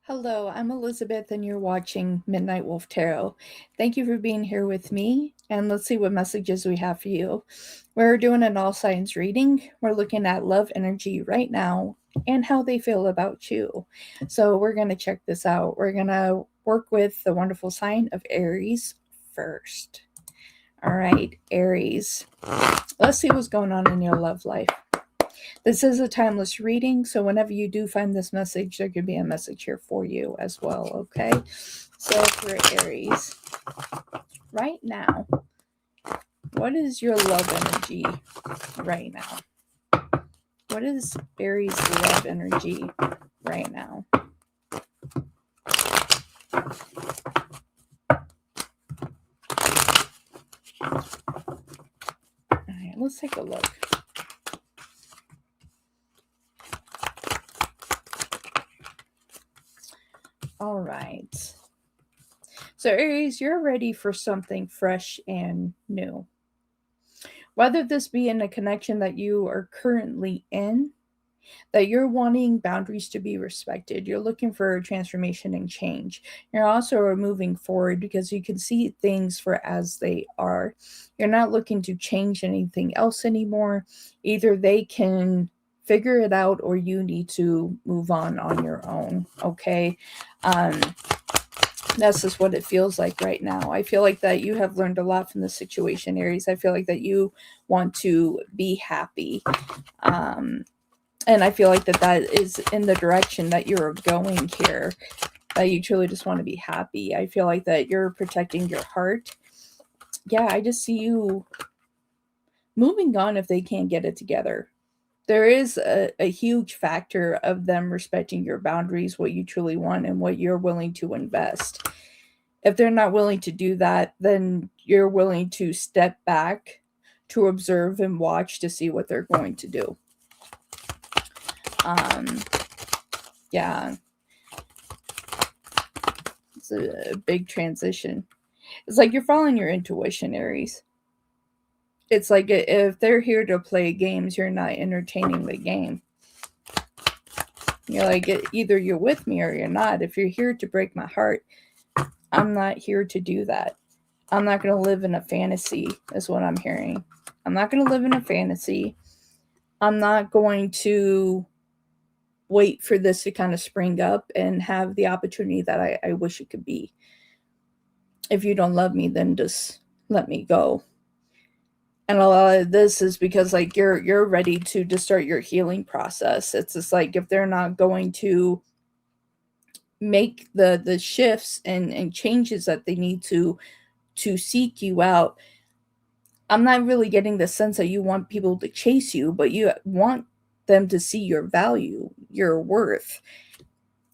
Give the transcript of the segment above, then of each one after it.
Hello, I'm Elizabeth, and you're watching Midnight Wolf Tarot. Thank you for being here with me, and let's see what messages we have for you. We're doing an all signs reading. We're looking at love energy right now and how they feel about you. So, we're going to check this out. We're going to work with the wonderful sign of Aries first. All right, Aries. Let's see what's going on in your love life. This is a timeless reading, so whenever you do find this message, there could be a message here for you as well, okay? So for Aries, right now, what is your love energy right now? What is Aries' love energy right now? All right, let's take a look. All right. So Aries, you're ready for something fresh and new. Whether this be in a connection that you are currently in, that you're wanting boundaries to be respected. You're looking for transformation and change. You're also moving forward because you can see things for as they are. You're not looking to change anything else anymore. Either they can figure it out or you need to move on your own. Okay. That's just what it feels like right now. I feel like that you have learned a lot from the situation, Aries. I feel like that you want to be happy. And I feel like that is in the direction that you're going here, that you truly just want to be happy. I feel like that you're protecting your heart. Yeah, I just see you moving on if they can't get it together. There is a huge factor of them respecting your boundaries, what you truly want, and what you're willing to invest. If they're not willing to do that, then you're willing to step back to observe and watch to see what they're going to do. Yeah, it's a big transition. It's like you're following your intuition, Aries. It's like if they're here to play games, you're not entertaining the game. You're like, either you're with me or you're not. If you're here to break my heart, I'm not here to do that. I'm not going to live in a fantasy, is what I'm hearing. I'm not going to live in a fantasy. I'm not going to wait for this to kind of spring up and have the opportunity that I wish it could be. If you don't love me, then just let me go. And a lot of this is because like you're ready to just start your healing process. It's just like if they're not going to make the shifts and changes that they need to seek you out. I'm not really getting the sense that you want people to chase you, but you want them to see your value, your worth.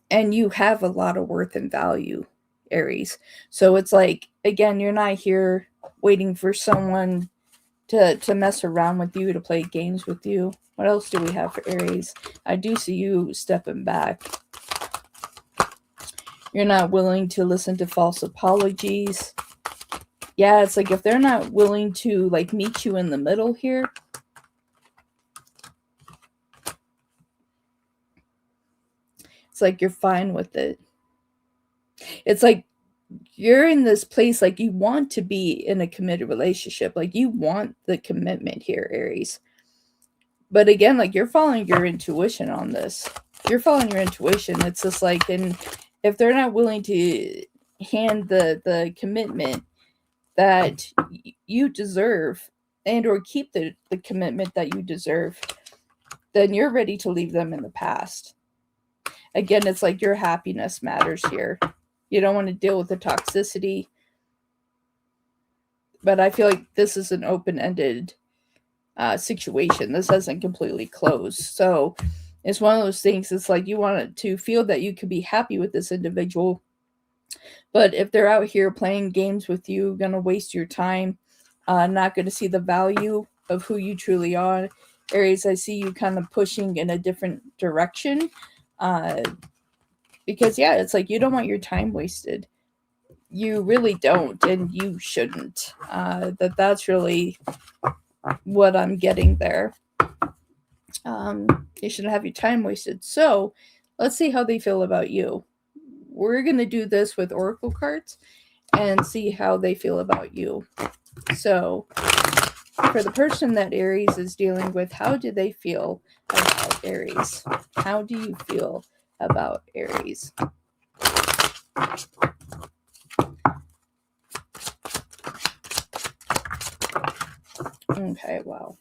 And you have a lot of worth and value, Aries. So it's like, again, you're not here waiting for someone to mess around with you, to play games with you. What else do we have for Aries? I do see you stepping back. You're not willing to listen to false apologies. Yeah, it's like if they're not willing to like meet you in the middle here, it's like you're fine with it. It's like you're in this place like you want to be in a committed relationship. Like you want the commitment here, Aries. But again, like you're following your intuition on this. You're following your intuition. It's just like, and if they're not willing to hand the commitment that you deserve and or keep the commitment that you deserve, then you're ready to leave them in the past. Again, it's like your happiness matters here. You don't want to deal with the toxicity. But I feel like this is an open-ended situation. This hasn't completely closed. So it's one of those things. It's like you want to feel that you could be happy with this individual. But if they're out here playing games with you, going to waste your time, not going to see the value of who you truly are, Aries, I see you kind of pushing in a different direction. Because, yeah, it's like you don't want your time wasted. You really don't, and you shouldn't. That's really what I'm getting there. You shouldn't have your time wasted. So let's see how they feel about you. we're going to do this with oracle cards and see how they feel about you. So for the person that Aries is dealing with, how do they feel about Aries? How do you feel about Aries? Okay, wow.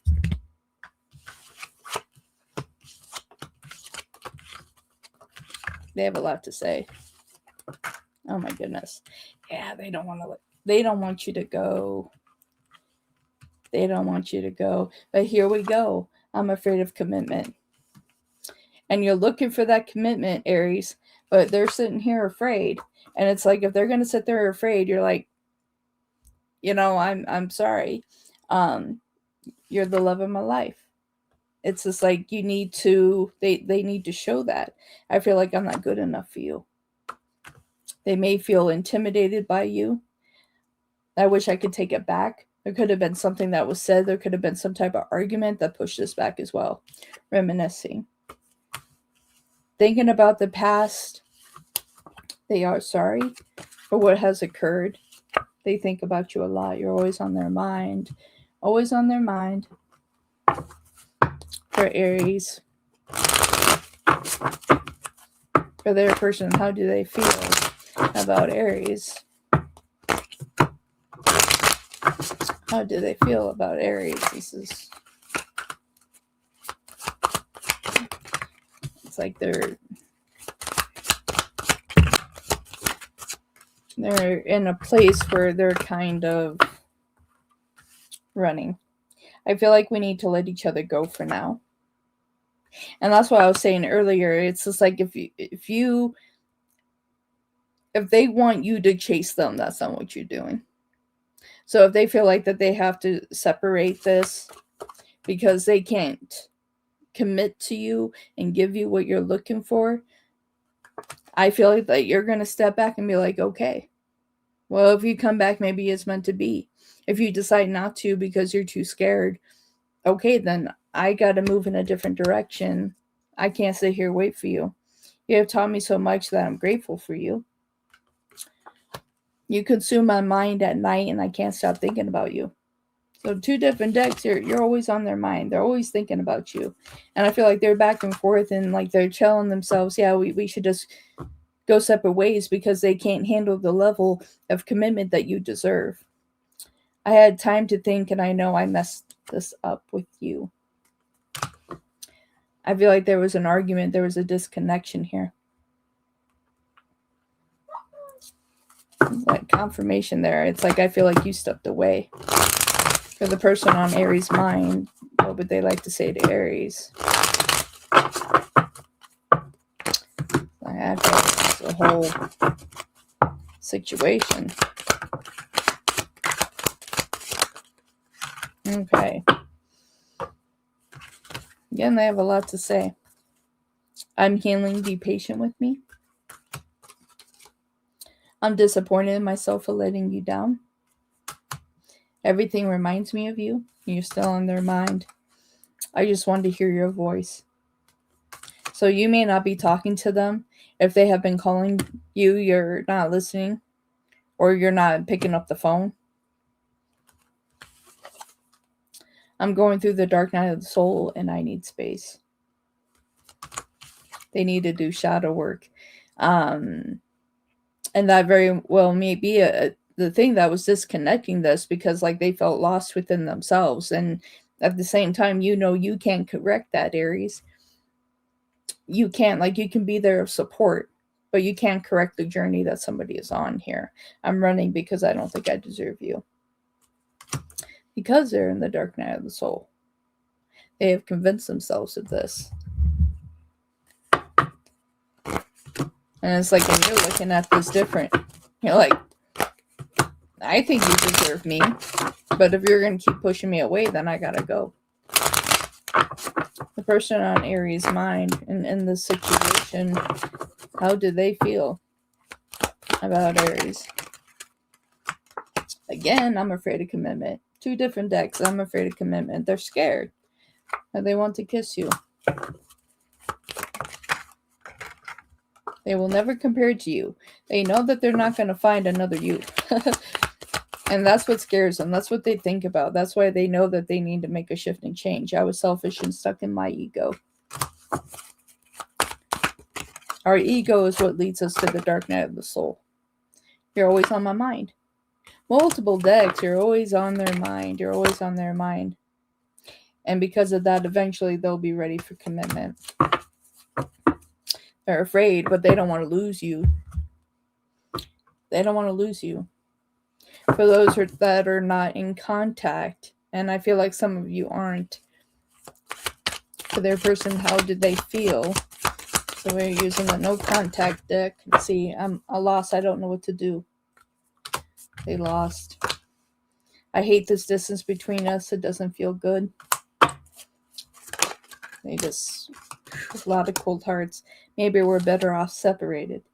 They have a lot to say. Oh my goodness. Yeah, they don't want you to go. They don't want you to go. But here we go. I'm afraid of commitment. And you're looking for that commitment, Aries, but they're sitting here afraid. And it's like, if they're going to sit there afraid, you're like, I'm sorry. You're the love of my life. It's just like, you need to, they need to show that. I feel like I'm not good enough for you. They may feel intimidated by you. I wish I could take it back. There could have been something that was said. There could have been some type of argument that pushed us back as well. Reminiscing. Thinking about the past. They are sorry for what has occurred. They think about you a lot. You're always on their mind. Always on their mind. For Aries. For their person, how do they feel about Aries? How do they feel about Aries? It's like they're in a place where they're kind of running. I feel like we need to let each other go for now. And that's what I was saying earlier. It's just like, if they want you to chase them, that's not what you're doing. So if they feel like that they have to separate this because they can't commit to you and give you what you're looking for, I feel like that you're going to step back and be like, okay, well, if you come back, maybe it's meant to be. If you decide not to because you're too scared, okay, then I got to move in a different direction. I can't sit here and wait for you. You have taught me so much that I'm grateful for you. You consume my mind at night and I can't stop thinking about you. So 2 different decks, you're always on their mind. They're always thinking about you. And I feel like they're back and forth and like they're telling themselves, yeah, we should just go separate ways because they can't handle the level of commitment that you deserve. I had time to think and I know I messed this up with you. I feel like there was an argument. There was a disconnection here. Like confirmation there. It's like I feel like you stepped away. For the person on Aries' mind, what would they like to say to Aries? I feel like it's a whole situation. Okay. Again, they have a lot to say. I'm healing. Be patient with me. I'm disappointed in myself for letting you down. Everything reminds me of you. You're still on their mind. I just wanted to hear your voice. So you may not be talking to them. If they have been calling you, you're not listening. Or you're not picking up the phone. I'm going through the dark night of the soul and I need space. They need to do shadow work. And that very well may be the thing that was disconnecting this, because like they felt lost within themselves. And at the same time, you can't correct that, Aries. You can't, like, you can be there of support, but you can't correct the journey that somebody is on here. I'm running because I don't think I deserve you. Because they're in the dark night of the soul. They have convinced themselves of this. And it's like, when you're looking at this different, you're like, I think you deserve me. But if you're going to keep pushing me away, then I got to go. The person on Aries' mind in this situation, how do they feel about Aries? Again, I'm afraid of commitment. 2 different decks. I'm afraid of commitment. They're scared. And they want to kiss you. They will never compare to you. They know that they're not going to find another you. And that's what scares them. That's what they think about. That's why they know that they need to make a shift and change. I was selfish and stuck in my ego. Our ego is what leads us to the dark night of the soul. You're always on my mind. Multiple decks, you're always on their mind. You're always on their mind. And because of that, eventually they'll be ready for commitment. They're afraid, but they don't want to lose you. They don't want to lose you. For those that are not in contact, and I feel like some of you aren't, for their person, how did they feel? So we're using the no contact deck. See, I lost. I don't know what to do. They lost. I hate this distance between us. It doesn't feel good. They just, a lot of cold hearts. Maybe we're better off separated.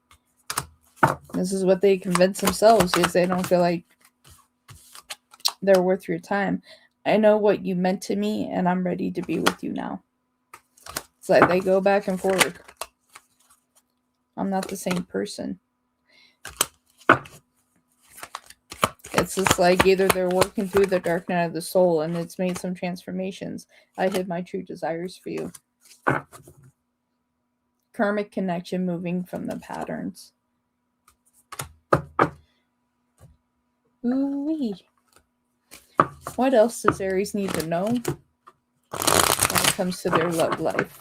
This is what they convince themselves, is they don't feel like they're worth your time. I know what you meant to me, and I'm ready to be with you now. It's like they go back and forth. I'm not the same person. It's just like either they're working through the dark night of the soul and it's made some transformations. I hid my true desires for you. Karmic connection, moving from the patterns. Ooh-wee. What else does Aries need to know when it comes to their love life?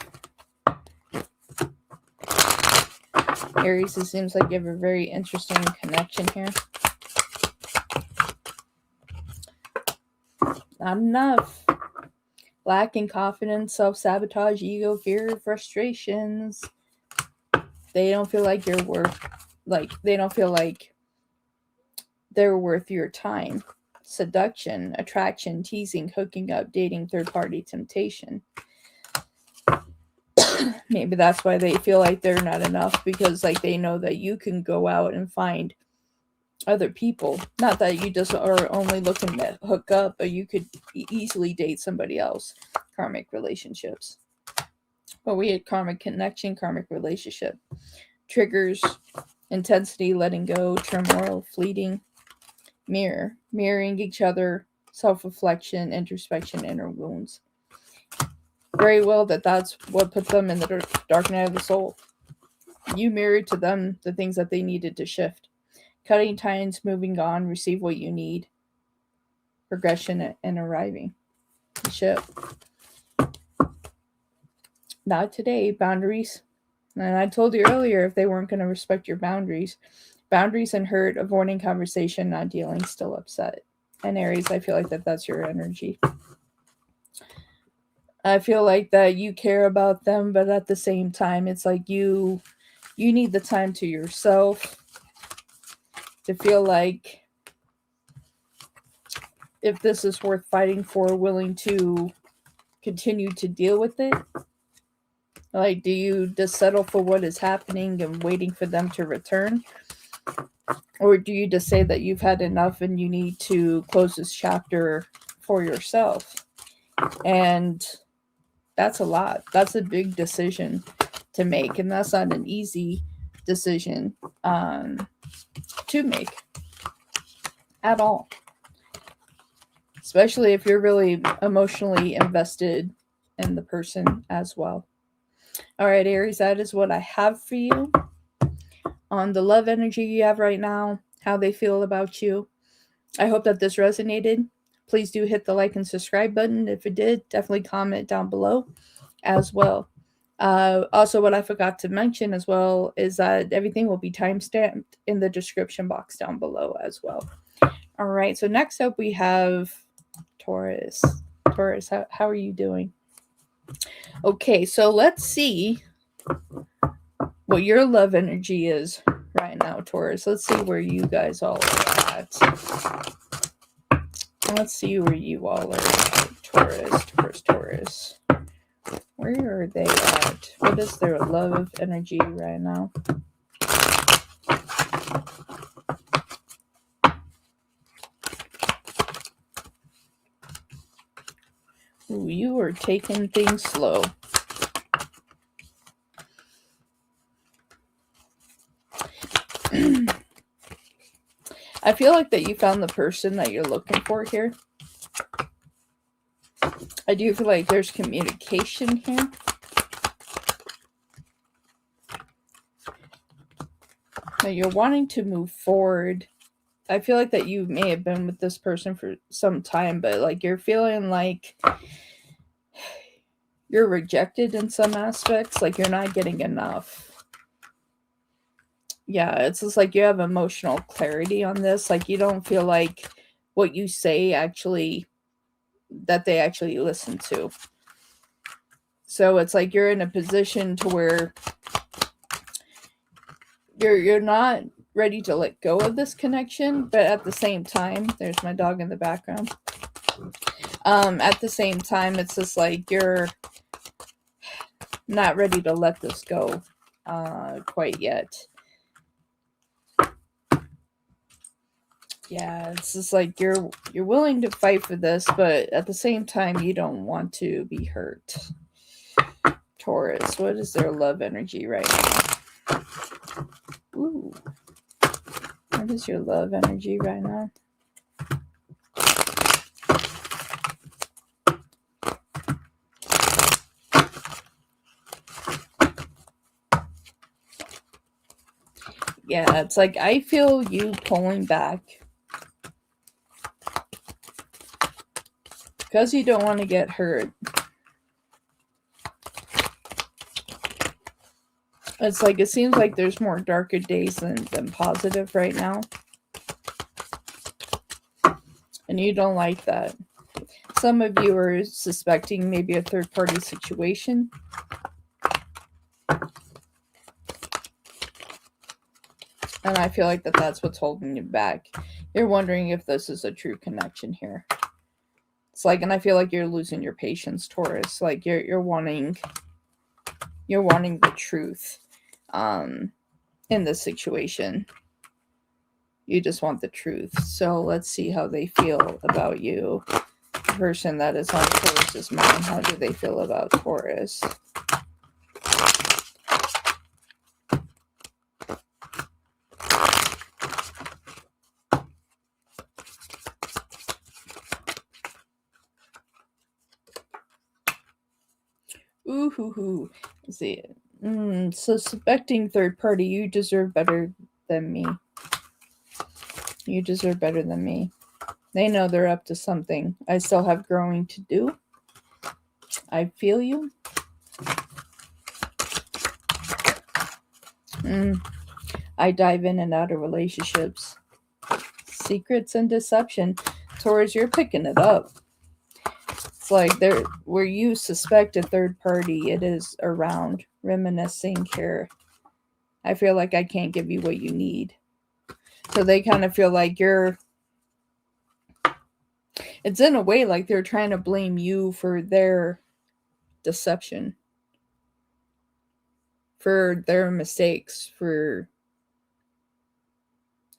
Aries, it seems like you have a very interesting connection here. Not enough. Lacking confidence, self-sabotage, ego, fear, frustrations. They don't feel like you're worth, they don't feel like they're worth your time. Seduction, attraction, teasing, hooking up, dating, third-party temptation. Maybe that's why they feel like they're not enough, because they know that you can go out and find other people. Not that you just are only looking to hook up, but you could easily date somebody else. Karmic relationships. But we had karmic connection, karmic relationship. Triggers, intensity, letting go, turmoil, fleeting. Mirroring each other, self-reflection, introspection, inner wounds. Very well that's what put them in the dark night of the soul. You mirrored to them the things that they needed to shift. Cutting ties, moving on, receive what you need. Progression and arriving. Ship. Not today. Boundaries. And I told you earlier, if they weren't going to respect your boundaries and hurt, avoiding conversation, not dealing, still upset. And Aries, I feel like that's your energy. I feel like that you care about them, but at the same time, it's like you need the time to yourself to feel like if this is worth fighting for, willing to continue to deal with it. Do you just settle for what is happening and waiting for them to return? Or do you just say that you've had enough and you need to close this chapter for yourself? And that's a lot. That's a big decision to make. And that's not an easy decision to make at all. Especially if you're really emotionally invested in the person as well. All right, Aries, that is what I have for you on the love energy you have right now, how they feel about you. I hope that this resonated. Please do hit the like and subscribe button. If it did, definitely comment down below as well. Also, what I forgot to mention as well is that everything will be timestamped in the description box down below as well. All right, so next up we have Taurus. Taurus, how are you doing? Okay, so let's see what your love energy is right now, Taurus. Let's see where you guys all are at. Let's see where you all are at. Taurus. Where are they at? What is their love energy right now? Ooh, you are taking things slow. I feel like that you found the person that you're looking for here. I do feel like there's communication here. Now you're wanting to move forward. I feel like that you may have been with this person for some time, but like you're feeling like you're rejected in some aspects, like you're not getting enough. Yeah, it's just like you have emotional clarity on this. Like you don't feel like what you say actually, that they actually listen to. So it's like you're in a position to where you're not ready to let go of this connection, but at the same time, there's my dog in the background. At the same time, it's just like you're not ready to let this go quite yet. Yeah, it's just like you're willing to fight for this, but at the same time, you don't want to be hurt. Taurus, what is their love energy right now? Ooh. What is your love energy right now? Yeah, it's like I feel you pulling back because you don't want to get hurt. It's like it seems like there's more darker days than positive right now. And you don't like that. Some of you are suspecting maybe a third-party situation. And I feel like that's what's holding you back. You're wondering if this is a true connection here. It's like, and I feel like you're losing your patience, Taurus. Like you're wanting the truth in this situation. You just want the truth. So let's see how they feel about you. The person that is on Taurus's mind, how do they feel about Taurus? Ooh, hoo, hoo. Let's see. Suspecting third party, you deserve better than me. You deserve better than me. They know they're up to something. I still have growing to do. I feel you. I dive in and out of relationships. Secrets and deception. Taurus, you're picking it up. It's like there, where you suspect a third party, it is around reminiscing here. I feel like I can't give you what you need. So they kind of feel like you're, it's in a way like they're trying to blame you for their deception, for their mistakes, for,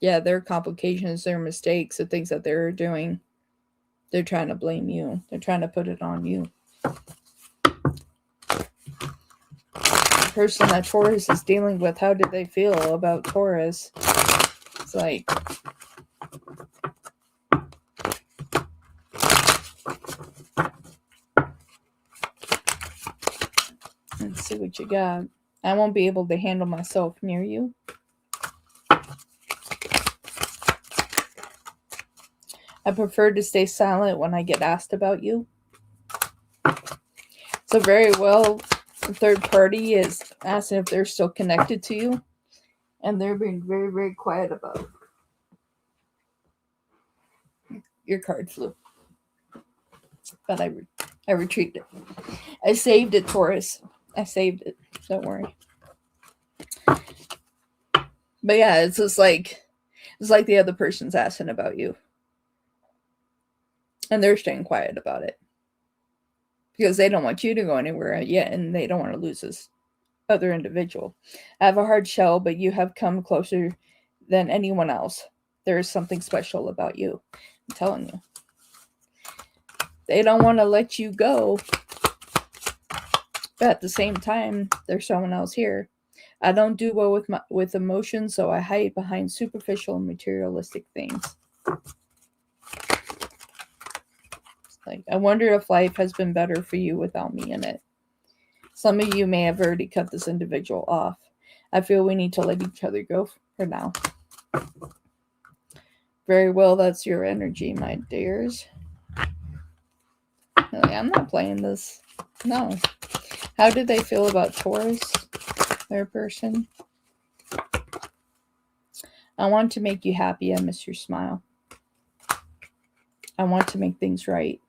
yeah, their complications, their mistakes, the things that they're doing. They're trying to blame you. They're trying to put it on you. The person that Taurus is dealing with, how did they feel about Taurus? It's like, let's see what you got. I won't be able to handle myself near you. I prefer to stay silent when I get asked about you. So very well, the third party is asking if they're still connected to you. And they're being very, very quiet about it. Your card flew. But I retrieved it. I saved it, Taurus. I saved it. Don't worry. But yeah, it's just like, it's like the other person's asking about you. And they're staying quiet about it. Because they don't want you to go anywhere yet, and they don't want to lose this other individual. I have a hard shell, but you have come closer than anyone else. There is something special about you. I'm telling you. They don't want to let you go. But at the same time, there's someone else here. I don't do well with emotions, so I hide behind superficial and materialistic things. Like, I wonder if life has been better for you without me in it. Some of you may have already cut this individual off. I feel we need to let each other go for now. Very well, that's your energy, my dears. Like, I'm not playing this. No. How do they feel about Taurus, their person? I want to make you happy. I miss your smile. I want to make things right.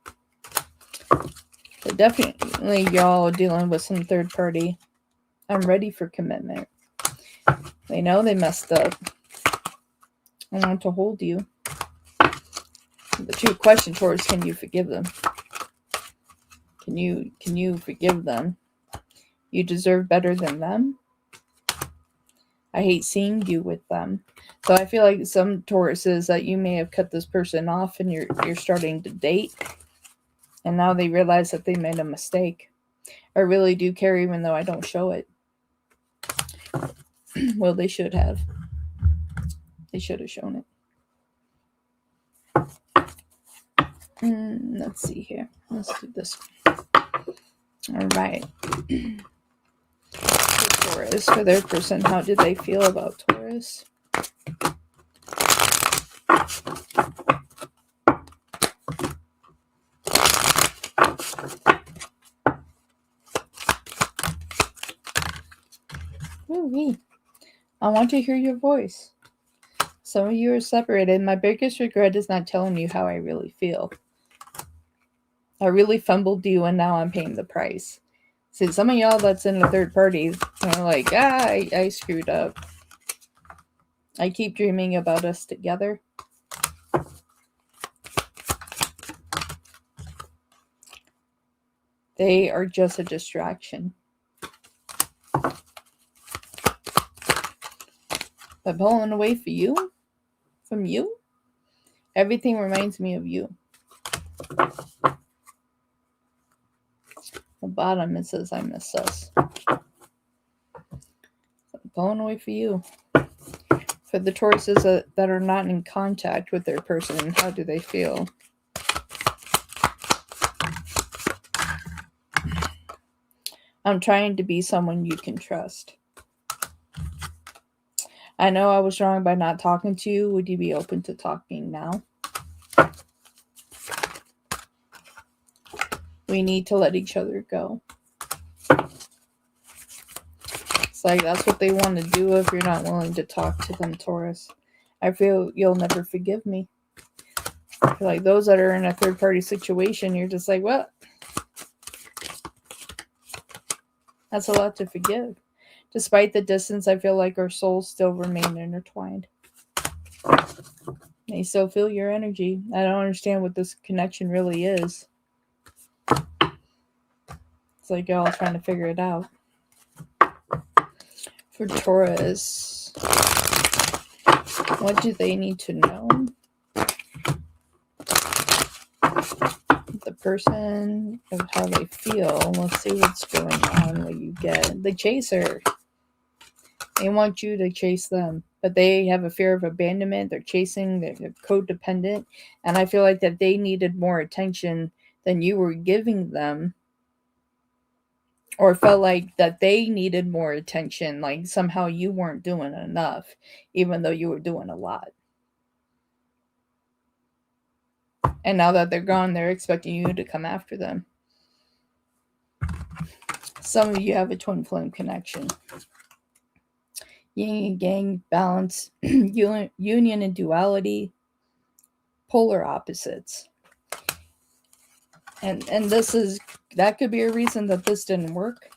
But definitely y'all dealing with some third party. I'm ready for commitment. They know they messed up. I want to hold you. The true question, Taurus, can you forgive them? Can you forgive them? You deserve better than them. I hate seeing you with them. So I feel like some Tauruses that you may have cut this person off and you're starting to date. And now they realize that they made a mistake. I really do care even though I don't show it. Well, they should have. They should have shown it. Let's see here. Let's do this. All right. Taurus, for their person, how did they feel about Taurus? Ooh-wee. I want to hear your voice. Some of you are separated. My biggest regret is not telling you how I really feel. I really fumbled you and now I'm paying the price. See, some of y'all that's in the third party are like, I screwed up. I keep dreaming about us together. They are just a distraction. But pulling away from you, everything reminds me of you. The bottom, it says, I miss us. Pulling away for you. For the Tauruses that are not in contact with their person, how do they feel? I'm trying to be someone you can trust. I know I was wrong by not talking to you. Would you be open to talking now? We need to let each other go. It's like that's what they want to do if you're not willing to talk to them, Taurus. I feel you'll never forgive me. I feel like those that are in a third-party situation, you're just like, what? That's a lot to forgive. Despite the distance, I feel like our souls still remain intertwined. They still feel your energy. I don't understand what this connection really is. It's like y'all trying to figure it out. For Taurus, what do they need to know? The person of how they feel. Let's see what's going on, what you get. The chaser. They want you to chase them, but they have a fear of abandonment. They're chasing, they're codependent, and I feel like that they needed more attention than you were giving them, or felt like that they needed more attention, like somehow you weren't doing enough, even though you were doing a lot. And now that they're gone, they're expecting you to come after them. Some of you have a twin flame connection. Yin and yang, balance, union and duality, polar opposites. And that could be a reason that this didn't work.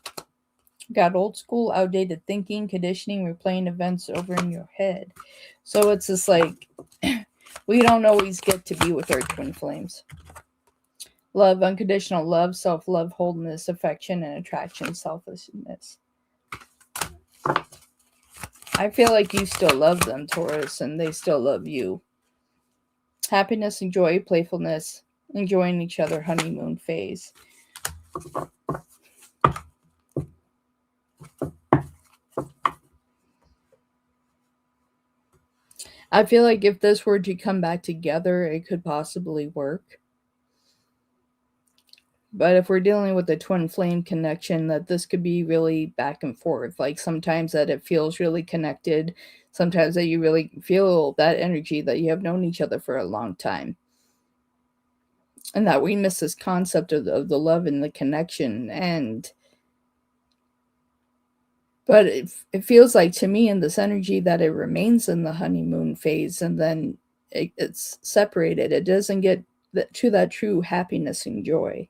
Got old school, outdated thinking, conditioning, replaying events over in your head. So it's just like, we don't always get to be with our twin flames. Love, unconditional love, self-love, wholeness, affection, and attraction, selflessness. I feel like you still love them, Taurus, and they still love you. Happiness and joy, playfulness, enjoying each other, honeymoon phase. I feel like if this were to come back together, it could possibly work. But if we're dealing with the twin flame connection, that this could be really back and forth. Like sometimes that it feels really connected, sometimes that you really feel that energy that you have known each other for a long time. And that we miss this concept of the love and the connection. But it feels like to me in this energy that it remains in the honeymoon phase, and then it's separated. It doesn't get to that true happiness and joy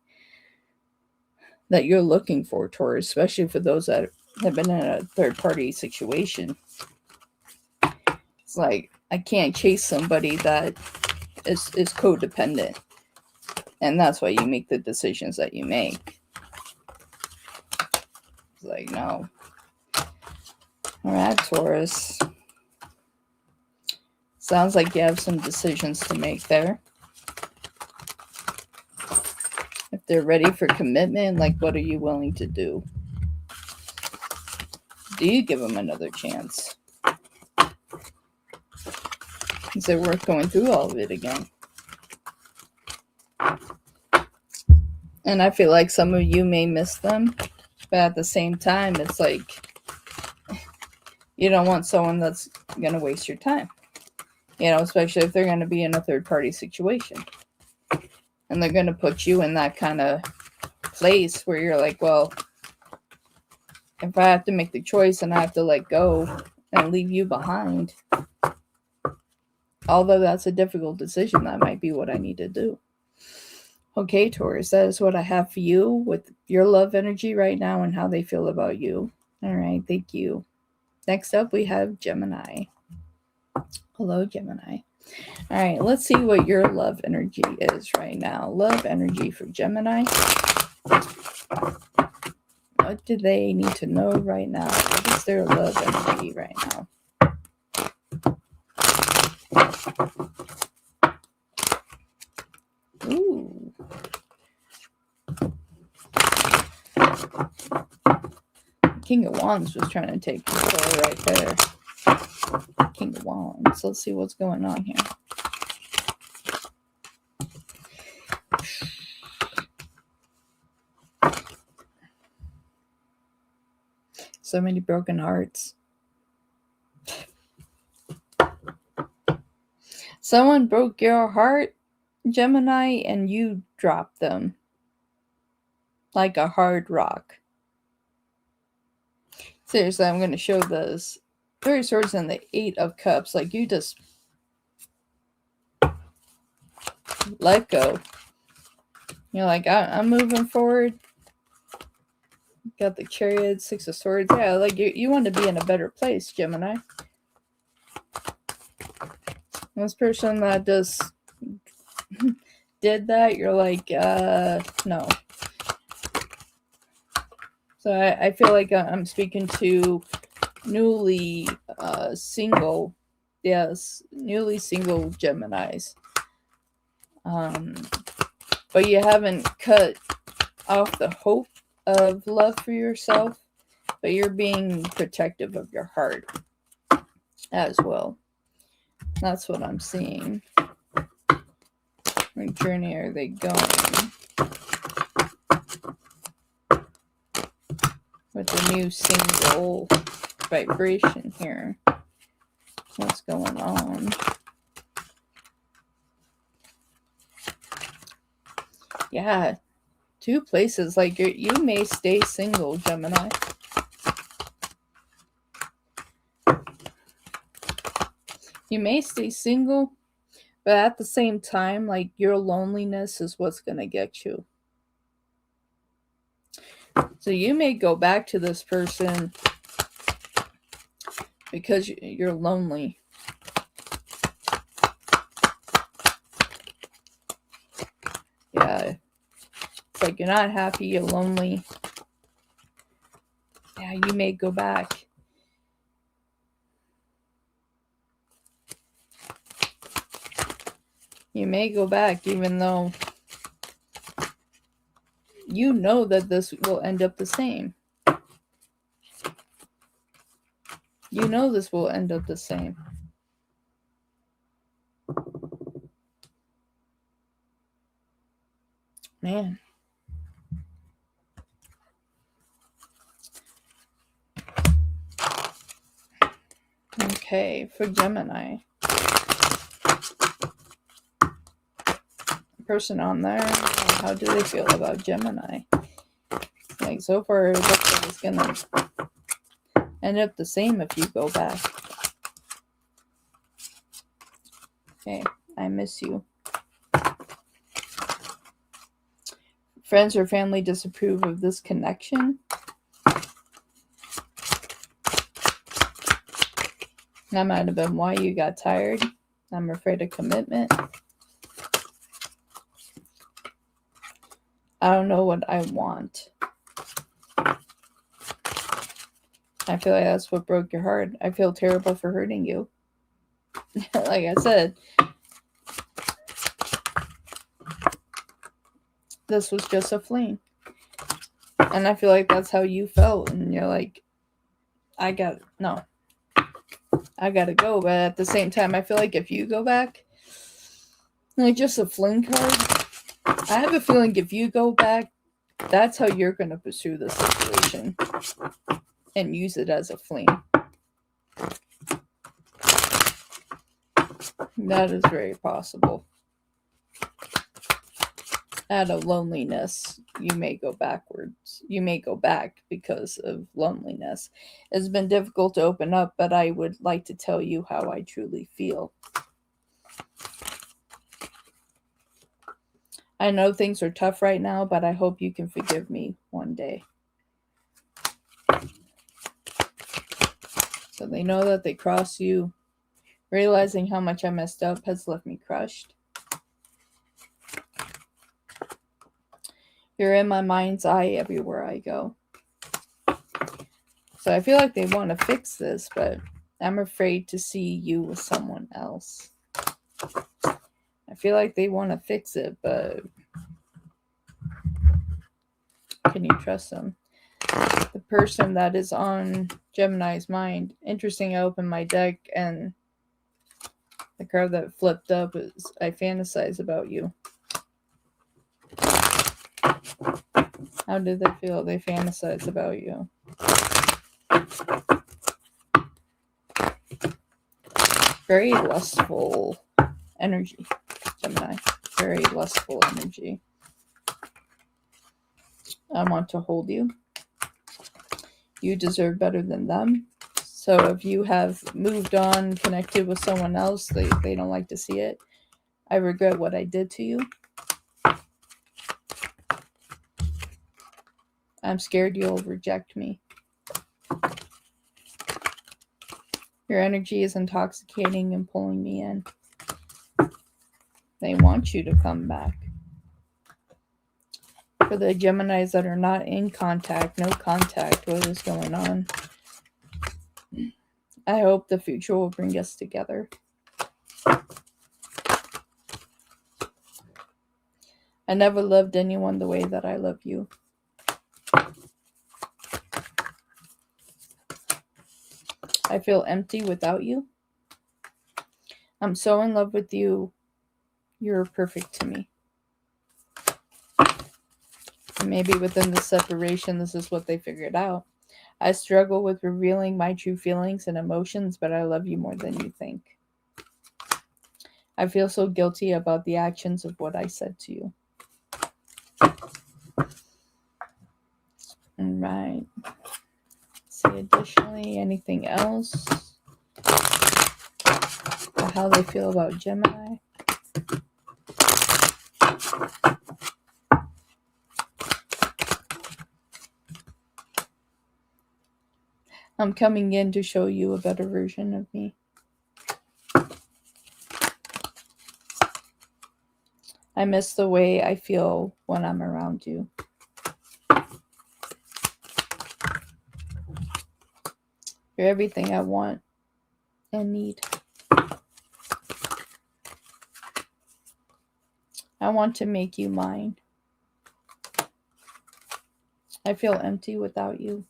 that you're looking for, Taurus, especially for those that have been in a third-party situation. It's like, I can't chase somebody that is codependent. And that's why you make the decisions that you make. It's like, no. All right, Taurus. Sounds like you have some decisions to make there. If they're ready for commitment, like, what are you willing to do? Do you give them another chance? Is it worth going through all of it again? And I feel like some of you may miss them, but at the same time, it's like you don't want someone that's going to waste your time. You know, especially if they're going to be in a third-party situation. And they're going to put you in that kind of place where you're like, well, if I have to make the choice and I have to let go and leave you behind, although that's a difficult decision, that might be what I need to do. Okay, Taurus, that is what I have for you with your love energy right now and how they feel about you. All right, thank you. Next up, we have Gemini. Hello, Gemini. All right, let's see what your love energy is right now. Love energy for Gemini. What do they need to know right now? What is their love energy right now? Ooh. King of Wands was trying to take control right there. King of Wands. Let's see what's going on here. So many broken hearts. Someone broke your heart, Gemini, and you dropped them like a hard rock. Seriously, I'm going to show this. Three of Swords and the Eight of Cups. Like, you just let go. You're like, I'm moving forward. Got the Chariot, Six of Swords. Yeah, like, you want to be in a better place, Gemini. This person that just did that, you're like, no. So I feel like I'm speaking to newly single, yes, newly single Geminis. But you haven't cut off the hope of love for yourself, but you're being protective of your heart as well. That's what I'm seeing. What journey are they going? With the new single vibration here. What's going on? Yeah, two places. Like, you may stay single, Gemini. You may stay single, but at the same time, like, your loneliness is what's going to get you. So you may go back to this person because you're lonely. Yeah. It's like you're not happy, you're lonely. Yeah, you may go back. You may go back even though you know that this will end up the same. You know this will end up the same. Man. Okay, for Gemini. Person on there, how do they feel about Gemini? Like, so far, it looks like it's gonna end up the same if you go back. Okay, I miss you. Friends or family disapprove of this connection. That might have been why you got tired. I'm afraid of commitment. I don't know what I want. I feel like that's what broke your heart. I feel terrible for hurting you. Like I said, this was just a fling. And I feel like that's how you felt. And you're like, I gotta go. But at the same time, I feel like if you go back, like just a fling card, I have a feeling if you go back, that's how you're going to pursue the situation and use it as a fling. That is very possible. Out of loneliness, you may go backwards. You may go back because of loneliness. It's been difficult to open up, but I would like to tell you how I truly feel. I know things are tough right now, but I hope you can forgive me one day. So they know that they crossed you. Realizing how much I messed up has left me crushed. You're in my mind's eye everywhere I go. So I feel like they want to fix this, but I'm afraid to see you with someone else. I feel like they want to fix it, but can you trust them? The person that is on Gemini's mind. Interesting, I opened my deck and the card that flipped up is I fantasize about you. How do they feel? They fantasize about you. Very lustful energy, Gemini. Very lustful energy. I want to hold you. You deserve better than them. So if you have moved on, connected with someone else, they don't like to see it. I regret what I did to you. I'm scared you'll reject me. Your energy is intoxicating and pulling me in. They want you to come back. For the Geminis that are not in contact, no contact, what is going on? I hope the future will bring us together. I never loved anyone the way that I love you. I feel empty without you. I'm so in love with you. You're perfect to me. And maybe within the separation, this is what they figured out. I struggle with revealing my true feelings and emotions, but I love you more than you think. I feel so guilty about the actions of what I said to you. All right. See, additionally, anything else? Or how they feel about Gemini? I'm coming in to show you a better version of me. I miss the way I feel when I'm around you. You're everything I want and need. I want to make you mine. I feel empty without you.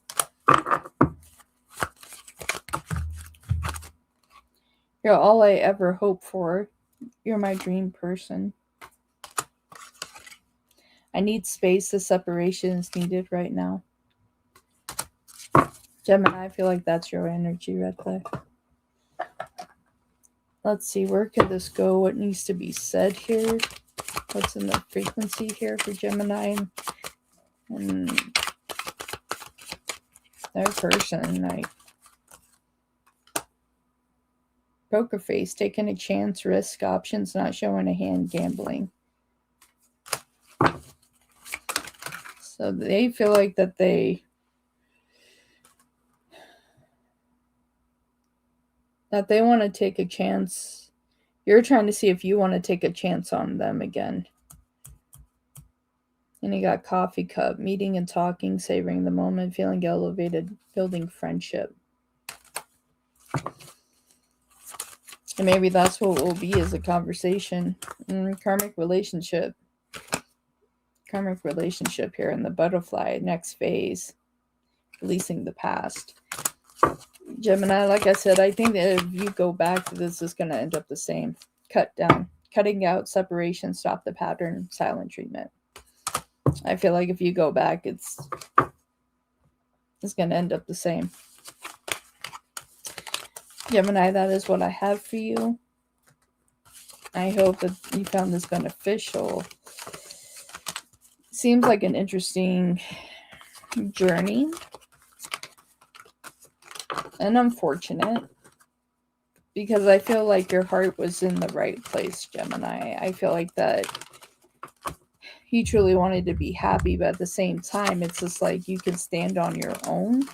You're all I ever hope for. You're my dream person. I I need space. The separation is needed right now. Gemini, I feel like that's your energy right there. Let's see, where could this go? What needs to be said here? What's in the frequency here for Gemini and their person? Like poker face, taking a chance, risk, options, not showing a hand, gambling. So they feel like that they want to take a chance. You're trying to see if you want to take a chance on them again. And you got coffee cup, meeting and talking, savoring the moment, feeling elevated, building friendship. And maybe that's what it will be, as a conversation. Karmic relationship. Karmic relationship here in the butterfly, next phase. Releasing the past. Gemini, like I said, I think that if you go back, this is going to end up the same. Cut down. Cutting out, separation, stop the pattern, silent treatment. I feel like if you go back, it's going to end up the same. Gemini, that is what I have for you. I hope that you found this beneficial. Seems like an interesting journey. And unfortunate. Because I feel like your heart was in the right place, Gemini. I feel like that you truly wanted to be happy, but at the same time, it's just like you can stand on your own.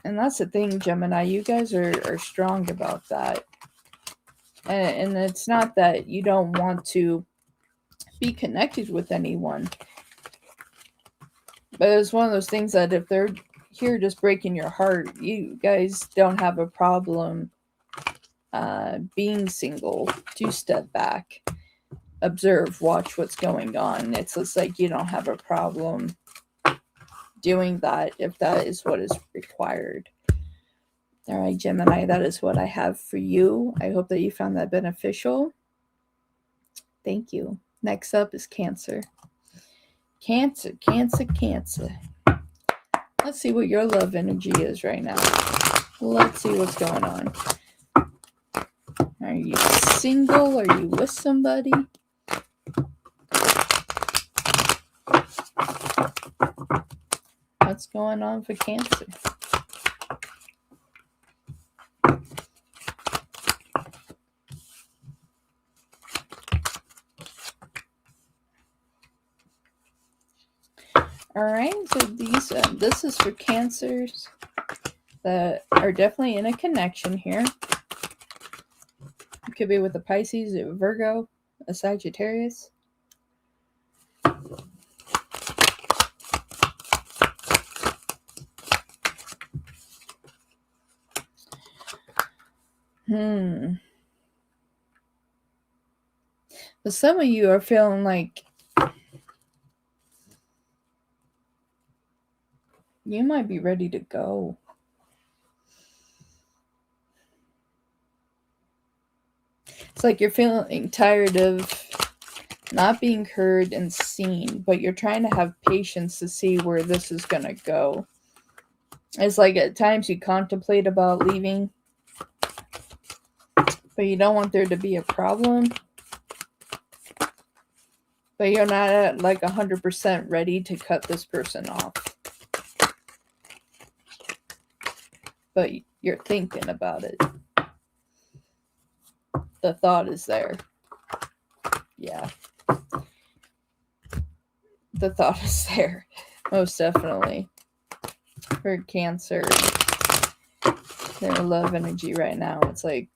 And that's the thing, Gemini. You guys are strong about that. And it's not that you don't want to be connected with anyone. But it's one of those things that if they're here just breaking your heart, you guys don't have a problem being single. Do step back. Observe, watch what's going on. It's just like you don't have a problem doing that if that is what is required. All right, Gemini, that is what I have for you. I hope that you found that beneficial. Thank you. Next up is Cancer. Cancer, Cancer, Cancer. Let's see what your love energy is right now. Let's see what's going on. Are you single? Are you with somebody? What's going on for Cancer? All right, so this is for Cancers that are definitely in a connection here. It could be with a Pisces, a Virgo, a Sagittarius. But some of you are feeling like you might be ready to go. It's like you're feeling tired of not being heard and seen, but you're trying to have patience to see where this is going to go. It's like at times you contemplate about leaving, but you don't want there to be a problem. But you're not at like 100% ready to cut this person off. But you're thinking about it. The thought is there. Yeah. The thought is there. Most definitely. For Cancer, their love energy right now, it's like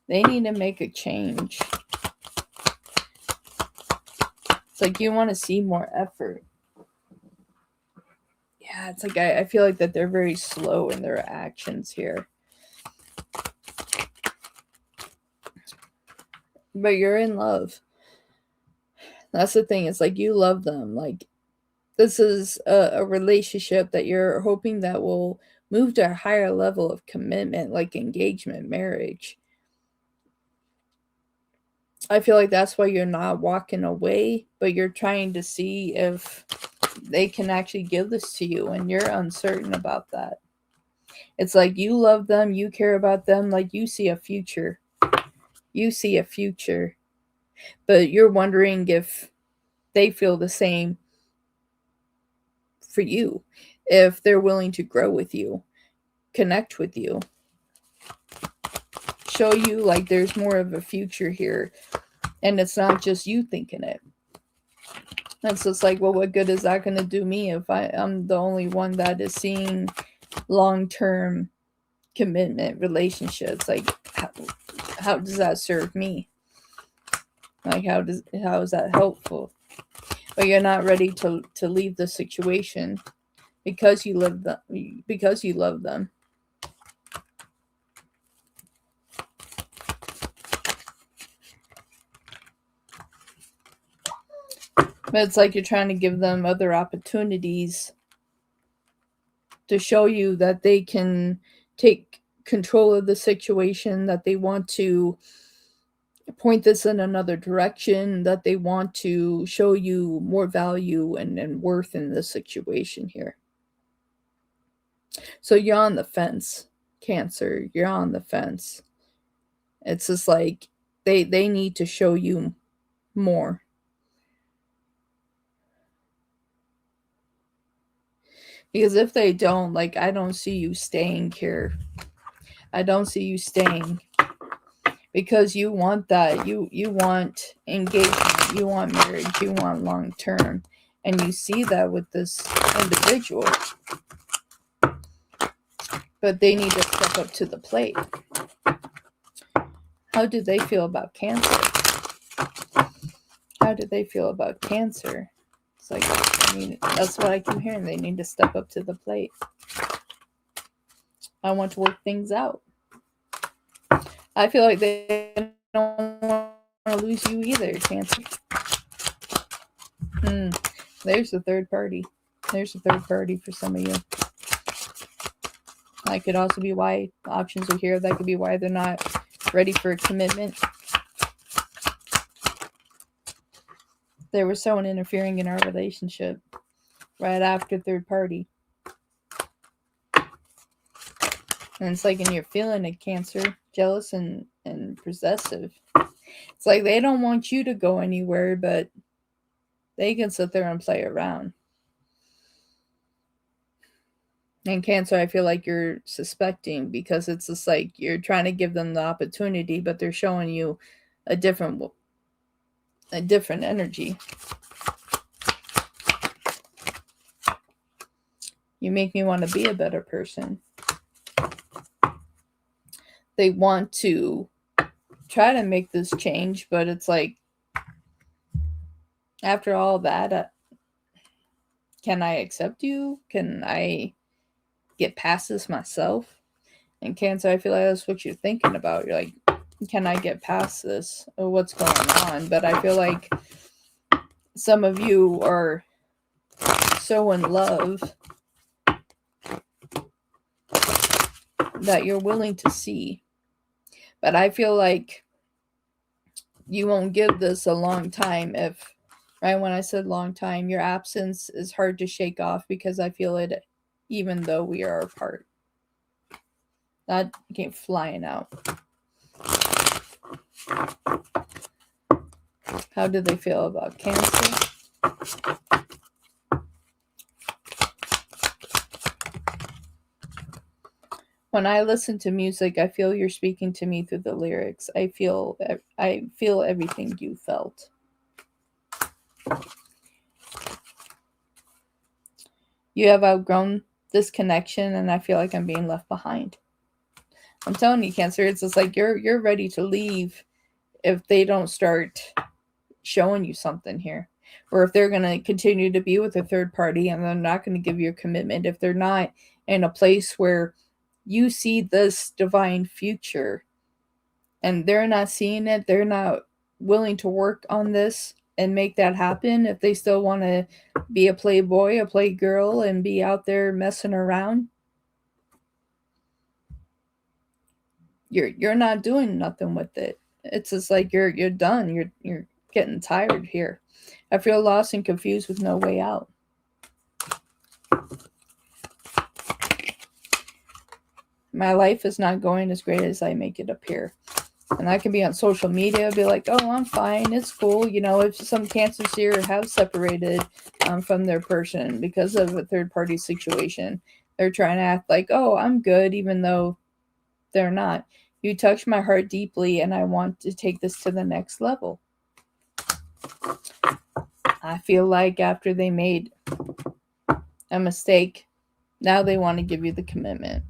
they need to make a change. It's like you want to see more effort. Yeah, it's like I feel like that they're very slow in their actions here. But you're in love. That's the thing. It's like you love them. Like this is a relationship that you're hoping that will move to a higher level of commitment, like engagement, marriage. I feel like that's why you're not walking away, but you're trying to see if they can actually give this to you, and you're uncertain about that. It's like you love them, you care about them, like you see a future. You see a future, but you're wondering if they feel the same for you, if they're willing to grow with you, connect with you, show you like there's more of a future here, and it's not just you thinking it. That's just like, well, what good is that going to do me if I'm the only one that is seeing long-term commitment relationships? Like, how does that serve me? Like, how is that helpful? But you're not ready to leave the situation because you love them. Because you love them. But it's like you're trying to give them other opportunities to show you that they can take control of the situation, that they want to point this in another direction, that they want to show you more value and worth in this situation here. So you're on the fence, Cancer. You're on the fence. It's just like they need to show you more. Because if they don't, like, I don't see you staying here. I don't see you staying. Because you want that. You want engagement. You want marriage. You want long term. And you see that with this individual. But they need to step up to the plate. How do they feel about Cancer? How do they feel about Cancer? It's like, I mean, that's what I keep hearing. They need to step up to the plate. I want to work things out. I feel like they don't want to lose you either, Cancer. There's the third party. There's a third party for some of you. That could also be why the options are here. That could be why they're not ready for a commitment. There was someone interfering in our relationship right after third party. And it's like, and you're feeling it, Cancer, jealous and possessive. It's like they don't want you to go anywhere, but they can sit there and play around. And Cancer, I feel like you're suspecting because it's just like you're trying to give them the opportunity, but they're showing you a different energy. You make me want to be a better person. They want to try to make this change, but it's like, after all that, can I accept you? Can I get past this myself? And Cancer, I feel like that's what you're thinking about. You're like, can I get past this? Or what's going on? But I feel like some of you are so in love that you're willing to see. But I feel like you won't give this a long time if, right, when I said long time, your absence is hard to shake off because I feel it even though we are apart. That came flying out. How do they feel about Cancer? When I listen to music, I feel you're speaking to me through the lyrics. I feel everything you felt. You have outgrown this connection, and I feel like I'm being left behind. I'm telling you, Cancer, it's just like you're ready to leave if they don't start showing you something here. Or if they're going to continue to be with a third party and they're not going to give you a commitment, if they're not in a place where you see this divine future and they're not seeing it, they're not willing to work on this and make that happen, if they still want to be a playboy, a playgirl, and be out there messing around, you're not doing nothing with it. It's just like you're done. You're getting tired here. I feel lost and confused with no way out. My life is not going as great as I make it appear. And I can be on social media, be like, oh, I'm fine, it's cool. You know, if some cancers here have separated from their person because of a third party situation, they're trying to act like, oh, I'm good, even though they're not. You touch my heart deeply, and I want to take this to the next level. I feel like after they made a mistake, now they want to give you the commitment.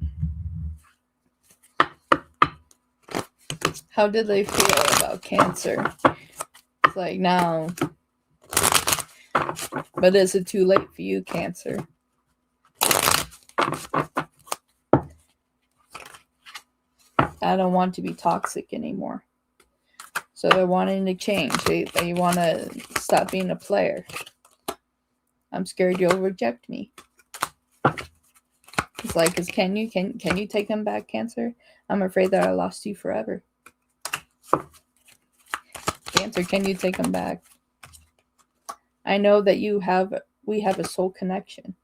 How did they feel about Cancer? It's like, now. But is it too late for you, Cancer? I don't want to be toxic anymore. So they're wanting to change. They want to stop being a player. I'm scared you'll reject me. It's like, can you take them back, Cancer? I'm afraid that I lost you forever. Cancer, can you take them back? I know that we have a soul connection.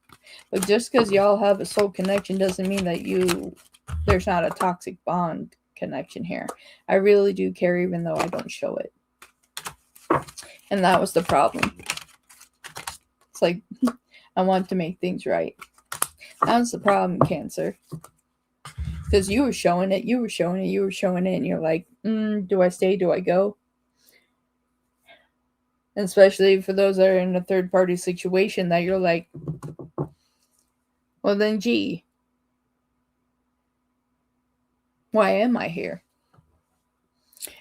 But just because y'all have a soul connection doesn't mean that there's not a toxic bond connection here. I really do care, even though I don't show it. And that was the problem. It's like, I want to make things right. That was the problem, Cancer. Because you were showing it, and you're like, do I stay, do I go? And especially for those that are in a third-party situation that you're like, well then, gee, why am I here?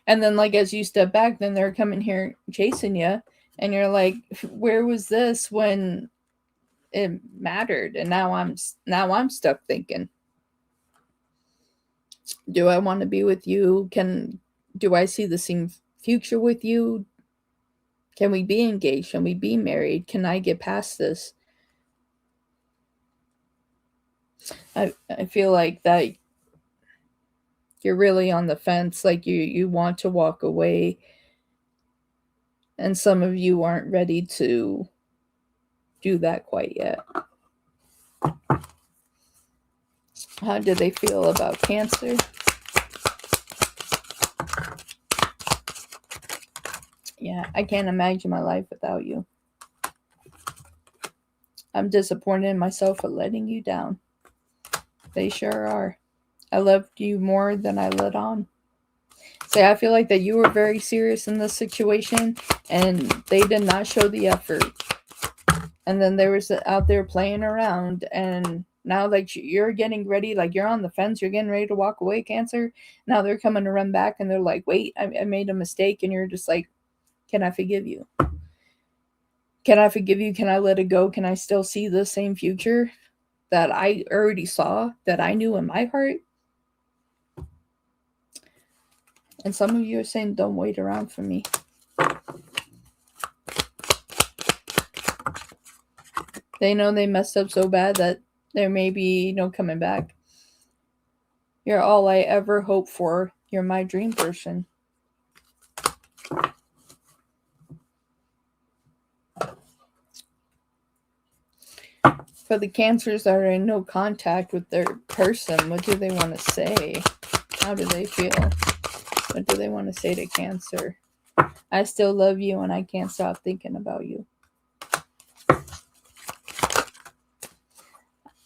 And then, like, as you step back, then they're coming here chasing you, and you're like, where was this when it mattered? And now I'm stuck thinking, do I want to be with you? Do I see the same future with you? Can we be engaged? Can we be married? Can I get past this? I feel like that you're really on the fence, like you want to walk away, and some of you aren't ready to do that quite yet. How do they feel about Cancer? Yeah, I can't imagine my life without you. I'm disappointed in myself for letting you down. They sure are. I loved you more than I let on. I feel like that you were very serious in this situation, and they did not show the effort. And then they were out there playing around, and now like you're getting ready, like you're on the fence, you're getting ready to walk away, Cancer. Now they're coming to run back, and they're like, wait, I made a mistake. And you're just like, can I forgive you? Can I forgive you? Can I let it go? Can I still see the same future that I already saw, that I knew in my heart? And some of you are saying, don't wait around for me. They know they messed up so bad that there may be no coming back. You're all I ever hoped for. You're my dream person. For the Cancers that are in no contact with their person, what do they want to say? How do they feel? What do they want to say to Cancer? I still love you, and I can't stop thinking about you.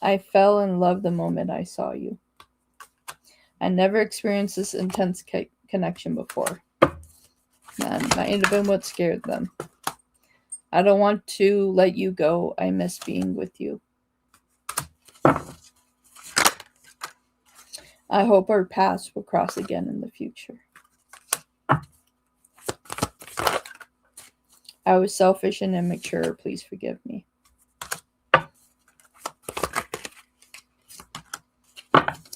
I fell in love the moment I saw you. I never experienced this intense connection before. That might have been what scared them. I don't want to let you go. I miss being with you. I hope our paths will cross again in the future. I was selfish and immature. Please forgive me.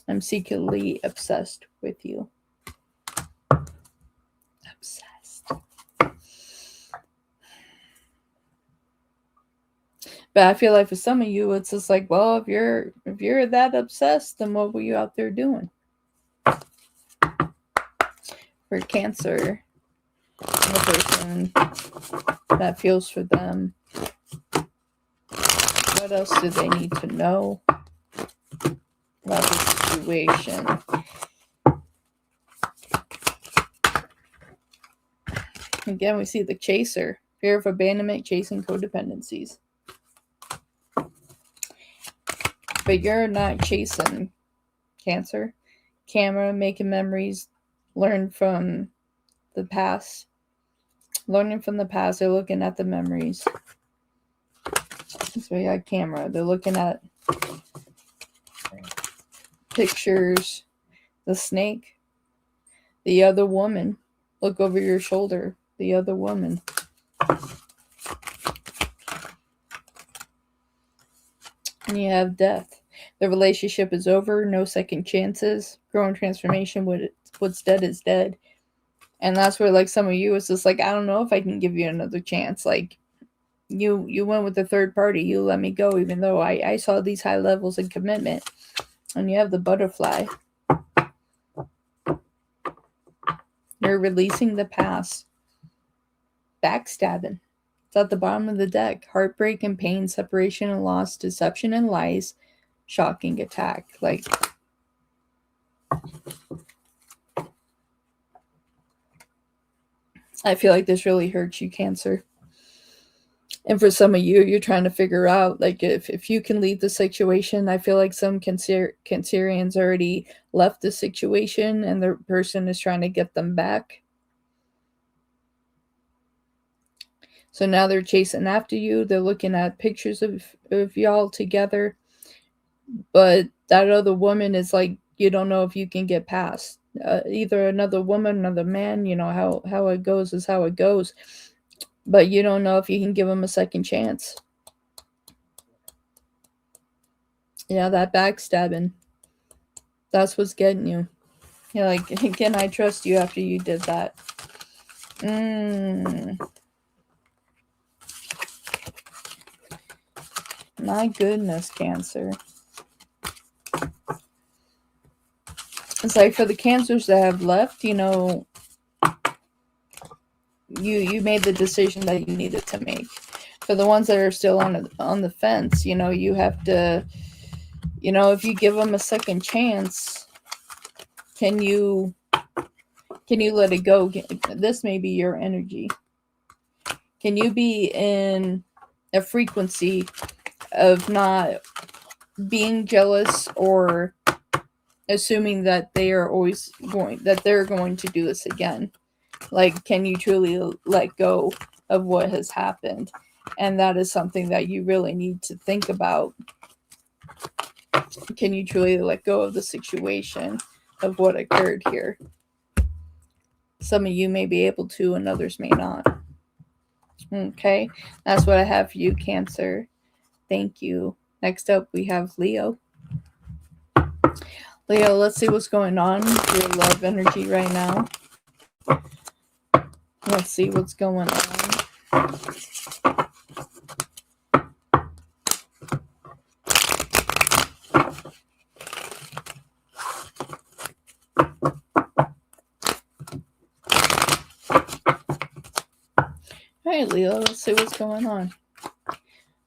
I'm secretly obsessed with you. Obsessed. But I feel like for some of you, it's just like, well, if you're that obsessed, then what were you out there doing? for Cancer, the person that feels for them. What else do they need to know about the situation? Again, we see the chaser. Fear of abandonment, chasing codependencies. But you're not chasing, Cancer. Camera, making memories, learn from the past. Learning from the past, they're looking at the memories. So we got camera. They're looking at pictures. The snake. The other woman. Look over your shoulder. The other woman. And you have death. The relationship is over. No second chances. Growing transformation. What's dead is dead. And that's where, like, some of you, it's just like, I don't know if I can give you another chance. Like, you went with the third party. You let me go, even though I saw these high levels of commitment. And you have the butterfly. You're releasing the past. Backstabbing. It's at the bottom of the deck. Heartbreak and pain, separation and loss, deception and lies, shocking attack. Like, I feel like this really hurts you, Cancer. And for some of you, you're trying to figure out, like, if you can leave the situation. I feel like some Cancerians already left the situation and the person is trying to get them back. So now they're chasing after you. They're looking at pictures of y'all together. But that other woman is like, you don't know if you can get past. Either another woman, another man, you know, how it goes is how it goes. But you don't know if you can give them a second chance. Yeah, that backstabbing. That's what's getting you. You're like, can I trust you after you did that? My goodness, Cancer. It's like for the Cancers that have left, you know, you made the decision that you needed to make. For the ones that are still on the fence, you know, you have to, you know, if you give them a second chance, can you let it go? This may be your energy. Can you be in a frequency of not being jealous or assuming that they're going to do this again? Like, can you truly let go of what has happened? And that is something that you really need to think about. Can you truly let go of the situation of what occurred here? Some of you may be able to and others may not. Okay, that's what I have for you, Cancer. Thank you. Next up, we have Leo. Leo, let's see what's going on with your love energy right now. Let's see what's going on. All right, Leo, let's see what's going on.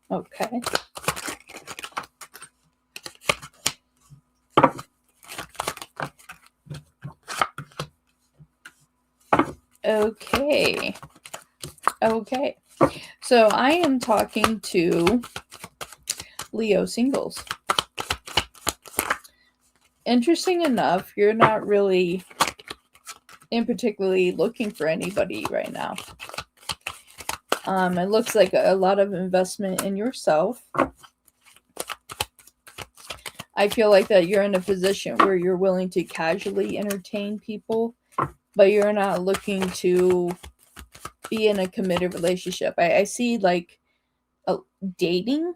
Okay. Okay. So I am talking to Leo singles. Interesting enough, you're not really in particularly looking for anybody right now. It looks like a lot of investment in yourself. I feel like that you're in a position where you're willing to casually entertain people, but you're not looking to be in a committed relationship. I see like dating,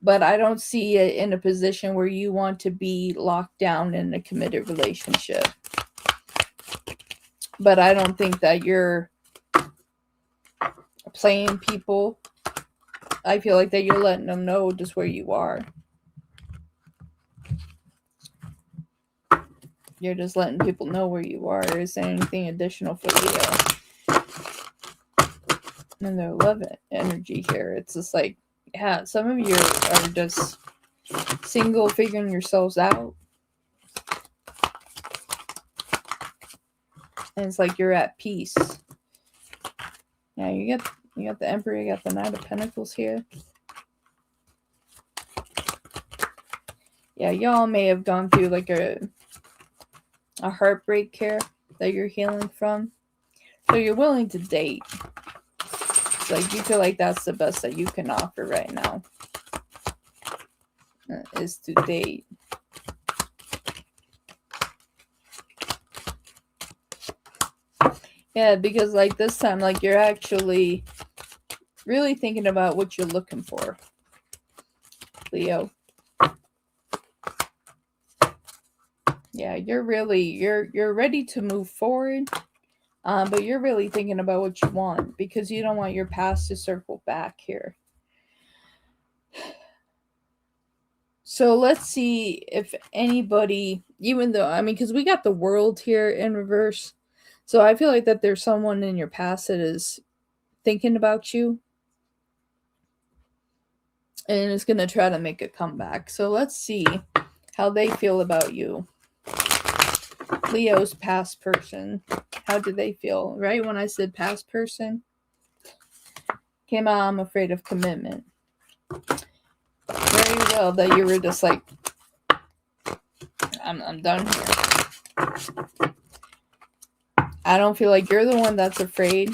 but I don't see it in a position where you want to be locked down in a committed relationship. But I don't think that you're playing people. I feel like that you're letting them know just where you are. You're just letting people know where you are. Is there anything additional for Leo? And their love energy here. It's just like, yeah, some of you are just single, figuring yourselves out. And it's like you're at peace. Yeah, you got the Emperor, you got the Knight of Pentacles here. Yeah, y'all may have gone through like a heartbreak here that you're healing from. So you're willing to date. It's like you feel like that's the best that you can offer right now. Is to date. Yeah, because like this time, like you're actually really thinking about what you're looking for, Leo. Yeah, you're ready to move forward, but you're really thinking about what you want because you don't want your past to circle back here. So let's see if anybody, even though, I mean, because we got the World here in reverse. So I feel like that there's someone in your past that is thinking about you and is going to try to make a comeback. So let's see how they feel about you. Leo's past person. How do they feel? Right when I said past person, came out, I'm afraid of commitment. Very well that you were just like, I'm done here. I don't feel like you're the one that's afraid.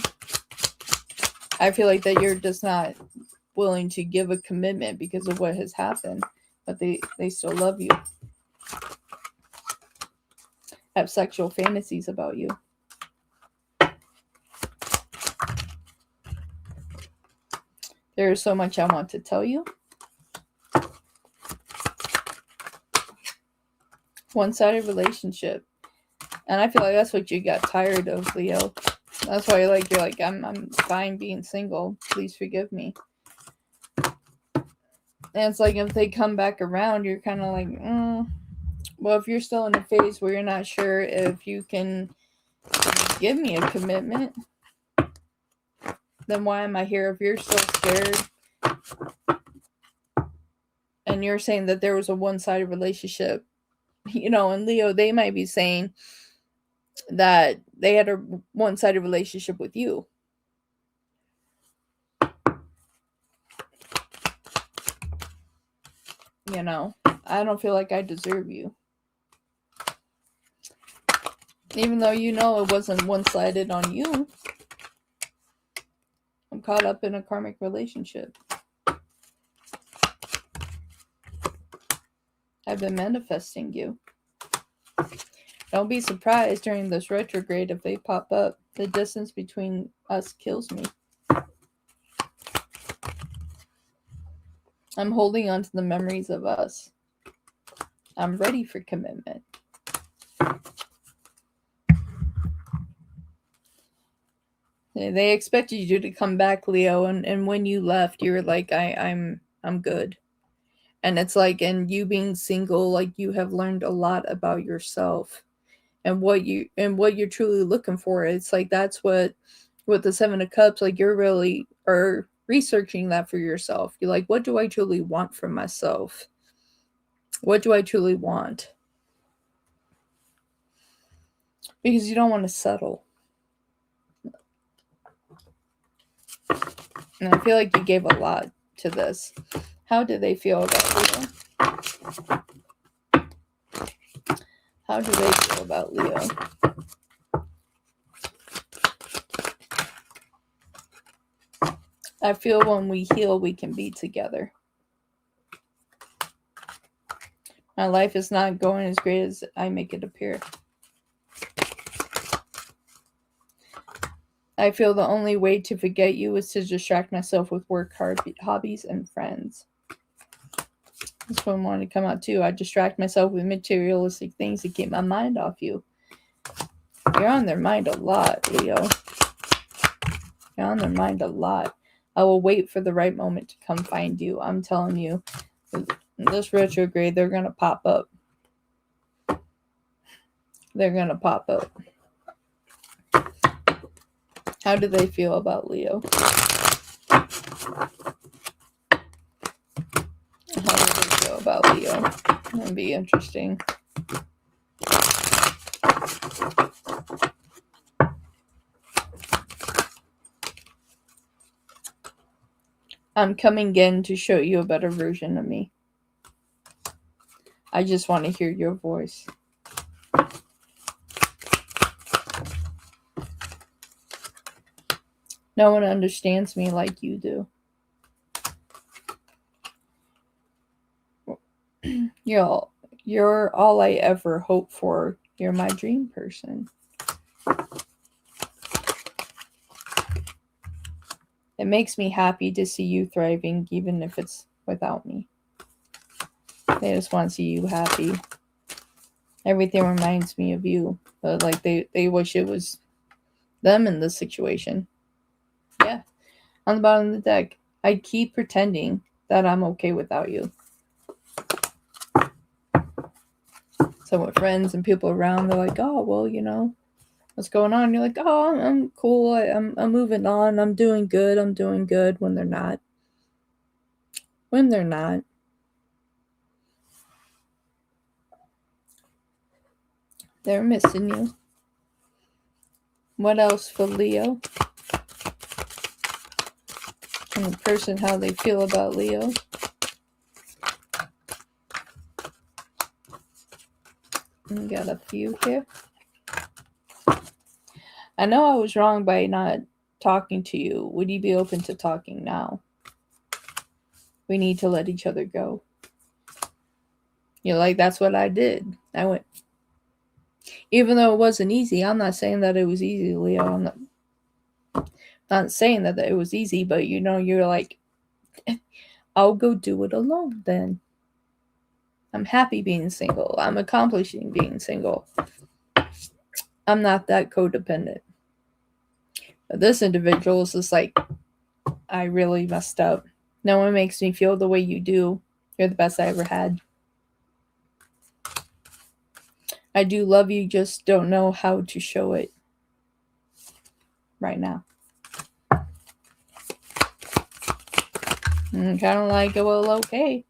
I feel like that you're just not willing to give a commitment because of what has happened. But they still love you. Have sexual fantasies about you. There is so much I want to tell you. One-sided relationship. And I feel like that's what you got tired of, Leo. That's why you're like, I'm fine being single. Please forgive me. And it's like if they come back around, you're kind of like, well, if you're still in a phase where you're not sure if you can give me a commitment, then why am I here? If you're still scared and you're saying that there was a one-sided relationship, and Leo, they might be saying that they had a one-sided relationship with you. I don't feel like I deserve you. Even though it wasn't one-sided on you. I'm caught up in a karmic relationship. I've been manifesting you. Don't be surprised during this retrograde if they pop up. The distance between us kills me. I'm holding on to the memories of us. I'm ready for commitment. They expected you to come back, Leo, and when you left, you were like, I'm good. And it's like, and you being single, like you have learned a lot about yourself and what you're truly looking for. It's like that's what the Seven of Cups, like you're really are researching that for yourself. You're like, what do I truly want from myself? What do I truly want? Because you don't want to settle. And I feel like you gave a lot to this. How do they feel about Leo? How do they feel about Leo? I feel when we heal, we can be together. My life is not going as great as I make it appear. I feel the only way to forget you is to distract myself with work, hobbies, and friends. This one wanted to come out too. I distract myself with materialistic things to keep my mind off you. You're on their mind a lot, Leo. You're on their mind a lot. I will wait for the right moment to come find you. I'm telling you, in this retrograde, they're going to pop up. they're going to pop up. How do they feel about Leo? How do they feel about Leo? That'd be interesting. I'm coming in to show you a better version of me. I just want to hear your voice. No one understands me like you do. You're all I ever hope for. You're my dream person. It makes me happy to see you thriving, even if it's without me. They just want to see you happy. Everything reminds me of you. But like they wish it was them in this situation. Yeah. On the bottom of the deck, I keep pretending that I'm okay without you. So with friends and people around, they're like, oh, well, you know, what's going on? You're like, oh, I'm cool. I'm moving on. I'm doing good. When they're not. When they're not. They're missing you. What else for Leo? And the person, how they feel about Leo. We got a few here. I know I was wrong by not talking to you. Would you be open to talking now? We need to let each other go. You're like, that's what I did. I went. Even though it wasn't easy, I'm not saying that it was easy, Leo. I'm not saying that it was easy, but you know, you're like, I'll go do it alone then. I'm happy being single. I'm accomplishing being single. I'm not that codependent. But this individual is just like, I really messed up. No one makes me feel the way you do. You're the best I ever had. I do love you, just don't know how to show it right now. Kind of like, well, okay.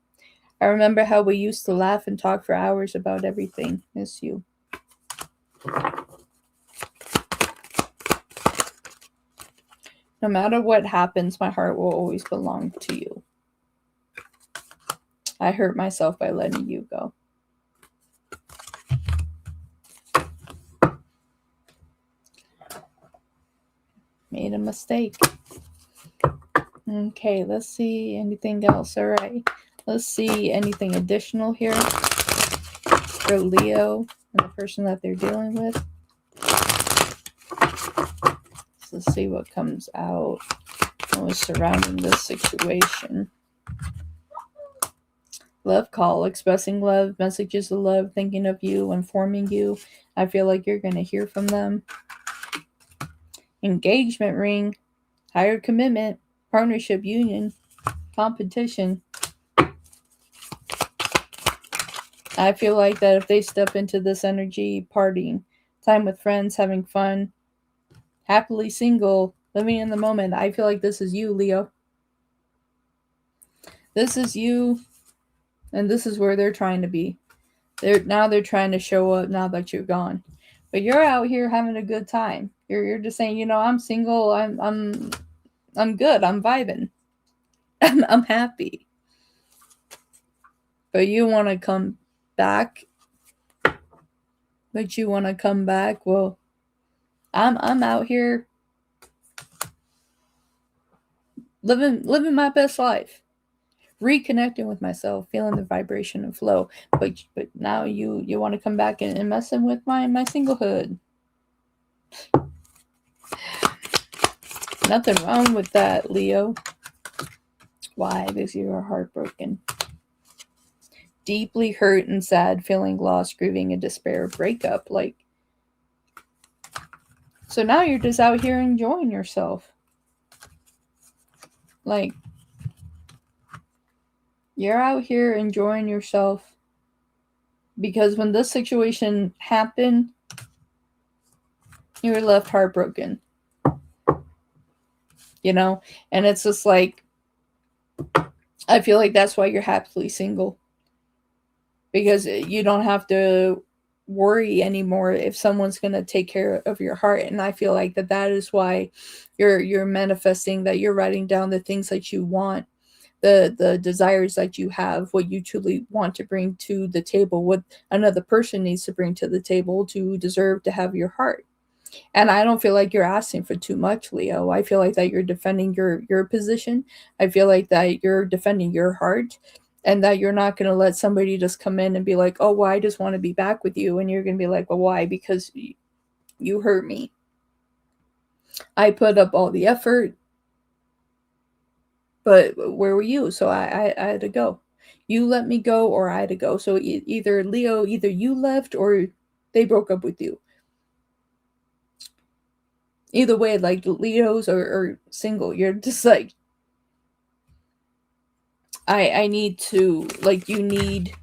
I remember how we used to laugh and talk for hours about everything. Miss you. No matter what happens, my heart will always belong to you. I hurt myself by letting you go. Made a mistake. Okay, let's see anything else. All right. Let's see anything additional here for Leo and the person that they're dealing with. So let's see what comes out. What was surrounding this situation. Love call, expressing love, messages of love, thinking of you, informing you. I feel like you're going to hear from them. Engagement ring, higher commitment, partnership, union, competition. I feel like that if they step into this energy, partying, time with friends, having fun, happily single, living in the moment, I feel like this is you, Leo. This is you, and this is where they're trying to be. They're trying to show up now that you're gone. But you're out here having a good time. You're just saying, you know, I'm single, I'm good, I'm vibing. I'm happy. But you want to come back. Well, I'm out here living my best life. Reconnecting with myself, feeling the vibration and flow. But now you want to come back and messing with my singlehood. Nothing wrong with that, Leo. Why? Because you are heartbroken. Deeply hurt and sad, feeling lost, grieving, and despair, breakup. Like, so now you're just out here enjoying yourself. Like, you're out here enjoying yourself because when this situation happened, You were left heartbroken. You know? And it's just like, I feel like that's why you're happily single. Because you don't have to worry anymore if someone's going to take care of your heart. And I feel like that is why you're manifesting, that you're writing down the things that you want, the desires that you have, what you truly want to bring to the table, what another person needs to bring to the table to deserve to have your heart. And I don't feel like you're asking for too much, Leo. I feel like that you're defending your position. I feel like that you're defending your heart, and that you're not going to let somebody just come in and be like, oh, well, I just want to be back with you. And you're going to be like, well, why? Because you hurt me. I put up all the effort, but where were you? So I had to go. You let me go, or I had to go. So either Leo, either you left or they broke up with you. Either way, like Leos are single. You're just like, I need to, like, you need,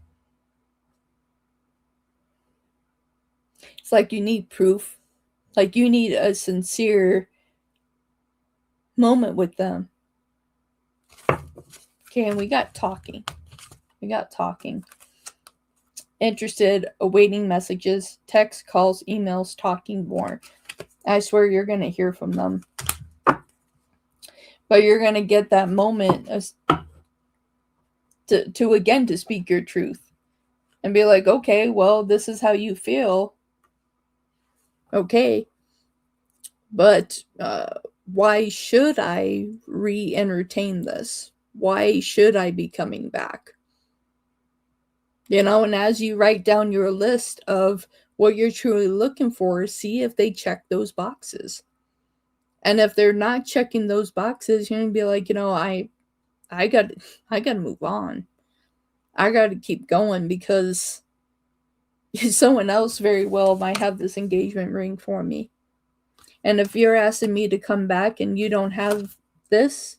it's like you need proof. Like you need a sincere moment with them. Okay, and we got talking. Interested, awaiting messages, text, calls, emails, talking more. I swear you're going to hear from them. But you're going to get that moment to speak your truth. And be like, okay, well, this is how you feel. Okay. But why should I re-entertain this? Why should I be coming back? You know, and as you write down your list of what you're truly looking for, see if they check those boxes. And if they're not checking those boxes, you're going to be like, you know, I got to move on. I got to keep going, because someone else very well might have this engagement ring for me. And if you're asking me to come back and you don't have this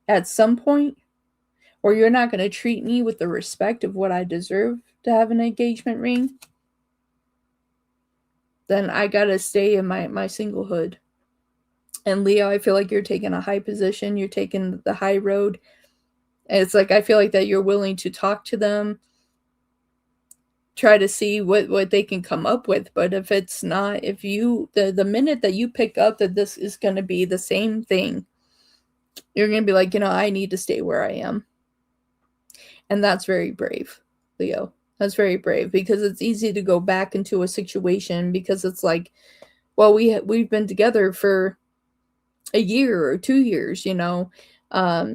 at some point, or you're not going to treat me with the respect of what I deserve to have an engagement ring, then I got to stay in my singlehood. And Leo, I feel like you're taking a high position. You're taking the high road. And it's like, I feel like that you're willing to talk to them, try to see what they can come up with. But if it's not, if you, the minute that you pick up that this is going to be the same thing, you're going to be like, you know, I need to stay where I am. And that's very brave, Leo. That's very brave, because it's easy to go back into a situation, because it's like, well, we've been together for a year or 2 years, you know,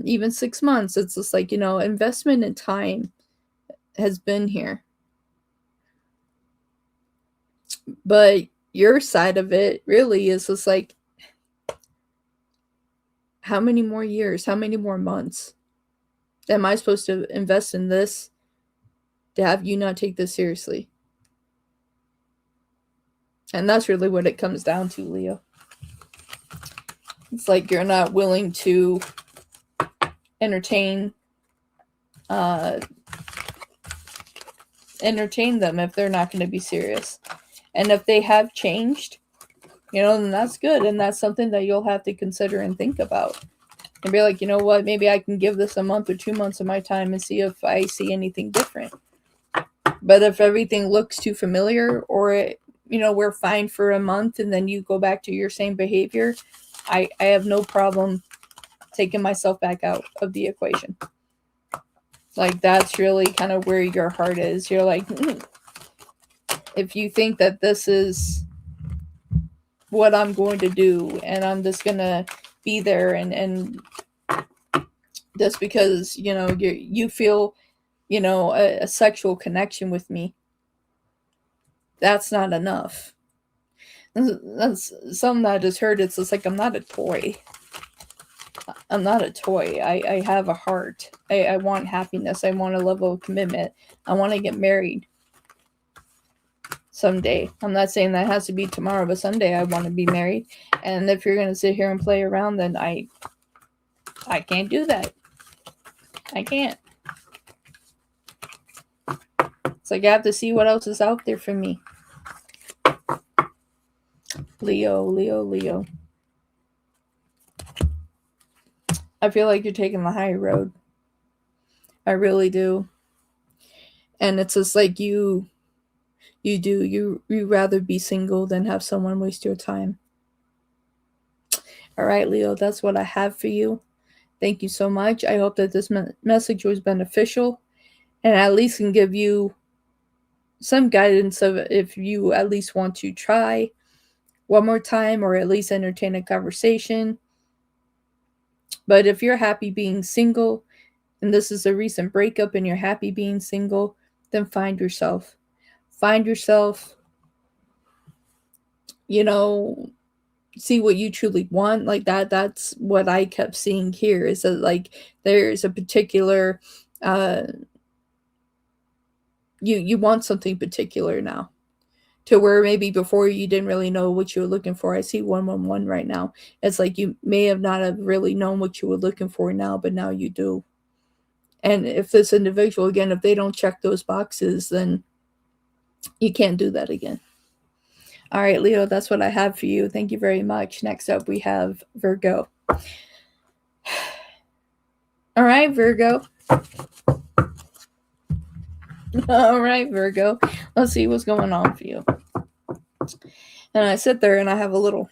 even 6 months. It's just like, you know, investment in time has been here. But your side of it really is just like, how many more years, how many more months am I supposed to invest in this to have you not take this seriously? And that's really what it comes down to, Leo. It's like you're not willing to entertain them if they're not going to be serious. And if they have changed, you know, then that's good. And that's something that you'll have to consider and think about. And be like, you know what, maybe I can give this a month or 2 months of my time and see if I see anything different. But if everything looks too familiar, or, you know, we're fine for a month and then you go back to your same behavior, I have no problem taking myself back out of the equation. Like, that's really kind of where your heart is. You're like, if you think that this is what I'm going to do and I'm just going to be there and just because, you know, you feel, you know, a sexual connection with me, that's not enough. That's something that I just heard. It's just like, I'm not a toy. I'm not a toy. I have a heart. I want happiness. I want a level of commitment. I want to get married someday. I'm not saying that has to be tomorrow, but someday I want to be married. And if you're going to sit here and play around, then I can't do that. I can't. It's like I have to see what else is out there for me. Leo, Leo, Leo. I feel like you're taking the high road. I really do. And it's just like you rather be single than have someone waste your time. All right, Leo, that's what I have for you. Thank you so much. I hope that this message was beneficial and at least can give you some guidance of if you at least want to try one more time or at least entertain a conversation. But if you're happy being single and this is a recent breakup and you're happy being single, then find yourself. Find yourself, see what you truly want. Like that's what I kept seeing here, is that like there's a particular you want something particular now, to where maybe before you didn't really know what you were looking for. I see 111 right now. It's like you may have not have really known what you were looking for now, but now you do. And if this individual, again, if they don't check those boxes, then you can't do that again. All right, Leo, that's what I have for you. Thank you very much. Next up, we have Virgo. All right, Virgo. All right, Virgo. Let's see what's going on for you. And I sit there and I have a little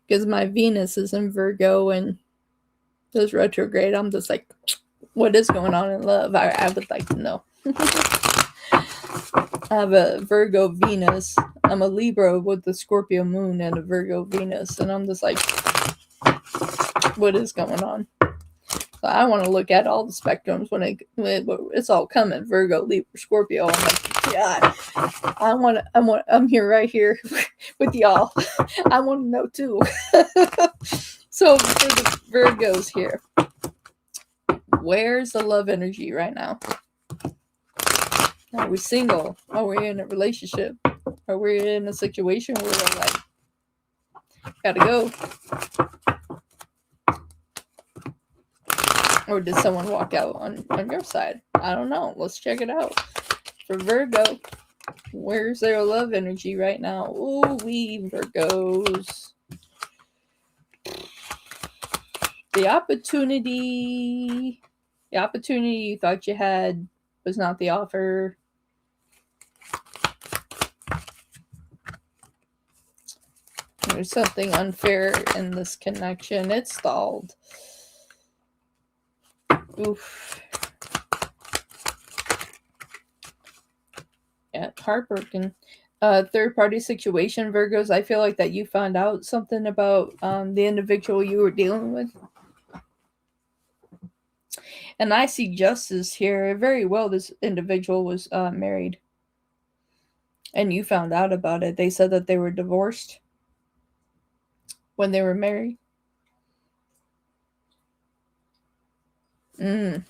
because my Venus is in Virgo and this retrograde. I'm just like, what is going on in love? I would like to know. I have a Virgo Venus. I'm a Libra with the Scorpio moon and a Virgo Venus. And I'm just like, what is going on? So I want to look at all the spectrums when it's all coming. Virgo, Libra, Scorpio. I'm like, yeah, I'm here right here with y'all. I want to know too. So for the Virgos here, where's the love energy right now? Are we single? Are we in a relationship? Are we in a situation where we're like, gotta go? Or did someone walk out on your side? I don't know. Let's check it out. For Virgo, where's their love energy right now? Ooh, we Virgos. The opportunity you thought you had was not the offer. There's something unfair in this connection. It's stalled. Oof. Yeah, heartbroken. Third party situation, Virgos. I feel like that you found out something about the individual you were dealing with. And I see justice here. Very well, this individual was married. And you found out about it. They said that they were divorced when they were married. So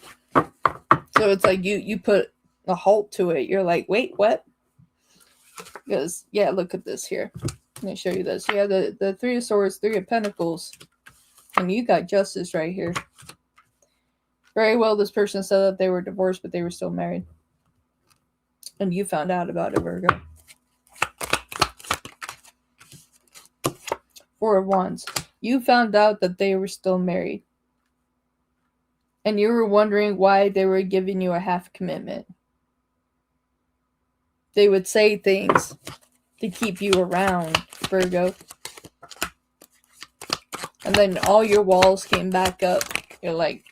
it's like you put a halt to it. You're like, wait, what? Because, yeah, look at this here. Let me show you this. You have the Three of Swords, Three of Pentacles. And you got justice right here. Very well, this person said that they were divorced, but they were still married. And you found out about it, Virgo. Four of Wands. You found out that they were still married. And you were wondering why they were giving you a half commitment. They would say things to keep you around, Virgo. And then all your walls came back up. You're like,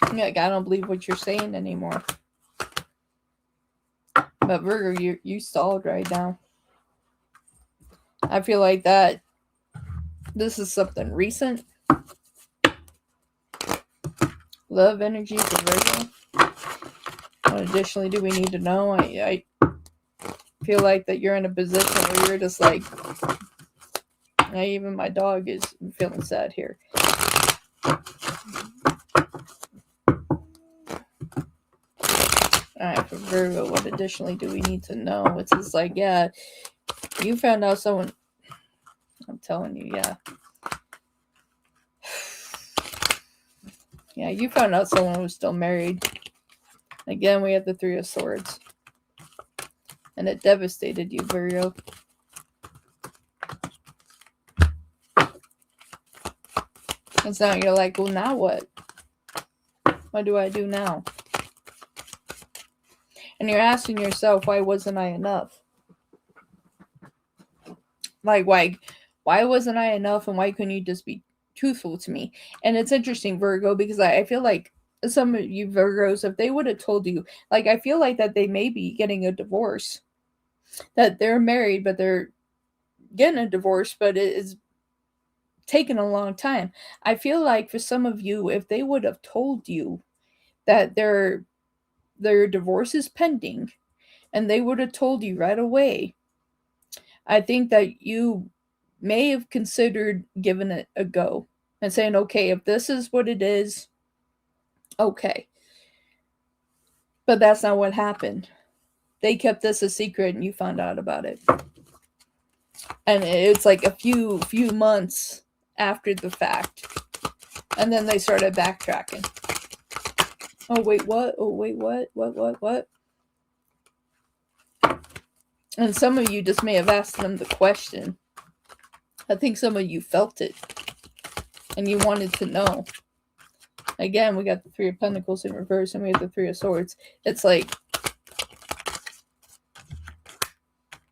I don't believe what you're saying anymore. But Virgo, you stalled right now. I feel like that this is something recent. Love energy for Virgo. What additionally do we need to know? I feel like that you're in a position where you're just like, even my dog is feeling sad here. Alright, for Virgo, what additionally do we need to know? It's just like, yeah, you found out someone, I'm telling you, yeah. Yeah, you found out someone was still married. Again, we have the Three of Swords. And it devastated you, Virgo. And so you're like, well, now what? What do I do now? And you're asking yourself, why wasn't I enough? Like, why wasn't I enough, and why couldn't you just be truthful to me? And it's interesting, Virgo, because I feel like some of you Virgos, if they would have told you, like, I feel like that they may be getting a divorce. That they're married, but they're getting a divorce, but it is taken a long time. I feel like for some of you, if they would have told you that their divorce is pending, and they would have told you right away, I think that you may have considered giving it a go and saying, okay, if this is what it is, okay. But that's not what happened. They kept this a secret and you found out about it. And it's like a few months after the fact. And then they started backtracking. Oh, wait, what? Oh, wait, what? What? And some of you just may have asked them the question. I think some of you felt it. And you wanted to know. Again, we got the Three of Pentacles in reverse and we have the Three of Swords. It's like,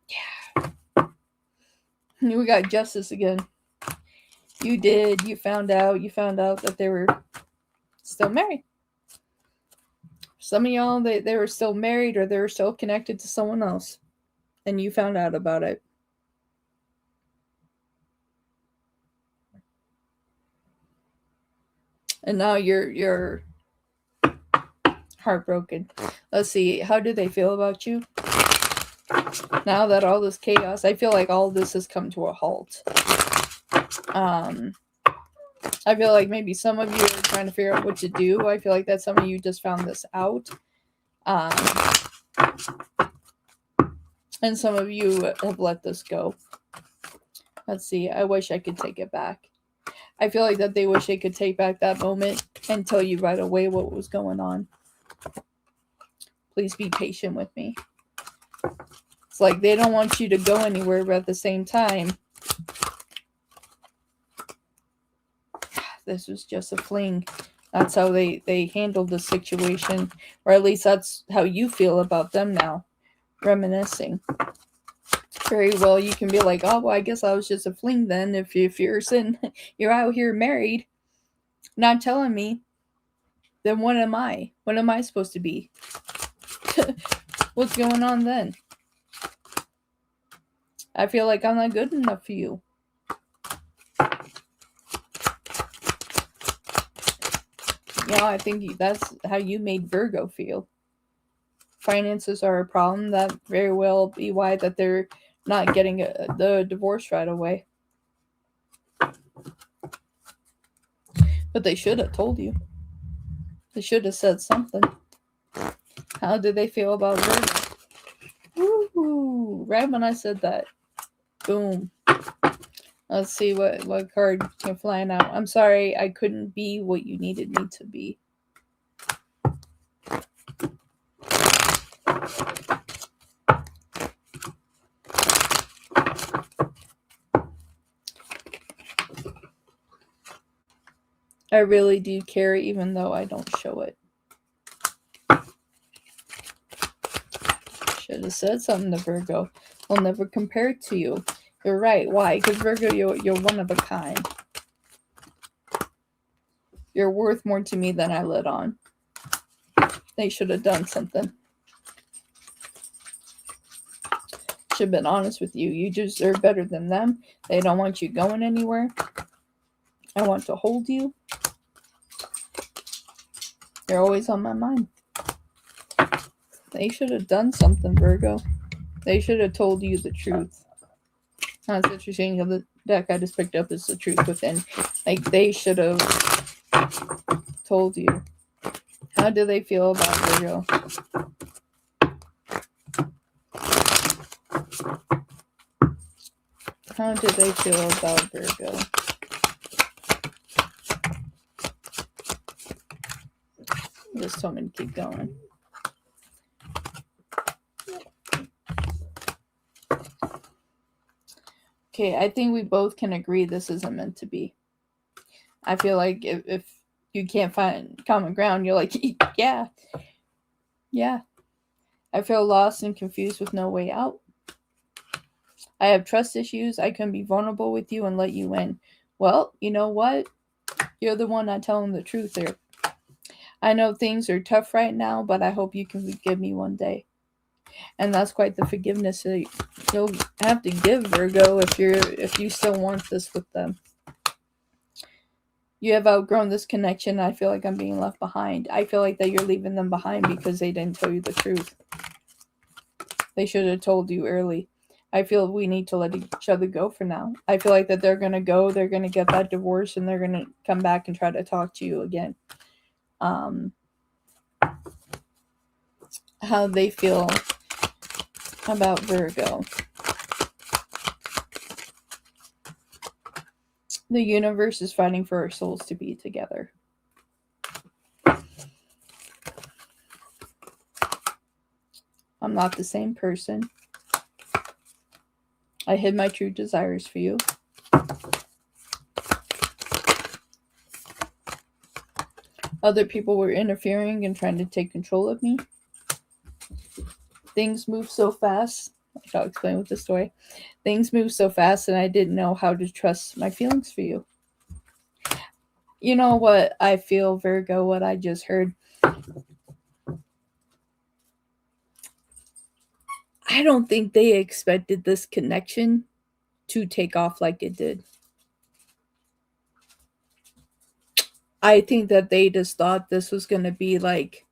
yeah. We got Justice again. You found out that they were still married. Some of y'all, they were still married or they were still connected to someone else. And you found out about it. And now you're heartbroken. Let's see, how do they feel about you? Now that all this chaos, I feel like all this has come to a halt. I feel like maybe some of you are trying to figure out what to do. I feel like that some of you just found this out. And some of you have let this go. Let's see, I wish I could take it back. I feel like that they wish they could take back that moment and tell you right away what was going on. Please be patient with me. It's like they don't want you to go anywhere, but at the same time, this was just a fling. That's how they handled the situation. Or at least that's how you feel about them now. Reminiscing. Very well, you can be like, oh, well, I guess I was just a fling then. If you're out here married, not telling me, then what am I? What am I supposed to be? What's going on then? I feel like I'm not good enough for you. Yeah, I think that's how you made Virgo feel. Finances are a problem. That very well be why that they're not getting the divorce right away. But they should have told you. They should have said something. How did they feel about Virgo? Woo! Right when I said that. Boom. Let's see what card can fly now. I'm sorry, I couldn't be what you needed me to be. I really do care, even though I don't show it. Should have said something to Virgo. I'll never compare it to you. You're right. Why? Because Virgo, you're one of a kind. You're worth more to me than I let on. They should have done something. Should have been honest with you. You deserve better than them. They don't want you going anywhere. I want to hold you. You're always on my mind. They should have done something, Virgo. They should have told you the truth. That's interesting. The deck I just picked up is the truth within. Like, they should have told you. How do they feel about Virgo? How do they feel about Virgo? Just told me to keep going. Okay, I think we both can agree this isn't meant to be. I feel like if you can't find common ground, you're like, yeah. I feel lost and confused with no way out. I have trust issues. I can be vulnerable with you and let you in. Well, you know what? You're the one not telling the truth there. I know things are tough right now, but I hope you can forgive me one day. And that's quite the forgiveness that you'll have to give, Virgo, if you still want this with them. You have outgrown this connection. I feel like I'm being left behind. I feel like that you're leaving them behind because they didn't tell you the truth. They should have told you early. I feel we need to let each other go for now. I feel like that they're going to go, they're going to get that divorce, and they're going to come back and try to talk to you again. How they feel about Virgo. The universe is fighting for our souls to be together. I'm not the same person. I hid my true desires for you. Other people were interfering and trying to take control of me. Things move so fast. I'll explain with the story. Things move so fast and I didn't know how to trust my feelings for you. You know what I feel, Virgo, what I just heard? I don't think they expected this connection to take off like it did. I think that they just thought this was going to be like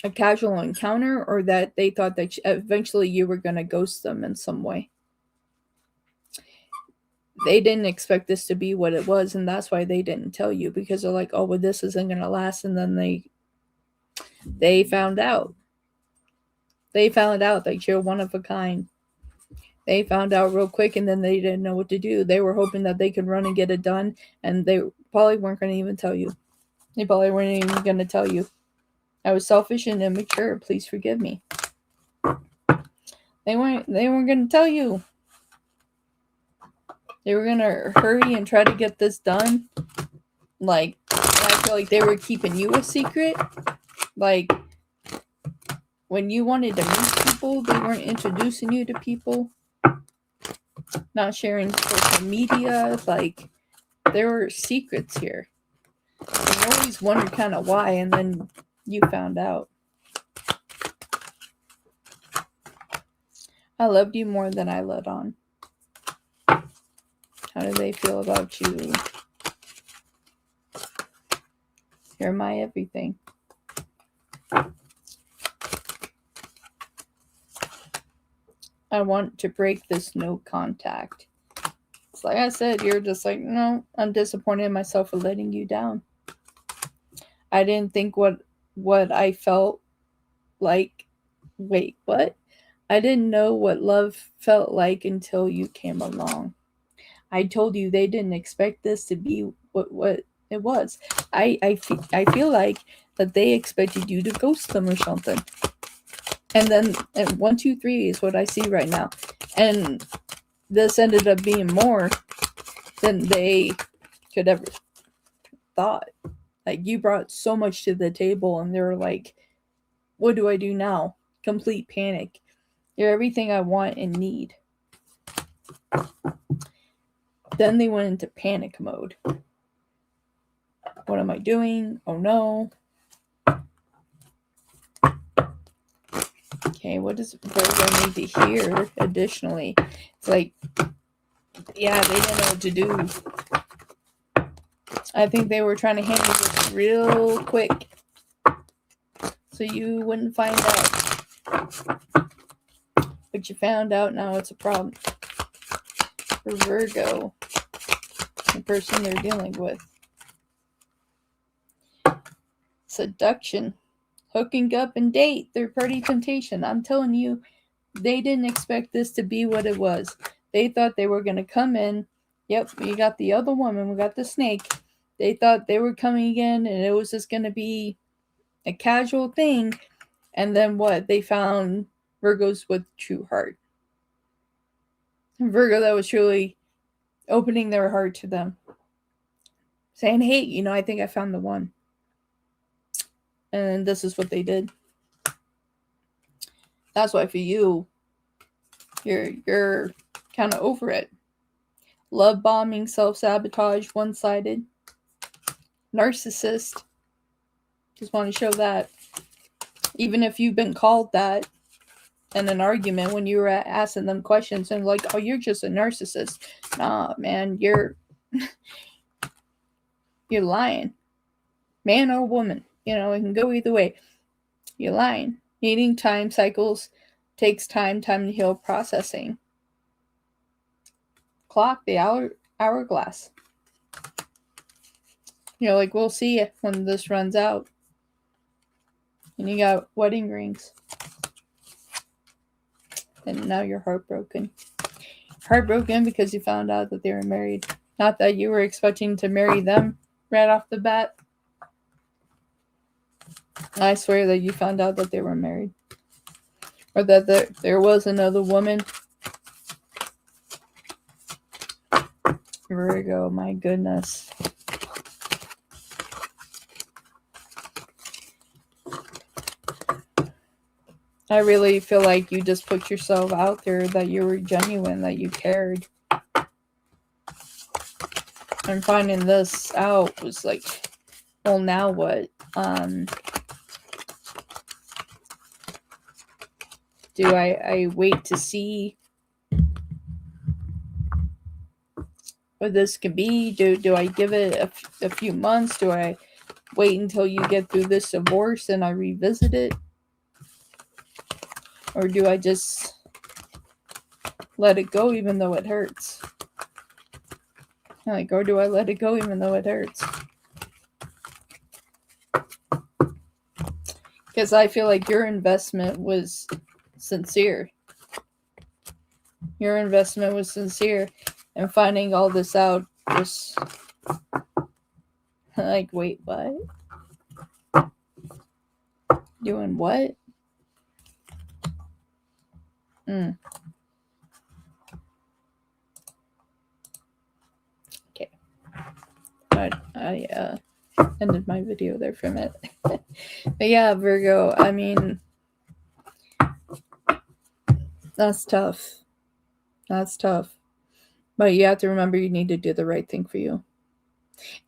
a casual encounter, or that they thought that eventually you were going to ghost them in some way. They didn't expect this to be what it was, and that's why they didn't tell you, because they're like, oh, well, this isn't going to last. And then they found out. They found out that you're one of a kind. They found out real quick, and then they didn't know what to do. They were hoping that they could run and get it done, and they probably weren't going to even tell you. They probably weren't even going to tell you. I was selfish and immature. Please forgive me. They weren't going to tell you. They were going to hurry and try to get this done. Like, I feel like they were keeping you a secret. Like, when you wanted to meet people, they weren't introducing you to people. Not sharing social media. Like, there were secrets here. You always wondered kind of why, and then you found out. I loved you more than I let on. How do they feel about you? You're my everything. I want to break this no contact. It's like I said, you're just like, no, I'm disappointed in myself for letting you down. I didn't think what I felt like. Wait, what? I didn't know what love felt like until you came along. I told you they didn't expect this to be what it was. I feel like that they expected you to ghost them or something. And then 1, 2, 3 is what I see right now. And this ended up being more than they could ever thought. Like, you brought so much to the table, and they were like, what do I do now? Complete panic. You're everything I want and need. Then they went into panic mode. What am I doing? Oh no. Okay, what does Virgo need to hear additionally? It's like, yeah, they didn't know what to do. I think they were trying to handle this real quick so you wouldn't find out. But you found out, now it's a problem. For Virgo, the person they're dealing with. Seduction. Hooking up and date. Third-party temptation. I'm telling you, they didn't expect this to be what it was. They thought they were going to come in. Yep, we got the other woman. We got the snake. They thought they were coming in and it was just going to be a casual thing. And then what? They found Virgos with true heart. Virgo that was truly opening their heart to them. Saying, hey, you know, I think I found the one. And this is what they did. That's why for you, you're kind of over it. Love bombing, self-sabotage, one-sided. Narcissist. Just want to show that. Even if you've been called that in an argument when you were asking them questions and like, oh, you're just a narcissist. Nah, man, you're lying. Man or woman. You know, it can go either way. You're lying. Needing time cycles takes time to heal, processing. Clock, the hourglass. You know, like, we'll see when this runs out. And you got wedding rings. And now you're heartbroken. Heartbroken because you found out that they were married. Not that you were expecting to marry them right off the bat. I swear that you found out that they were married. Or that there was another woman. Virgo, my goodness. I really feel like you just put yourself out there, that you were genuine, that you cared. And finding this out was like, well, now what? Do I wait to see what this could be? Do I give it a few months? Do I wait until you get through this divorce and I revisit it? Or do I just let it go even though it hurts? Like, or do I let it go even though it hurts? Because I feel like your investment was sincere. Your investment was sincere. And finding all this out was like, wait, what? Doing what? Okay. I ended my video there for a minute. But yeah, Virgo, I mean, that's tough. That's tough. But you have to remember you need to do the right thing for you.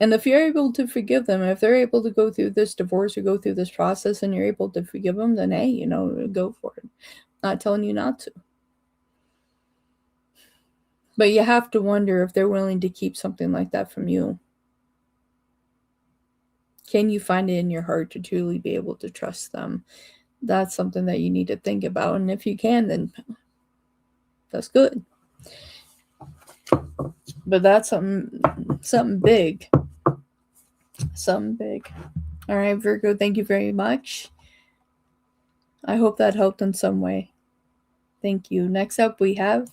And if you're able to forgive them, if they're able to go through this divorce or go through this process and you're able to forgive them, then hey, you know, go for it. Not telling you not to. But you have to wonder if they're willing to keep something like that from you. Can you find it in your heart to truly be able to trust them? That's something that you need to think about. And if you can, then that's good. But that's something big. Something big. All right, Virgo, thank you very much. I hope that helped in some way. Thank you. Next up, we have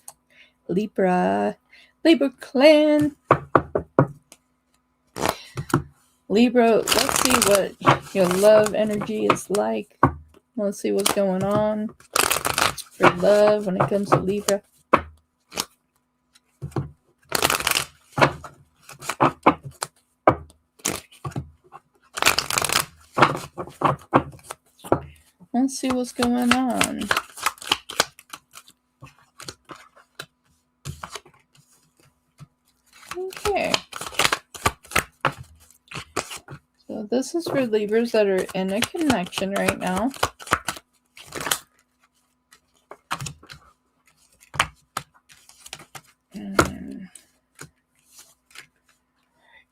Libra. Libra clan. Libra, let's see what your love energy is like. Let's see what's going on for love when it comes to Libra. Let's see what's going on. Okay. So this is for Libras that are in a connection right now.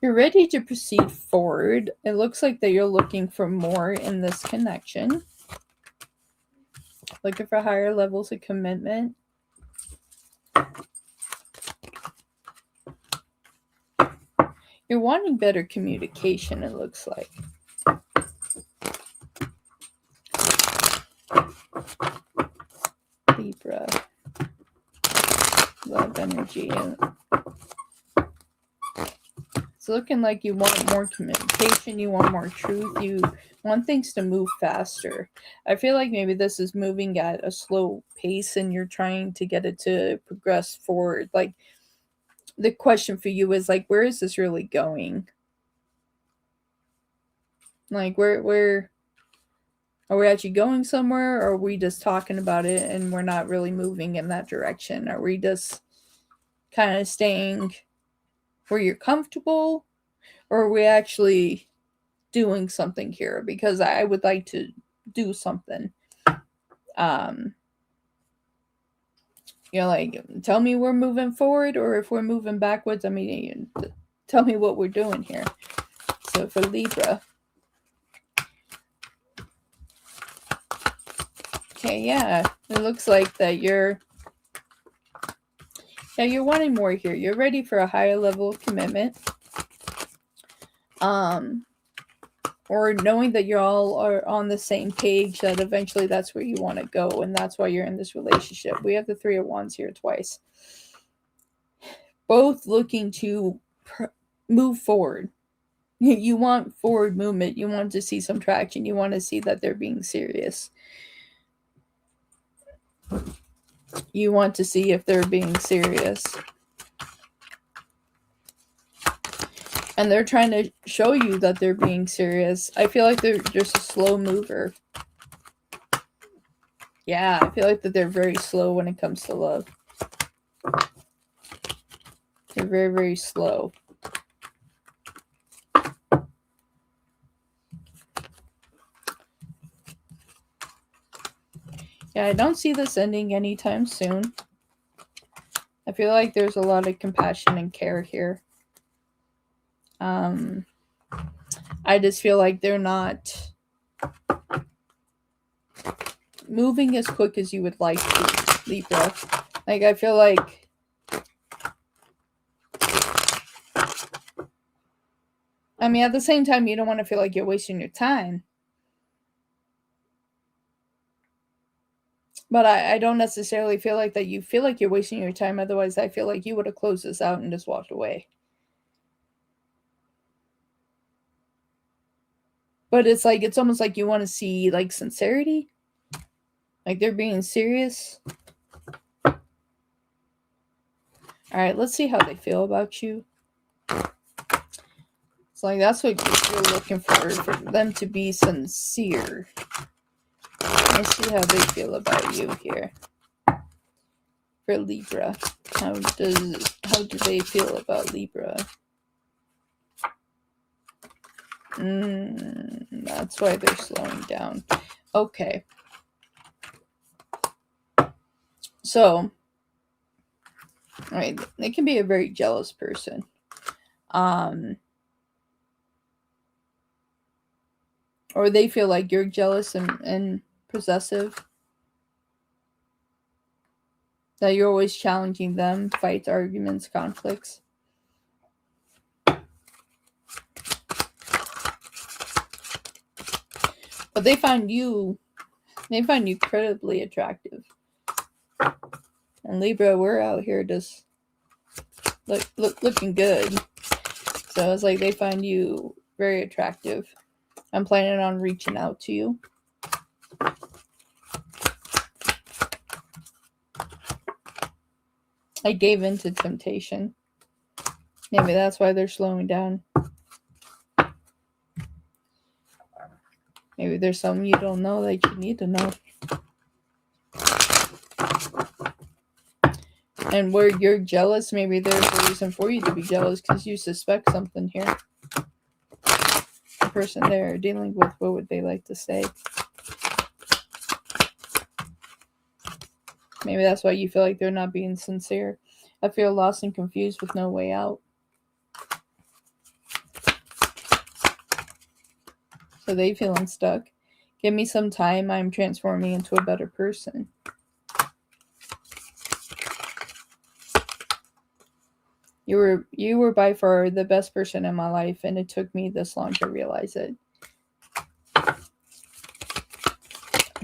You're ready to proceed forward. It looks like that you're looking for more in this connection. Looking for higher levels of commitment. You're wanting better communication, it looks like. Libra. Love energy. looking like you want more communication, you want more truth, you want things to move faster. I feel like maybe this is moving at a slow pace and you're trying to get it to progress forward. Like, the question for you is like, where is this really going? Like, where are we actually going somewhere, or are we just talking about it and we're not really moving in that direction? Are we just kind of staying where you're comfortable, or are we actually doing something here? Because I would like to do something. Like, tell me we're moving forward, or if we're moving backwards. I mean, tell me what we're doing here. So for Libra, okay, yeah, it looks like that you're wanting more here. You're ready for a higher level of commitment. Or knowing that you all are on the same page, that eventually that's where you want to go, and that's why you're in this relationship. We have the Three of Wands here twice. Both looking to move forward. You want forward movement. You want to see some traction. You want to see that they're being serious. You want to see if they're being serious. And they're trying to show you that they're being serious. I feel like they're just a slow mover. Yeah, I feel like that they're very slow when it comes to love. They're very, very slow. Yeah, I don't see this ending anytime soon. I feel like there's a lot of compassion and care here. I just feel like they're not moving as quick as you would like to, Libra. Like, I feel like at the same time, you don't want to feel like you're wasting your time. But I don't necessarily feel like that you feel like you're wasting your time. Otherwise, I feel like you would have closed this out and just walked away. But it's like, it's almost like you want to see, like, sincerity. Like, they're being serious. All right, let's see how they feel about you. It's like, that's what you're looking for them to be sincere. Let's see how they feel about you here. For Libra, how do they feel about Libra? That's why they're slowing down. Okay. So, all right, they can be a very jealous person. Or they feel like you're jealous and possessive. That you're always challenging them, fights, arguments, conflicts. But they find you incredibly attractive. And Libra, we're out here just looking good. So it's like they find you very attractive. I'm planning on reaching out to you. I gave in to temptation. Maybe that's why they're slowing down. Maybe there's something you don't know that you need to know. And where you're jealous, maybe there's a reason for you to be jealous because you suspect something here. The person they're dealing with, what would they like to say? Maybe that's why you feel like they're not being sincere. I feel lost and confused with no way out. So they feeling stuck. Give me some time. I'm transforming into a better person. You were by far the best person in my life, and it took me this long to realize it. I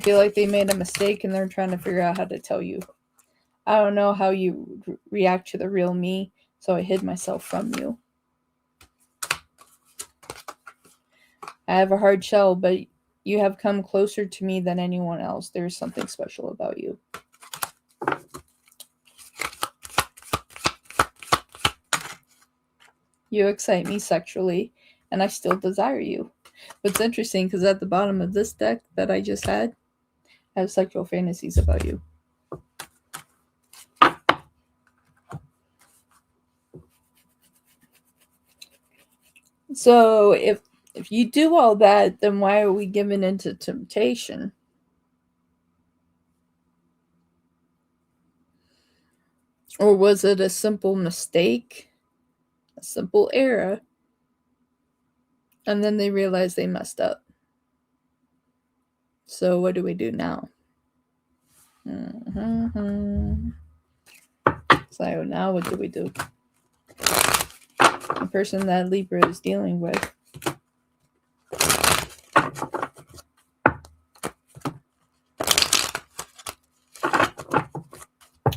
feel like they made a mistake and they're trying to figure out how to tell you. I don't know how you react to the real me, so I hid myself from you. I have a hard shell, but you have come closer to me than anyone else. There's something special about you. You excite me sexually, and I still desire you. What's interesting, because at the bottom of this deck that I just had, I have sexual fantasies about you. So if you do all that, then why are we given into temptation? Or was it a simple mistake, a simple error, and then they realized they messed up? So what do we do now? So now what do we do? The person that Libra is dealing with.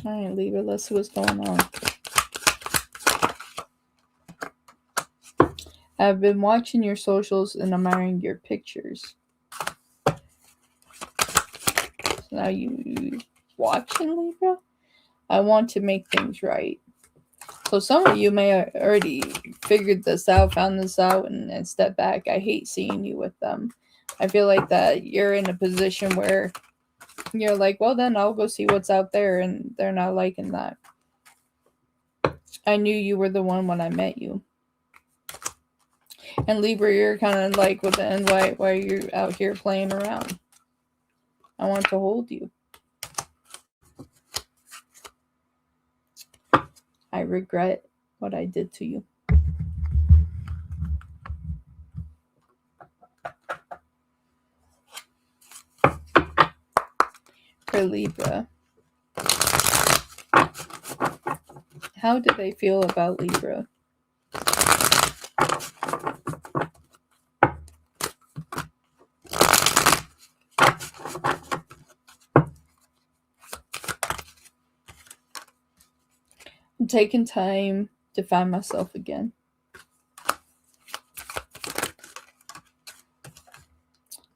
All right, Libra, let's see what's going on. I've been watching your socials and admiring your pictures. So now you watching, Libra? I want to make things right. So some of you may have already figured this out, found this out, and stepped back. I hate seeing you with them. I feel like that you're in a position where you're like, well, then I'll go see what's out there, and they're not liking that. I knew you were the one when I met you. And Libra, you're kind of like with the end, why are you out here playing around? I want to hold you. I regret what I did to you. For Libra, how do they feel about Libra? I'm taking time to find myself again.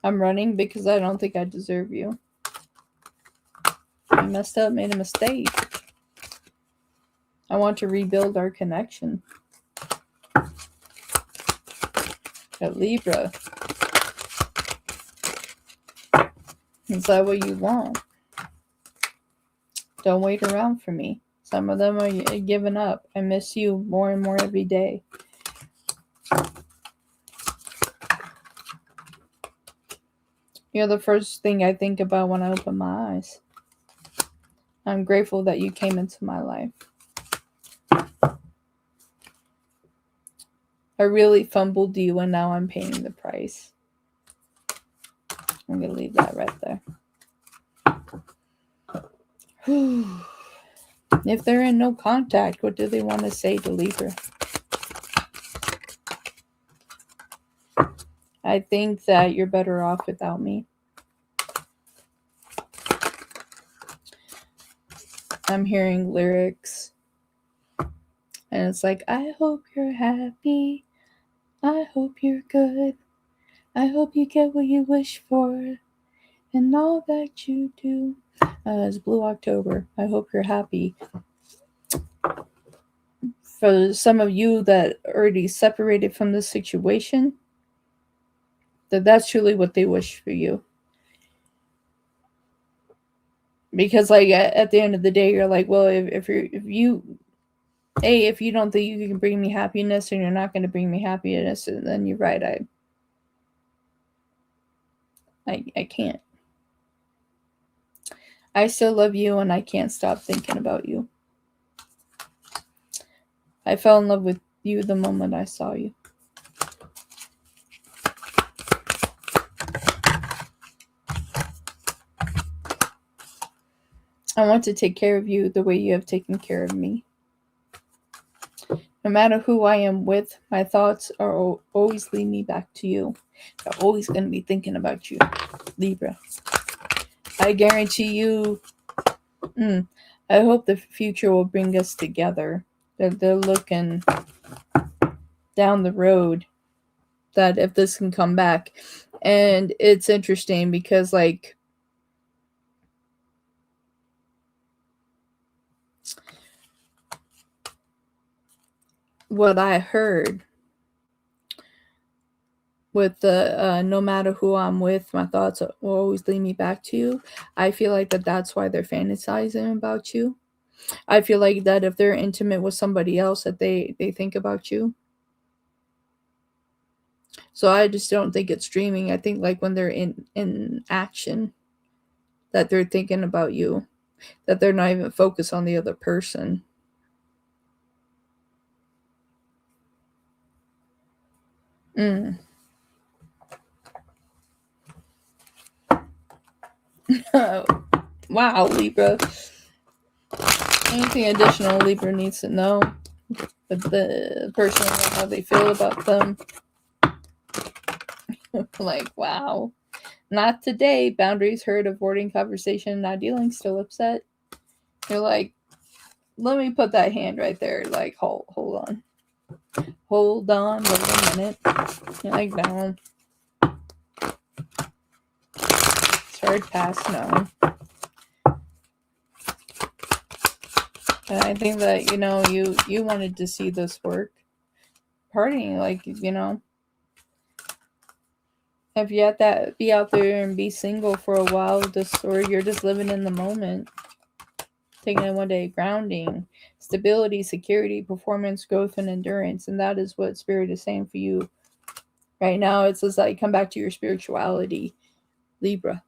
I'm running because I don't think I deserve you. I messed up, made a mistake. I want to rebuild our connection. But Libra, is that what you want? Don't wait around for me. Some of them are giving up. I miss you more and more every day. You're the first thing I think about when I open my eyes. I'm grateful that you came into my life. I really fumbled you, and now I'm paying the price. I'm going to leave that right there. If they're in no contact, what do they want to say to Libra? I think that you're better off without me. I'm hearing lyrics, and it's like, I hope you're happy. I hope you're good. I hope you get what you wish for and all that you do. It's Blue October. I hope you're happy. For some of you that already separated from this situation, that's truly what they wish for you. Because like at the end of the day, you're like, well, if you don't think you can bring me happiness and you're not going to bring me happiness, then you're right. I can't. I still love you and I can't stop thinking about you. I fell in love with you the moment I saw you. I want to take care of you the way you have taken care of me. No matter who I am with, my thoughts are always lead me back to you. I'm always going to be thinking about you, Libra. I guarantee you, I hope the future will bring us together. They're looking down the road that if this can come back. And it's interesting because, like, what I heard with the no matter who I'm with, my thoughts will always lead me back to you. I feel like that's why they're fantasizing about you. I feel like that if they're intimate with somebody else, that they think about you. So I just don't think it's dreaming. I think like when they're in action, that they're thinking about you, that they're not even focused on the other person. Wow, Libra. Anything additional Libra needs to know? The person, how they feel about them. Like, wow. Not today. Boundaries heard, avoiding conversation, not dealing, still upset. You're like, let me put that hand right there. Like, hold on. Hold on, wait a minute. You're like, no. Third pass, no. And I think that, you wanted to see this work. Partying, like, if you had to be out there and be single for a while, or you're just living in the moment, taking it one day, grounding, stability, security, performance, growth, and endurance. And that is what Spirit is saying for you right now. It's just like, come back to your spirituality, Libra.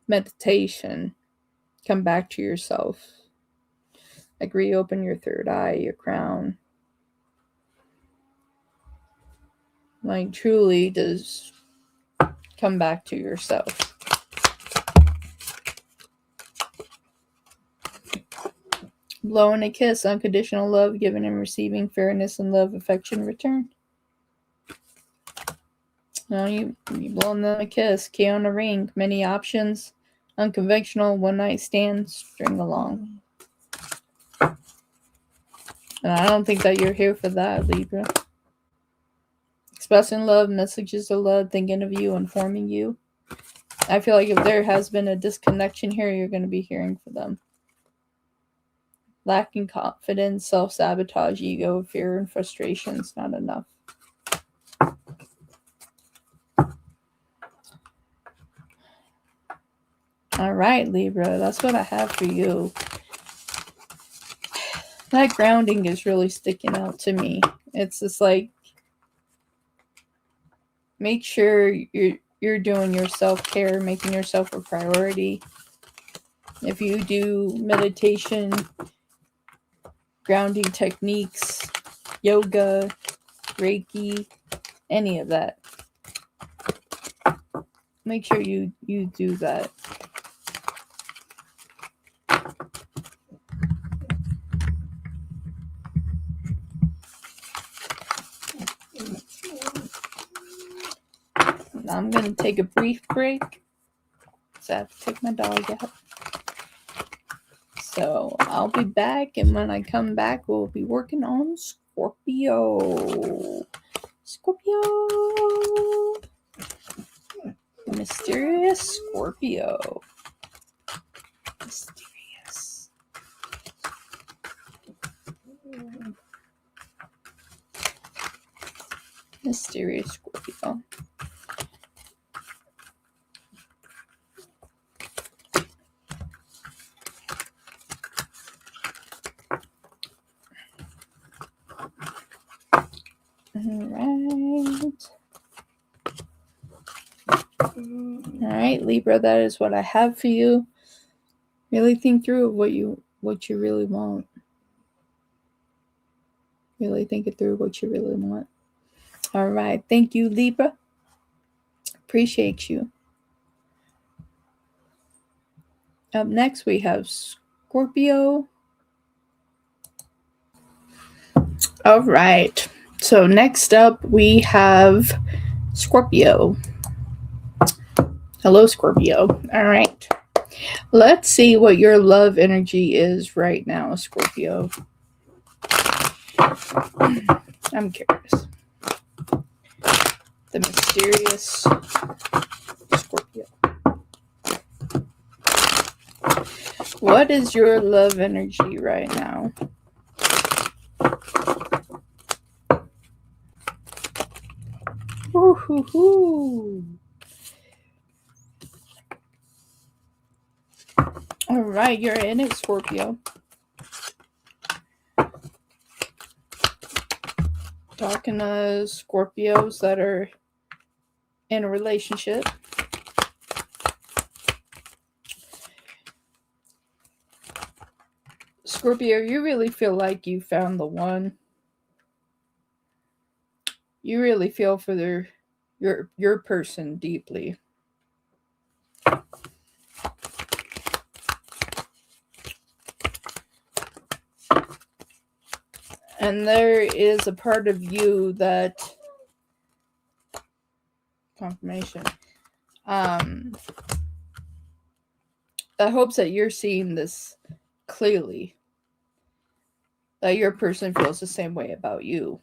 Meditation. Come back to yourself. Like, reopen your third eye, your crown. Like, truly just come back to yourself. Blowing a kiss, unconditional love, giving and receiving, fairness and love, affection returned. You blowing them a kiss, key on a ring, many options, unconventional, one night stand, string along. And I don't think that you're here for that, Libra. Expressing love, messages of love, thinking of you, informing you. I feel like if there has been a disconnection here, you're going to be hearing for them. Lacking confidence, self-sabotage, ego, fear, and frustration is not enough. All right, Libra, that's what I have for you. That grounding is really sticking out to me. It's just like, make sure you're doing your self-care, making yourself a priority. If you do meditation, grounding techniques, yoga, Reiki, any of that, make sure you do that. I'm going to take a brief break. So I have to take my dog out. So I'll be back, and when I come back, we'll be working on Scorpio. Scorpio. Mysterious Scorpio. Mysterious. Mysterious Scorpio. All right, Libra, that is what I have for you. Really think through what you really want. Really think it through what you really want. All right, thank you, Libra. Appreciate you. Up next, we have Scorpio. All right. So next up, we have Scorpio. Hello, Scorpio. All right. Let's see what your love energy is right now, Scorpio. I'm curious. the mysterious Scorpio. What is your love energy right now? Woo-hoo-hoo. All right, you're in it, Scorpio. Talking to Scorpios that are in a relationship. Scorpio, you really feel like you found the one. You really feel for your person deeply. And there is a part of you that confirmation that hopes that you're seeing this clearly, that your person feels the same way about you.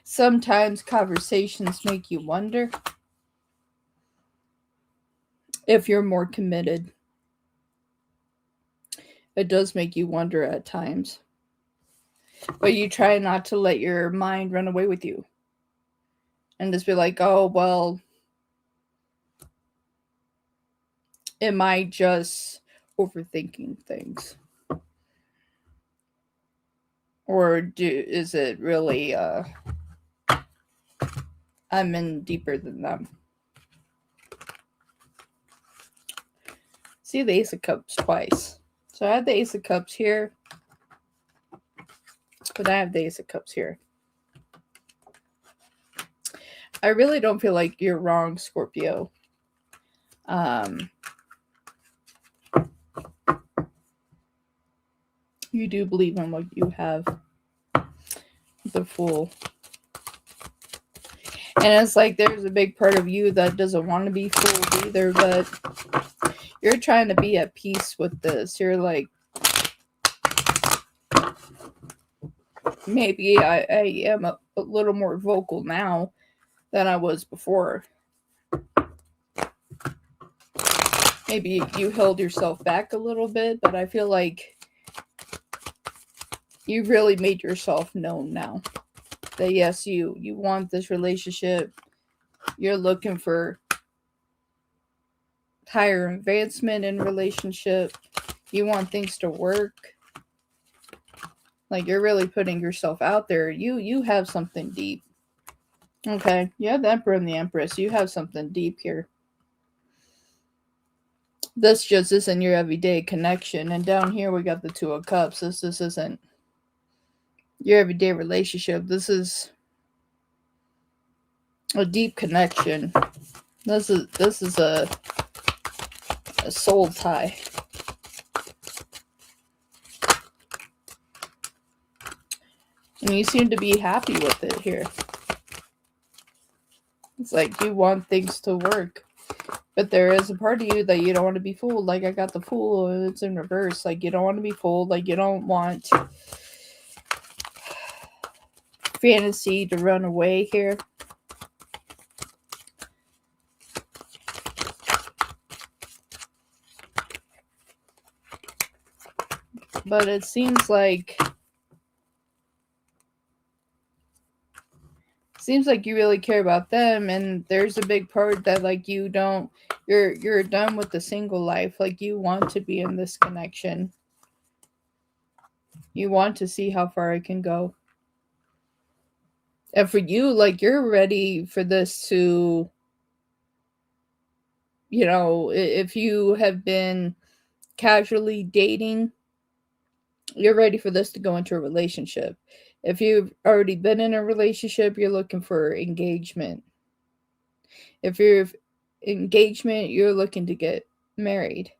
Sometimes conversations make you wonder if you're more committed. It does make you wonder at times, but you try not to let your mind run away with you and just be like, oh, well, am I just overthinking things? Or is it really I'm in deeper than them? See the Ace of Cups twice. So I have the Ace of Cups here, but I have the Ace of Cups here. I really don't feel like you're wrong, Scorpio. You do believe in what you have. The Fool. And it's like there's a big part of you that doesn't want to be fooled either, but you're trying to be at peace with this. You're like, maybe I am a little more vocal now than I was before. Maybe you held yourself back a little bit, but I feel like you really made yourself known now. That yes, you want this relationship. You're looking for higher advancement in relationship. You want things to work. Like you're really putting yourself out there. You have something deep. Okay, you have the Emperor and the Empress. You have something deep here. This just isn't your everyday connection. And down here we got the Two of Cups. This isn't your everyday relationship. This is a deep connection. This is a soul tie. And you seem to be happy with it here. It's like you want things to work. But there is a part of you that you don't want to be fooled. Like I got the Fool and it's in reverse. Like you don't want to be fooled. Like you don't want fantasy to run away here. But it seems like you really care about them, and there's a big part that like you don't, you're done with the single life. Like you want to be in this connection. You want to see how far it can go. And for you, like you're ready for this to, you know, if you have been casually dating, you're ready for this to go into a relationship. If you've already been in a relationship, you're looking for engagement. If you're engagement, you're looking to get married.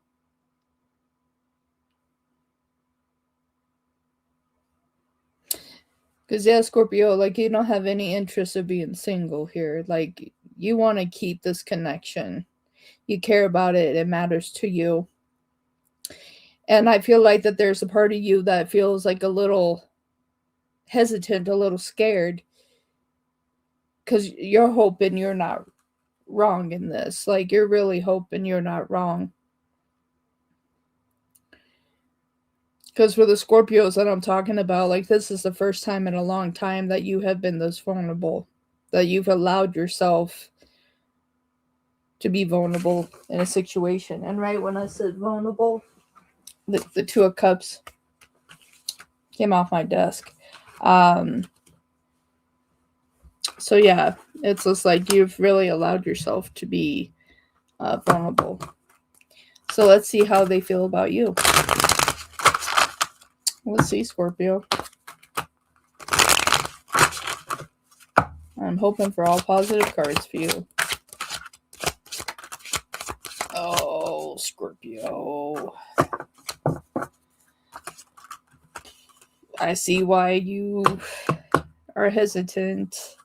Because yeah, Scorpio, like you don't have any interest of being single here. Like you want to keep this connection. You care about it. It matters to you. And I feel like that there's a part of you that feels like a little hesitant, a little scared. because you're hoping you're not wrong in this. Like, you're really hoping you're not wrong. Because for the Scorpios that I'm talking about, like, this is the first time in a long time that you have been this vulnerable, that you've allowed yourself to be vulnerable in a situation. And right when I said vulnerable, the Two of Cups came off my desk. So yeah, it's just like you've really allowed yourself to be vulnerable. So let's see how they feel about you. Let's see, Scorpio. I'm hoping for all positive cards for you. Oh, Scorpio. I see why you are hesitant.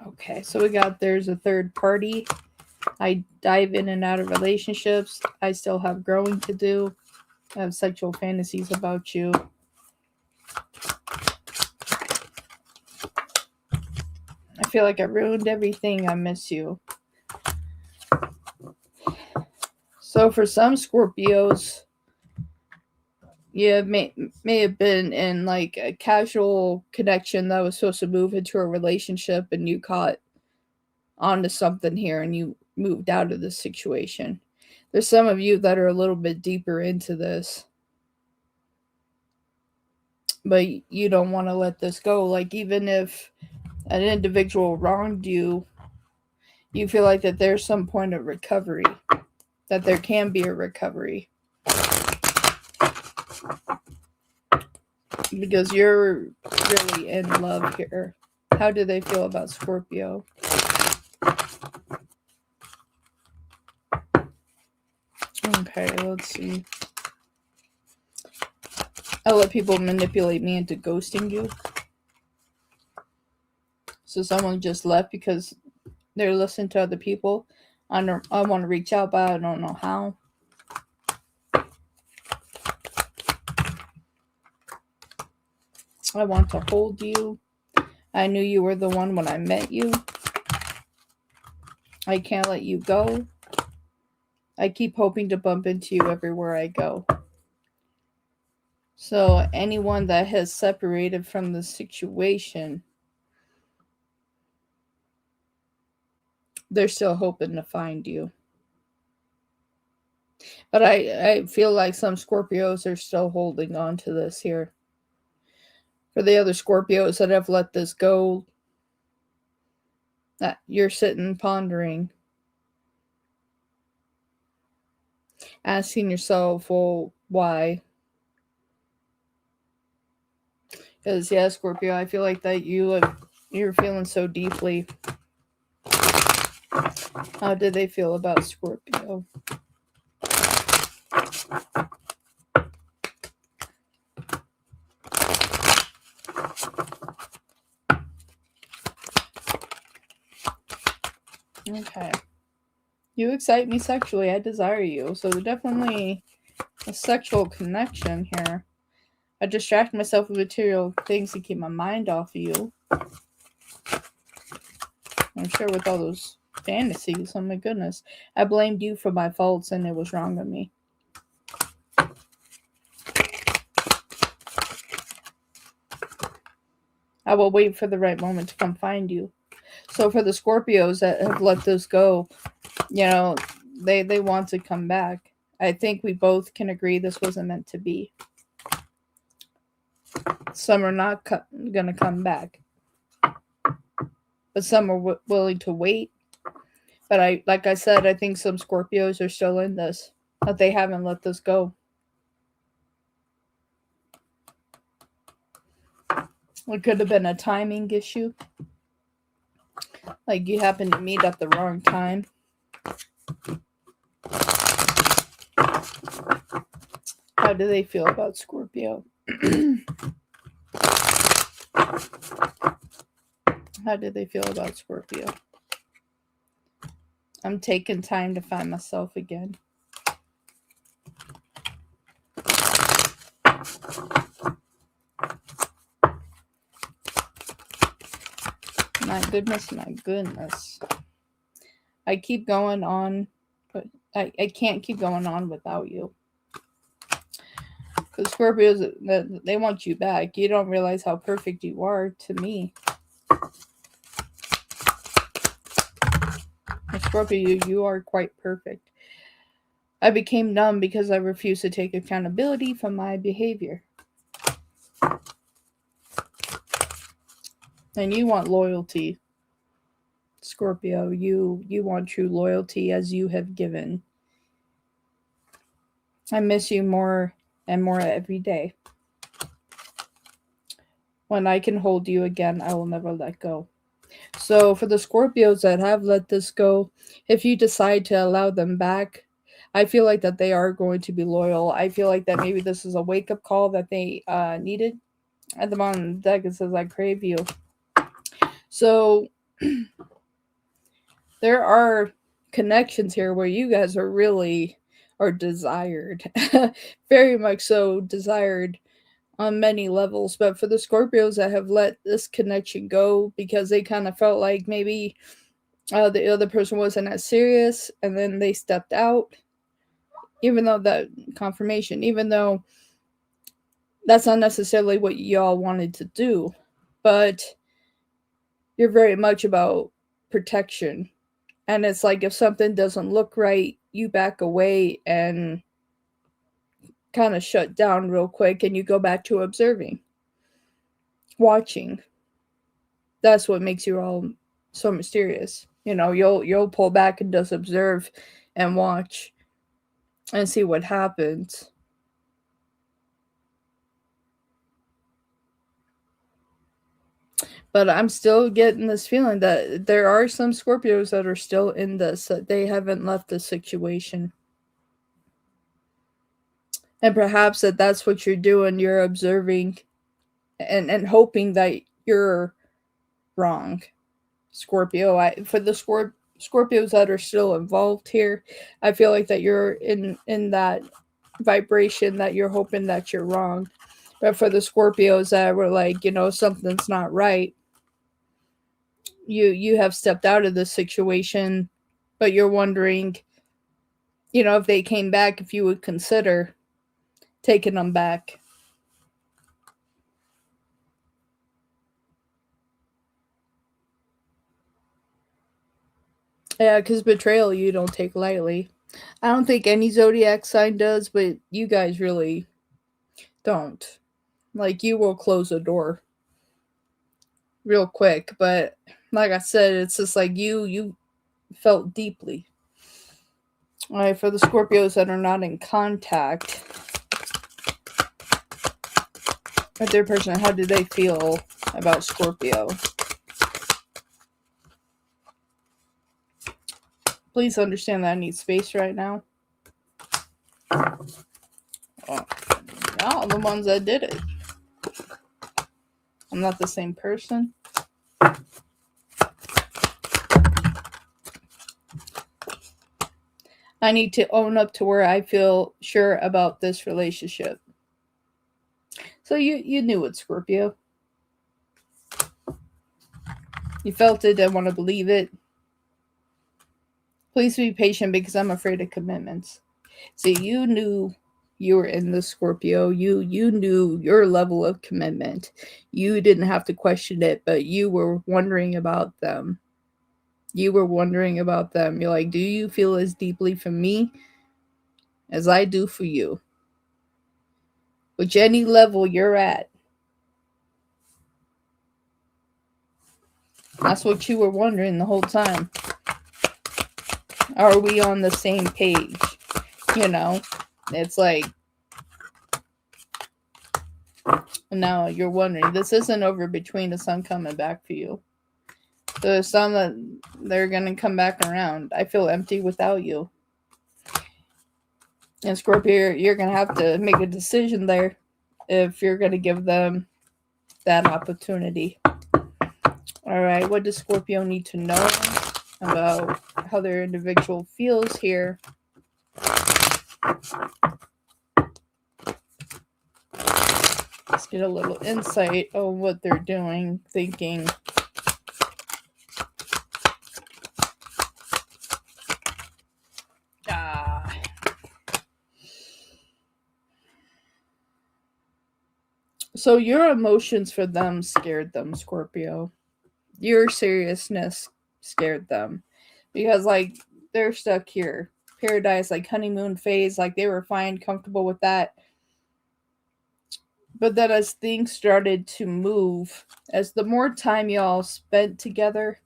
Okay, so we got there's a third party. I dive in and out of relationships. I still have growing to do. I have sexual fantasies about you. I feel like I ruined everything. I miss you. So for some Scorpios, you may have been in like a casual connection that was supposed to move into a relationship, and you caught onto something here and you moved out of this situation. There's some of you that are a little bit deeper into this, but you don't want to let this go. Like, even if an individual wronged you, you feel like that there's some point of recovery, that there can be a recovery. Because you're really in love here. How do they feel about Scorpio? Okay, let's see. I let people manipulate me into ghosting you. So someone just left because they're listening to other people. I want to reach out, but I don't know how. I want to hold you. I knew you were the one when I met you. I can't let you go. I keep hoping to bump into you everywhere I go. So anyone that has separated from the situation, they're still hoping to find you. But I feel like some Scorpios are still holding on to this here. For the other Scorpios that have let this go, that you're sitting pondering, asking yourself, well, why? Because, yeah, Scorpio, I feel like that you're feeling so deeply. How did they feel about Scorpio? Okay. You excite me sexually. I desire you. So there's definitely a sexual connection here. I distract myself with material things to keep my mind off of you. I'm sure with all those fantasies, oh my goodness. I blamed you for my faults and it was wrong of me. I will wait for the right moment to come find you. So for the Scorpios that have let this go, you know, they want to come back. I think we both can agree this wasn't meant to be. Some are not going to come back. But some are willing to wait. But like I said, I think some Scorpios are still in this. That they haven't let this go. It could have been a timing issue. Like you happened to meet at the wrong time. How do they feel about Scorpio? How do they feel about Scorpio? I'm taking time to find myself again. My goodness, my goodness. I keep going on, but I can't keep going on without you. Because Scorpios, they want you back. You don't realize how perfect you are to me. Scorpio, you are quite perfect. I became numb because I refused to take accountability for my behavior. And you want loyalty, Scorpio. You want true loyalty as you have given. I miss you more and more every day. When I can hold you again, I will never let go. So for the Scorpios that have let this go, if you decide to allow them back, I feel like that they are going to be loyal. I feel like that maybe this is a wake-up call that they needed. At the bottom of the deck, it says, I crave you. So there are connections here where you guys are really are desired. Very much so desired on many levels. But for the Scorpios that have let this connection go because they kind of felt like maybe the other person wasn't as serious and then they stepped out, even though that confirmation, even though that's not necessarily what y'all wanted to do, but you're very much about protection. And it's like if something doesn't look right, you back away and kind of shut down real quick and you go back to observing, watching. That's what makes you all so mysterious. You know, you'll pull back and just observe and watch and see what happens. But I'm still getting this feeling that there are some Scorpios that are still in this, that they haven't left the situation. And perhaps that's what you're doing. You're observing and hoping that you're wrong, Scorpio. For the Scorpios that are still involved here, I feel like that you're in that vibration that you're hoping that you're wrong. But for the Scorpios that were like, you know, something's not right, you have stepped out of the situation, but you're wondering, you know, if they came back, if you would consider taking them back. Yeah, because betrayal you don't take lightly. I don't think any zodiac sign does, but you guys really don't. Like, you will close a door real quick, but like I said, it's just like you felt deeply. All right, for the Scorpios that are not in contact with their person, how do they feel about Scorpio? Please understand that I need space right now. Oh, y'all the ones that did it. I'm not the same person. I need to own up to where I feel sure about this relationship. So you knew it, Scorpio. You felt it, didn't want to believe it. Please be patient because I'm afraid of commitments. See, you knew you were in the Scorpio. You knew your level of commitment. You didn't have to question it, but you were wondering about them. You were wondering about them. You're like, do you feel as deeply for me as I do for you? Which any level you're at. That's what you were wondering the whole time. Are we on the same page? You know, it's like, now you're wondering, this isn't over between us. I'm coming back for you. There's some that they're going to come back around. I feel empty without you. And Scorpio, you're going to have to make a decision there if you're going to give them that opportunity. All right, what does Scorpio need to know about how their individual feels here? Let's get a little insight on what they're doing, thinking. So your emotions for them scared them, Scorpio. Your seriousness scared them. Because, like, they're stuck here. Paradise, like, honeymoon phase, like, they were fine, comfortable with that. But then as things started to move, as the more time y'all spent together,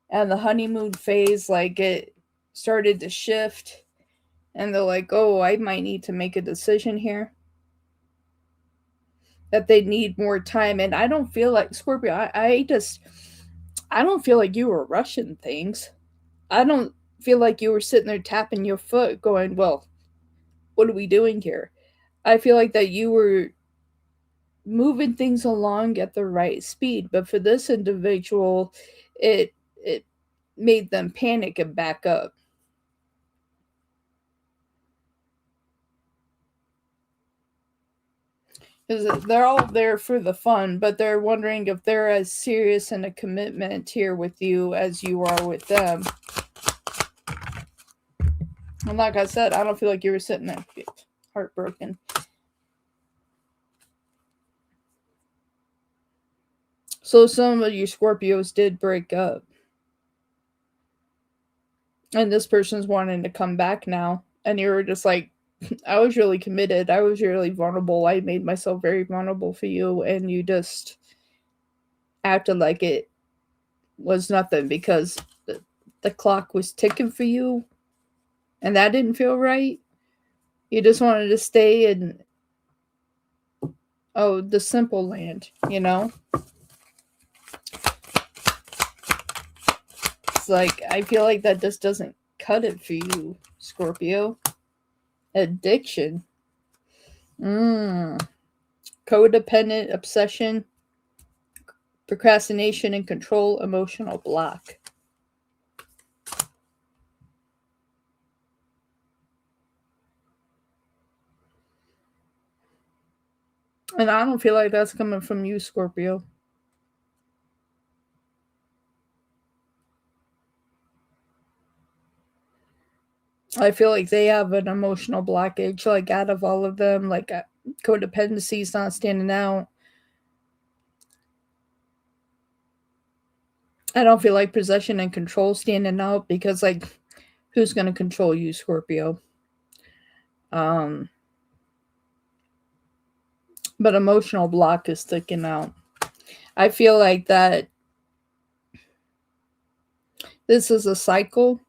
and the honeymoon phase, like, it started to shift, and they're like, oh, I might need to make a decision here. That they need more time. And I don't feel like, Scorpio, I don't feel like you were rushing things. I don't feel like you were sitting there tapping your foot going, well, what are we doing here? I feel like that you were moving things along at the right speed. But for this individual, it made them panic and back up. Because they're all there for the fun, but they're wondering if they're as serious in a commitment here with you as you are with them. And like I said, I don't feel like you were sitting there heartbroken. So some of you Scorpios did break up. And this person's wanting to come back now. And you were just like, I was really committed. I was really vulnerable. I made myself very vulnerable for you. And you just acted like it was nothing because the clock was ticking for you. And that didn't feel right. You just wanted to stay in, the simple land, you know? It's like, I feel like that just doesn't cut it for you, Scorpio. Addiction. Codependent obsession, procrastination and control, emotional block. And I don't feel like that's coming from you, Scorpio. I feel like they have an emotional blockage, like out of all of them, like codependency is not standing out. I don't feel like possession and control standing out because, like, who's going to control you, Scorpio? But emotional block is sticking out. I feel like that this is a cycle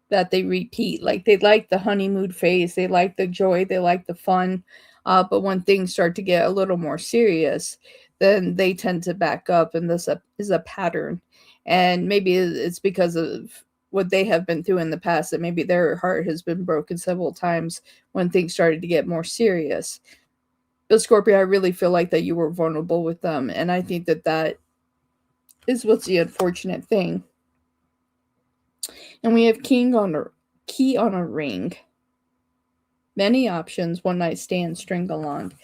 that they repeat. Like, they like the honeymoon phase, they like the joy, they like the fun. But when things start to get a little more serious, then they tend to back up, and this is a pattern. And maybe it's because of what they have been through in the past, that maybe their heart has been broken several times when things started to get more serious. But Scorpio, I really feel like that you were vulnerable with them, and I think that that is what's the unfortunate thing. And we have key on a ring. Many options, one night stand, string along.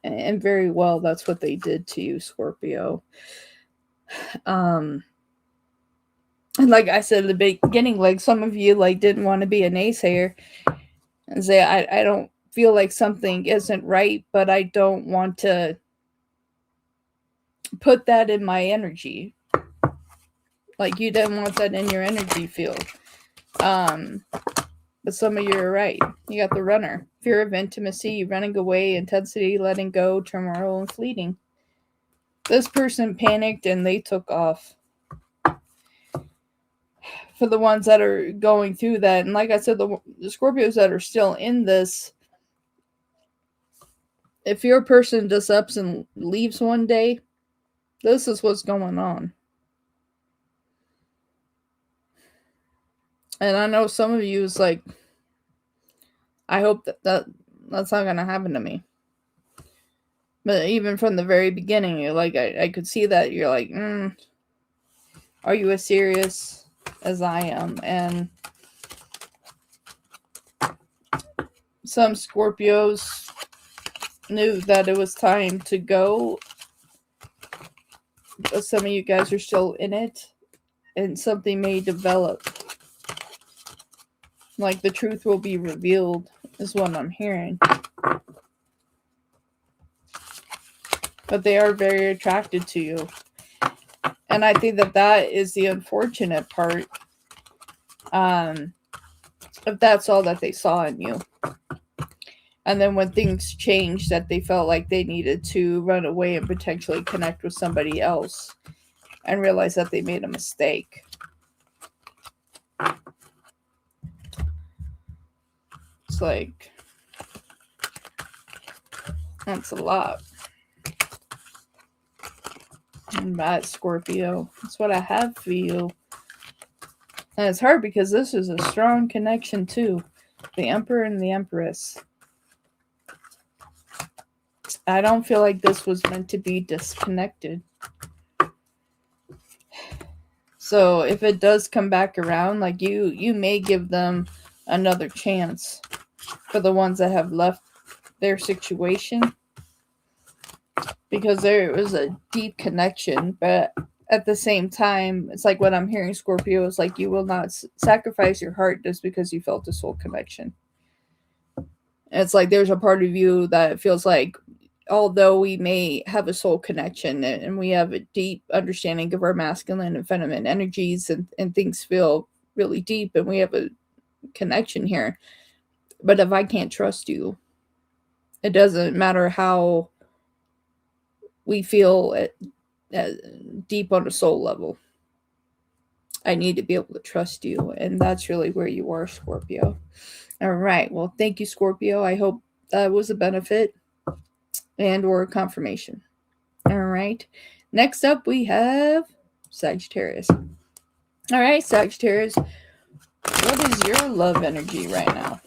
And very well, that's what they did to you, Scorpio. And like I said at the beginning, like, some of you, like, didn't want to be a naysayer and say, I don't feel like something isn't right, but I don't want to put that in my energy. Like, you didn't want that in your energy field. But some of you are right. You got the runner. Fear of intimacy, running away, intensity, letting go, turmoil, and fleeting. This person panicked and they took off. For the ones that are going through that, and like I said, the Scorpios that are still in this, if your person just ups and leaves one day, this is what's going on. And I know some of you is like, I hope that's not going to happen to me. But even from the very beginning, you're like, I could see that you're like, are you as serious as I am? And some Scorpios knew that it was time to go. But some of you guys are still in it. And something may develop. Like, the truth will be revealed, is what I'm hearing. but they are very attracted to you. And I think that that is the unfortunate part. If that's all that they saw in you. And then when things changed, that they felt like they needed to run away and potentially connect with somebody else and realize that they made a mistake. It's like, that's a lot. I'm bad, Scorpio. That's what I have for you. And it's hard because this is a strong connection too. The Emperor and the Empress. I don't feel like this was meant to be disconnected. So if it does come back around, like you may give them another chance for the ones that have left their situation. Because there was a deep connection, but at the same time, it's like what I'm hearing, Scorpio, is like you will not sacrifice your heart just because you felt a soul connection. It's like there's a part of you that feels like, although we may have a soul connection and we have a deep understanding of our masculine and feminine energies and things feel really deep and we have a connection here, but if I can't trust you, it doesn't matter how we feel deep on a soul level. I need to be able to trust you, and that's really where you are, Scorpio. All right. Well, thank you, Scorpio. I hope that was a benefit and or a confirmation. All right. Next up, we have Sagittarius. All right, Sagittarius. What is your love energy right now?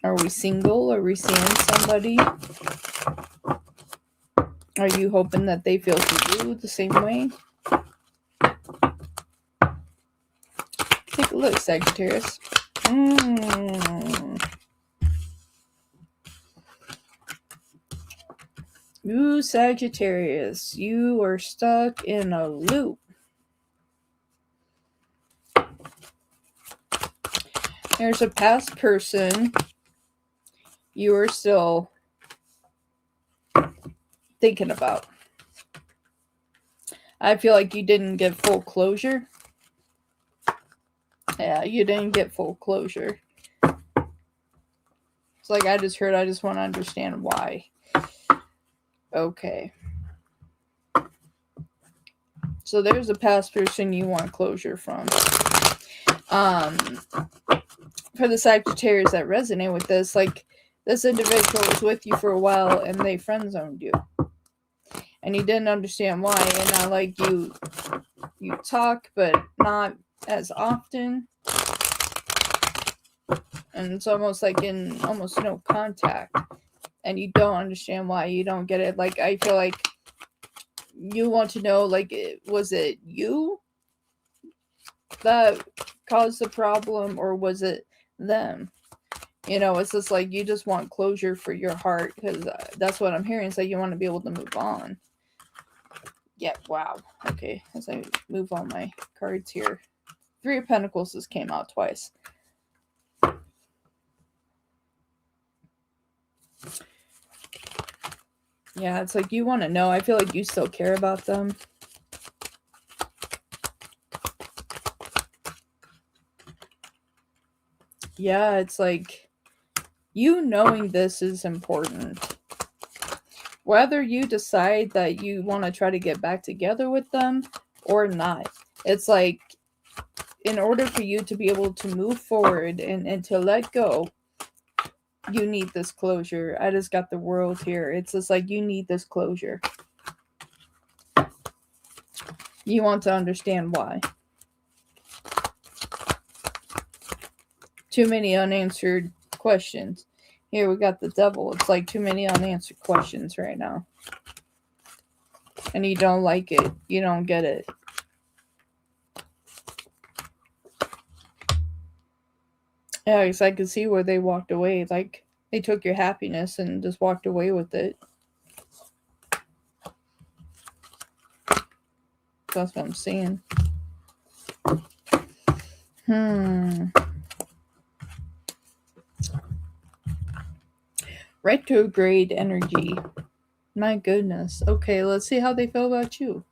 Are we single? Are we seeing somebody? Are you hoping that they feel for you the same way? Take a look, Sagittarius. Ooh, Sagittarius, you are stuck in a loop. There's a past person you are still thinking about. I feel like you didn't get full closure. Yeah, you didn't get full closure. It's like I just want to understand why. Okay. So there's a past person you want closure from. For the Sagittarius that resonate with this, like this individual was with you for a while and they friend zoned you. And you didn't understand why, and now like you talk but not as often. And it's almost like in almost no contact. And you don't understand why, you don't get it. Like I feel like you want to know, like, was it you that caused the problem or was it them? You know, it's just like you just want closure for your heart, because that's what I'm hearing. It's like you want to be able to move on. Yeah, wow. Okay, as I move on my cards here. 3 of Pentacles just came out twice. Yeah, it's like you want to know. I feel like you still care about them. Yeah, it's like you knowing this is important. Whether you decide that you want to try to get back together with them or not. It's like in order for you to be able to move forward and to let go, you need this closure. I just got the World here. It's just like you need this closure. You want to understand why. Too many unanswered questions. Here we got the Devil. It's like too many unanswered questions right now. And you don't like it. You don't get it. Yeah, because I could see where they walked away. Like, they took your happiness and just walked away with it. That's what I'm seeing. Retrograde energy. My goodness. Okay, let's see how they feel about you.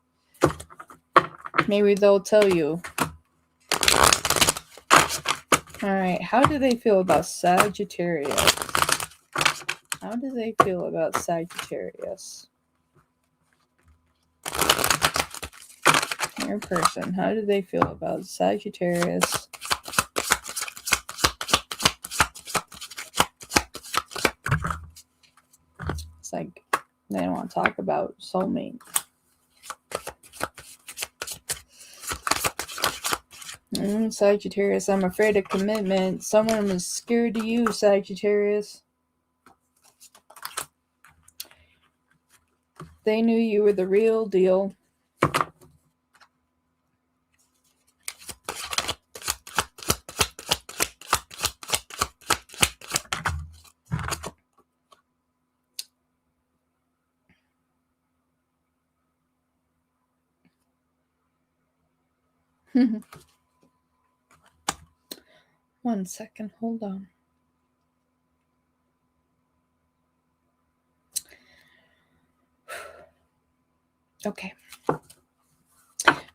Maybe they'll tell you. Alright, how do they feel about Sagittarius? How do they feel about Sagittarius? Your person, how do they feel about Sagittarius? It's like they don't want to talk about soulmate. Sagittarius, I'm afraid of commitment. Someone was scared of you, Sagittarius. They knew you were the real deal. One second, hold on. Okay.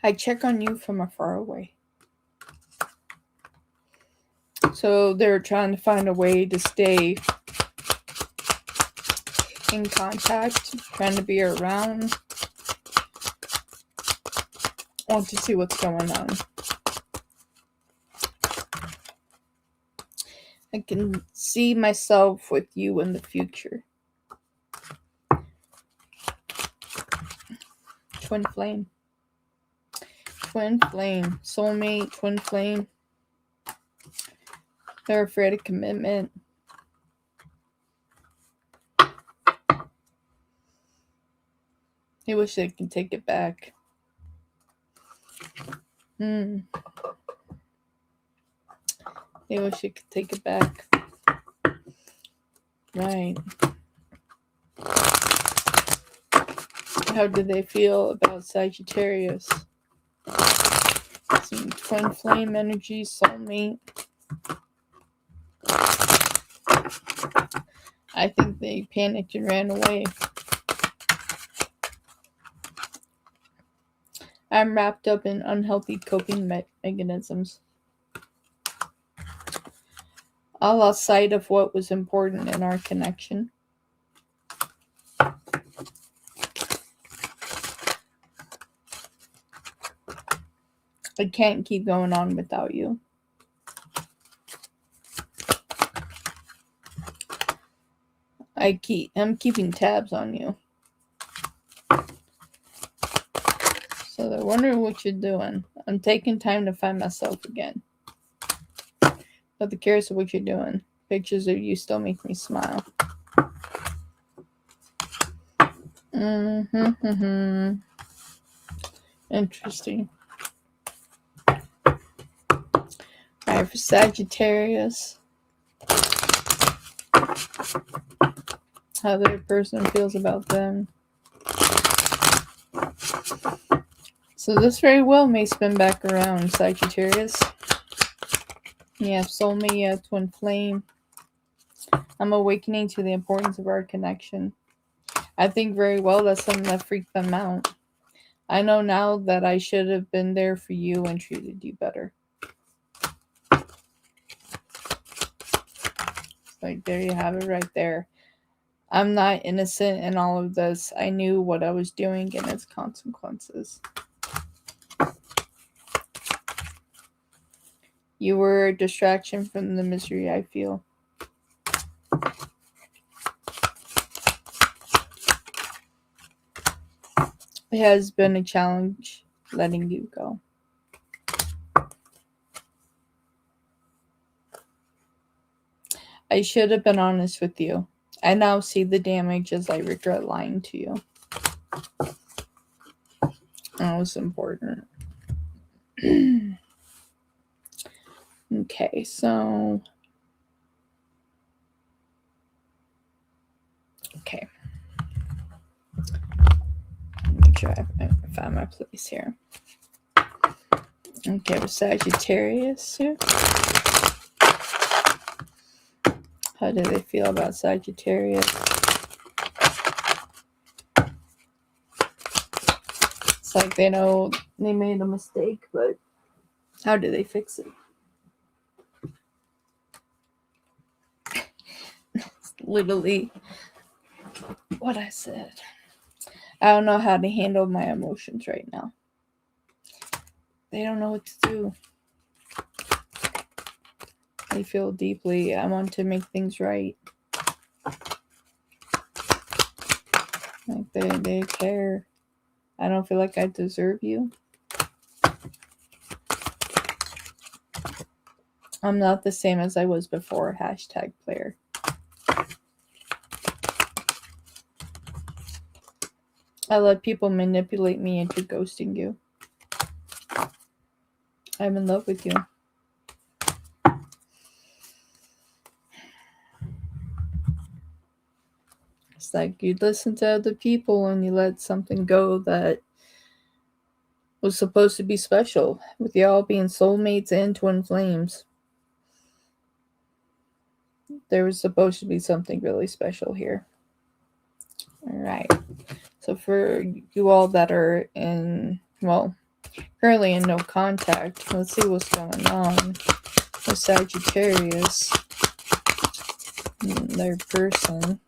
I check on you from afar away. So they're trying to find a way to stay in contact, trying to be around. Want to see what's going on. I can see myself with you in the future. Twin flame. Twin flame. Soulmate, twin flame. They're afraid of commitment. They wish they could take it back. They wish they could take it back. Right. How do they feel about Sagittarius? Some twin flame energy, soulmate. I think they panicked and ran away. I'm wrapped up in unhealthy coping mechanisms. I lost sight of what was important in our connection. I can't keep going on without you. I'm keeping tabs on you. So they're wondering what you're doing. I'm taking time to find myself again. But they're curious of what you're doing. Pictures of you still make me smile. Interesting. Alright, for Sagittarius. How the person feels about them. So this very well may spin back around, Sagittarius. You have soulmate, you have twin flame. I'm awakening to the importance of our connection. I think very well that's something that freaked them out. I know now that I should have been there for you and treated you better. Like, there you have it right there. I'm not innocent in all of this. I knew what I was doing and its consequences. You were a distraction from the misery I feel. It has been a challenge letting you go. I should have been honest with you. I now see the damage as I regret lying to you. That was important. Okay, so... Okay. Make sure I found my place here. Okay, with Sagittarius here. How do they feel about Sagittarius? like they know they made a mistake, but how do they fix it? It's literally what I said. I don't know how to handle my emotions right now. They don't know what to do. They feel deeply. I want to make things right. Like they care. I don't feel like I deserve you. I'm not the same as I was before. #player. I let people manipulate me into ghosting you. I'm in love with you. It's like you listen to other people and you let something go that was supposed to be special, with y'all being soulmates and twin flames. There was supposed to be something really special here. All right. So for you all that are in, currently in no contact, let's see what's going on with Sagittarius and their person.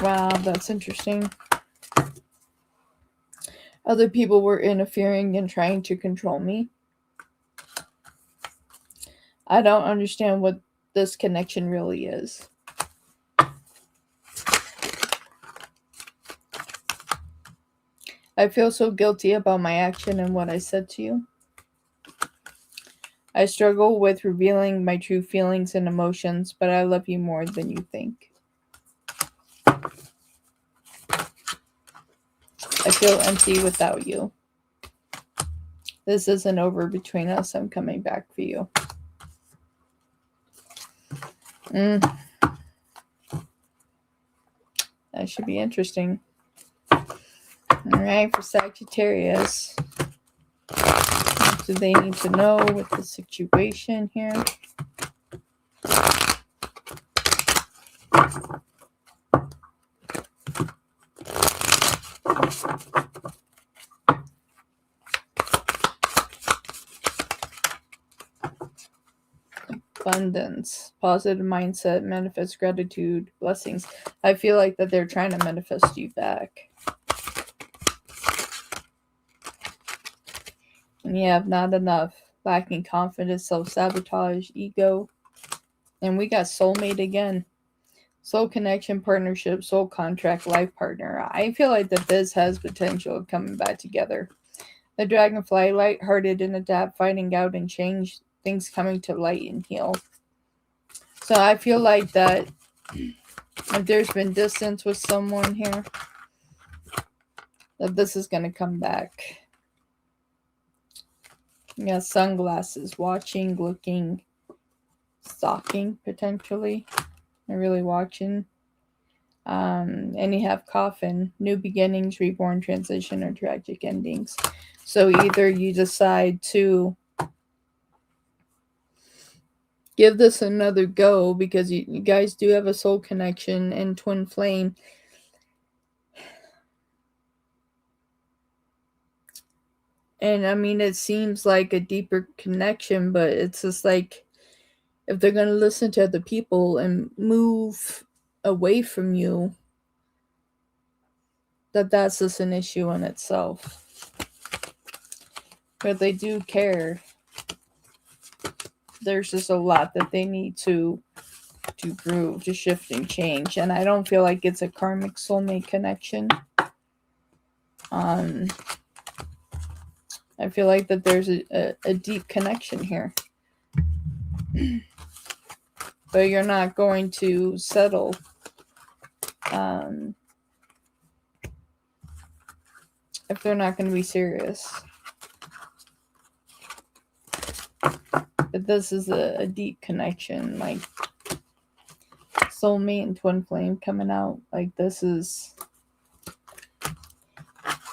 Wow, that's interesting. Other people were interfering and trying to control me. I don't understand what this connection really is. I feel so guilty about my action and what I said to you. I struggle with revealing my true feelings and emotions, but I love you more than you think. I feel empty without you. This isn't over between us. I'm coming back for you. That should be interesting. All right, for Sagittarius. What do they need to know with the situation here? Abundance, positive mindset, manifest gratitude, blessings. I feel like that they're trying to manifest you back. And you have not enough, lacking confidence, self-sabotage, ego. And we got soulmate again. Soul connection, partnership, soul contract, life partner. I feel like that this has potential of coming back together. The dragonfly, lighthearted and adapt, finding out and change, things coming to light and heal. So I feel like that if there's been distance with someone here, that this is going to come back. You got sunglasses, watching, looking, stalking potentially. They're really watching. And you have coffin, new beginnings, reborn, transition, or tragic endings. So either you decide to give this another go because you guys do have a soul connection and twin flame. And I mean, it seems like a deeper connection, but it's just like if they're going to listen to other people and move away from you, that's just an issue in itself. But they do care. There's just a lot that they need to grow, to shift and change. And I don't feel like it's a karmic soulmate connection. I feel like that there's a deep connection here. But you're not going to settle. If they're not going to be serious. But this is a deep connection, like soulmate and twin flame coming out. Like this is,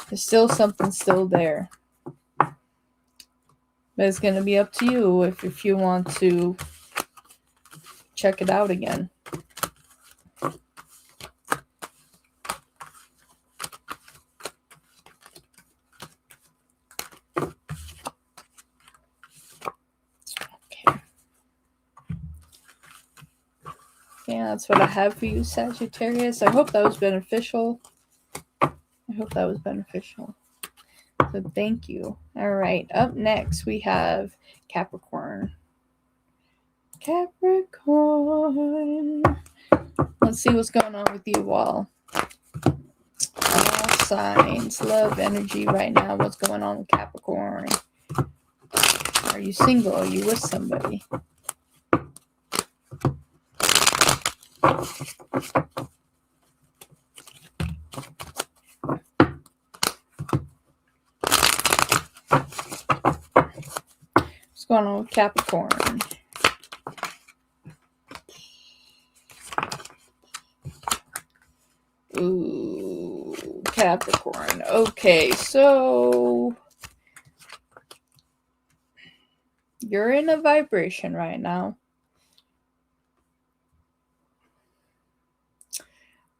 there's still something still there. But it's going to be up to you if you want to check it out again. Yeah, that's what I have for you, Sagittarius. I hope that was beneficial. So thank you. All right, up next we have Capricorn. Let's see what's going on with you all. All signs, love energy right now. What's going on with Capricorn? Are you single? Are you with somebody? What's going on with Capricorn? Ooh, Capricorn. Okay, so you're in a vibration right now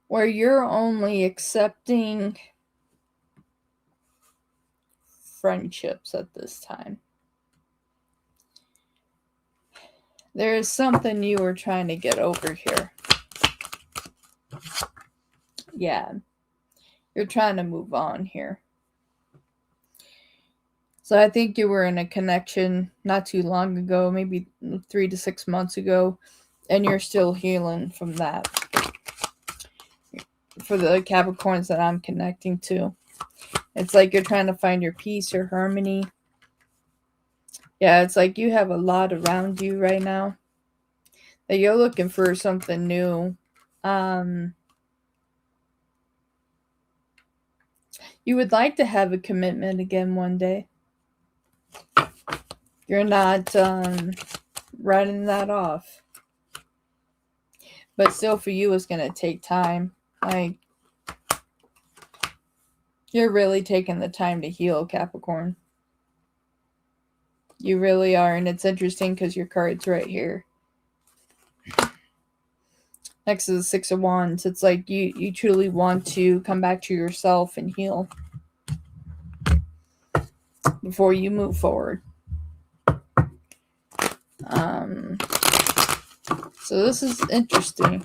where you're only accepting friendships at this time. There is something you were trying to get over here. Yeah, you're trying to move on here. So I think you were in a connection not too long ago, maybe 3 to 6 months ago, and you're still healing from that. For the Capricorns that I'm connecting to, it's like you're trying to find your peace or harmony. Yeah, it's like you have a lot around you right now that you're looking for something new. You would like to have a commitment again one day. You're not writing that off. But still, for you, it's going to take time. Like, you're really taking the time to heal, Capricorn. You really are. And it's interesting because your card's right here. Next to the Six of Wands. It's like you truly want to come back to yourself and heal before you move forward. So this is interesting.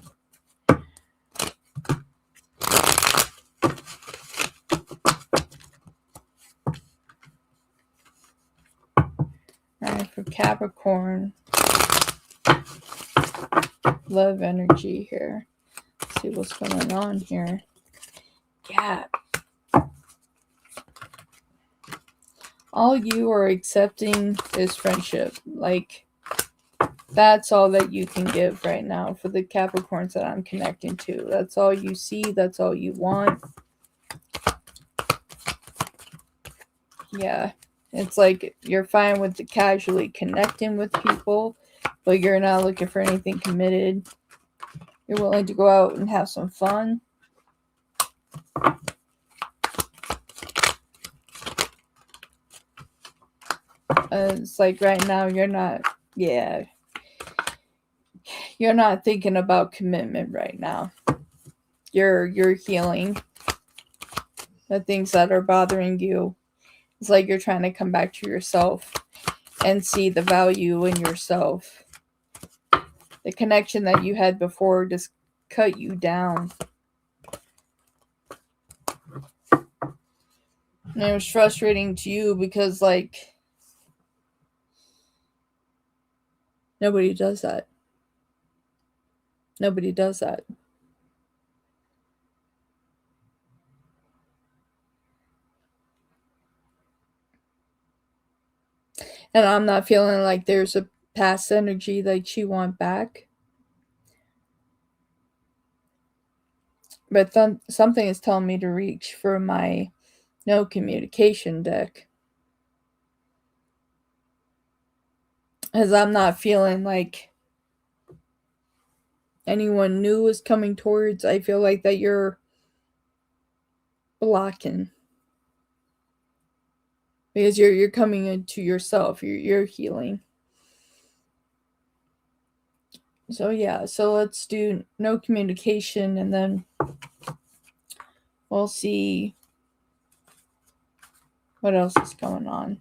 Alright, for Capricorn. Love energy here. Let's see what's going on here. Yeah. All you are accepting is friendship. Like, that's all that you can give right now for the Capricorns that I'm connecting to. That's all you see. That's all you want. Yeah. It's like you're fine with the casually connecting with people, but you're not looking for anything committed. You're willing to go out and have some fun. It's like right now you're not, you're not thinking about commitment right now. You're healing the things that are bothering you. It's like you're trying to come back to yourself and see the value in yourself. The connection that you had before just cut you down. And it was frustrating to you because, like, nobody does that. Nobody does that. And I'm not feeling like there's a past energy that you want back. But something is telling me to reach for my no communication deck. Because I'm not feeling like anyone new is coming towards. I feel like that you're blocking. Because you're coming into yourself. You're healing. So yeah, so let's do no communication and then we'll see what else is going on.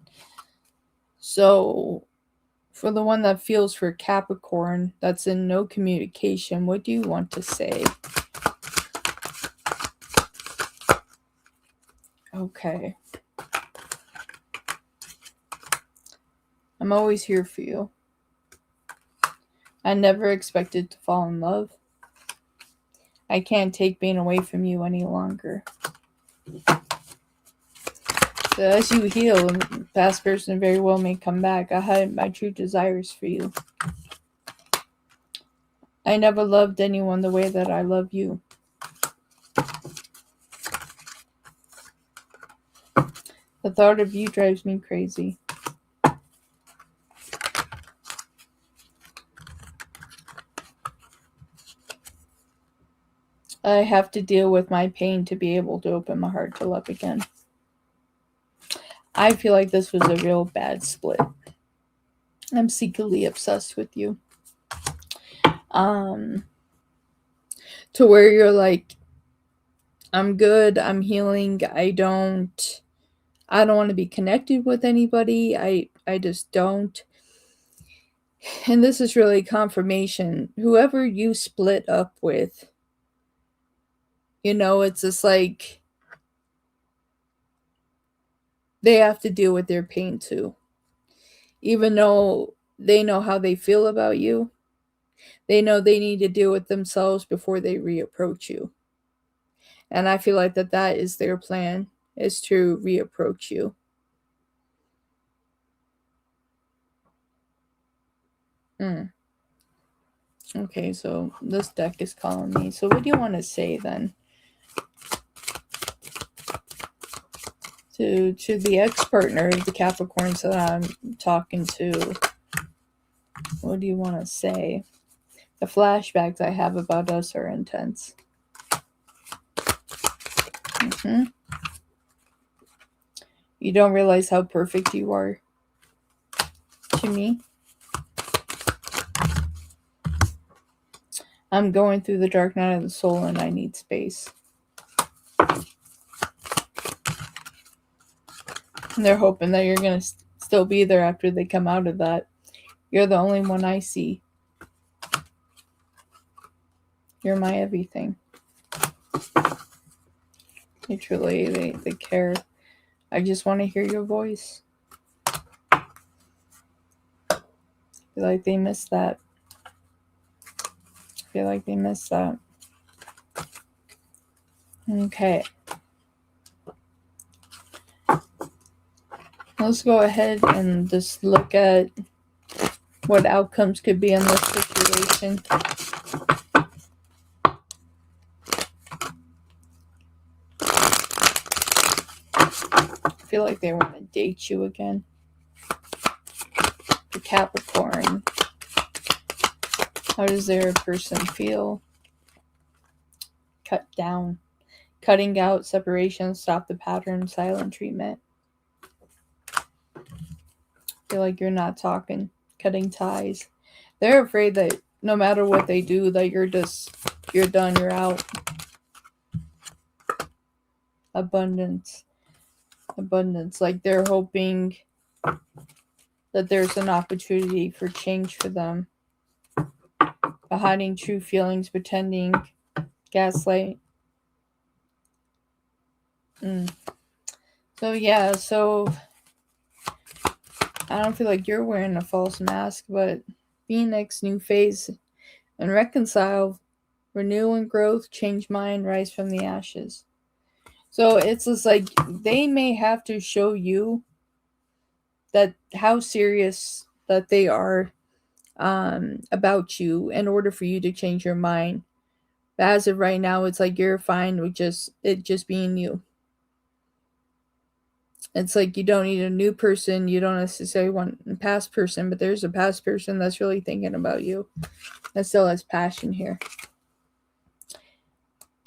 So For the one that feels for Capricorn, that's in no communication, what do you want to say? Okay. I'm always here for you. I never expected to fall in love. I can't take being away from you any longer. So as you heal, the past person very well may come back. I hide my true desires for you. I never loved anyone the way that I love you. The thought of you drives me crazy. I have to deal with my pain to be able to open my heart to love again. I feel like this was a real bad split. I'm secretly obsessed with you. To where you're like, I'm good, I'm healing, I don't want to be connected with anybody. I just don't. And this is really confirmation. Whoever you split up with, it's just like they have to deal with their pain too. Even though they know how they feel about you, they know they need to deal with themselves before they reapproach you. And I feel like that is their plan, is to reapproach you. Okay, so this deck is calling me. So what do you want to say then? To the ex-partner of the Capricorns that I'm talking to, what do you want to say? The flashbacks I have about us are intense. You don't realize how perfect you are to me. I'm going through the dark night of the soul and I need space. And they're hoping that you're going to still be there after they come out of that. You're the only one I see. You're my everything. They truly, they care. I just want to hear your voice. I feel like they miss that. Okay. Let's go ahead and just look at what outcomes could be in this situation. I feel like they want to date you again. The Capricorn. How does their person feel? Cut down. Cutting out, separation, stop the pattern, silent treatment. Feel like you're not talking. Cutting ties. They're afraid that no matter what they do, that you're done, you're out. Abundance. Like they're hoping that there's an opportunity for change for them. Hiding true feelings, pretending, gaslight. So I don't feel like you're wearing a false mask, but Phoenix, new phase, and reconcile, renew and growth, change mind, rise from the ashes. So it's just like they may have to show you that how serious that they are about you in order for you to change your mind. But as of right now, it's like you're fine with it just being you. It's like you don't need a new person. You don't necessarily want a past person, but there's a past person that's really thinking about you. That still has passion here.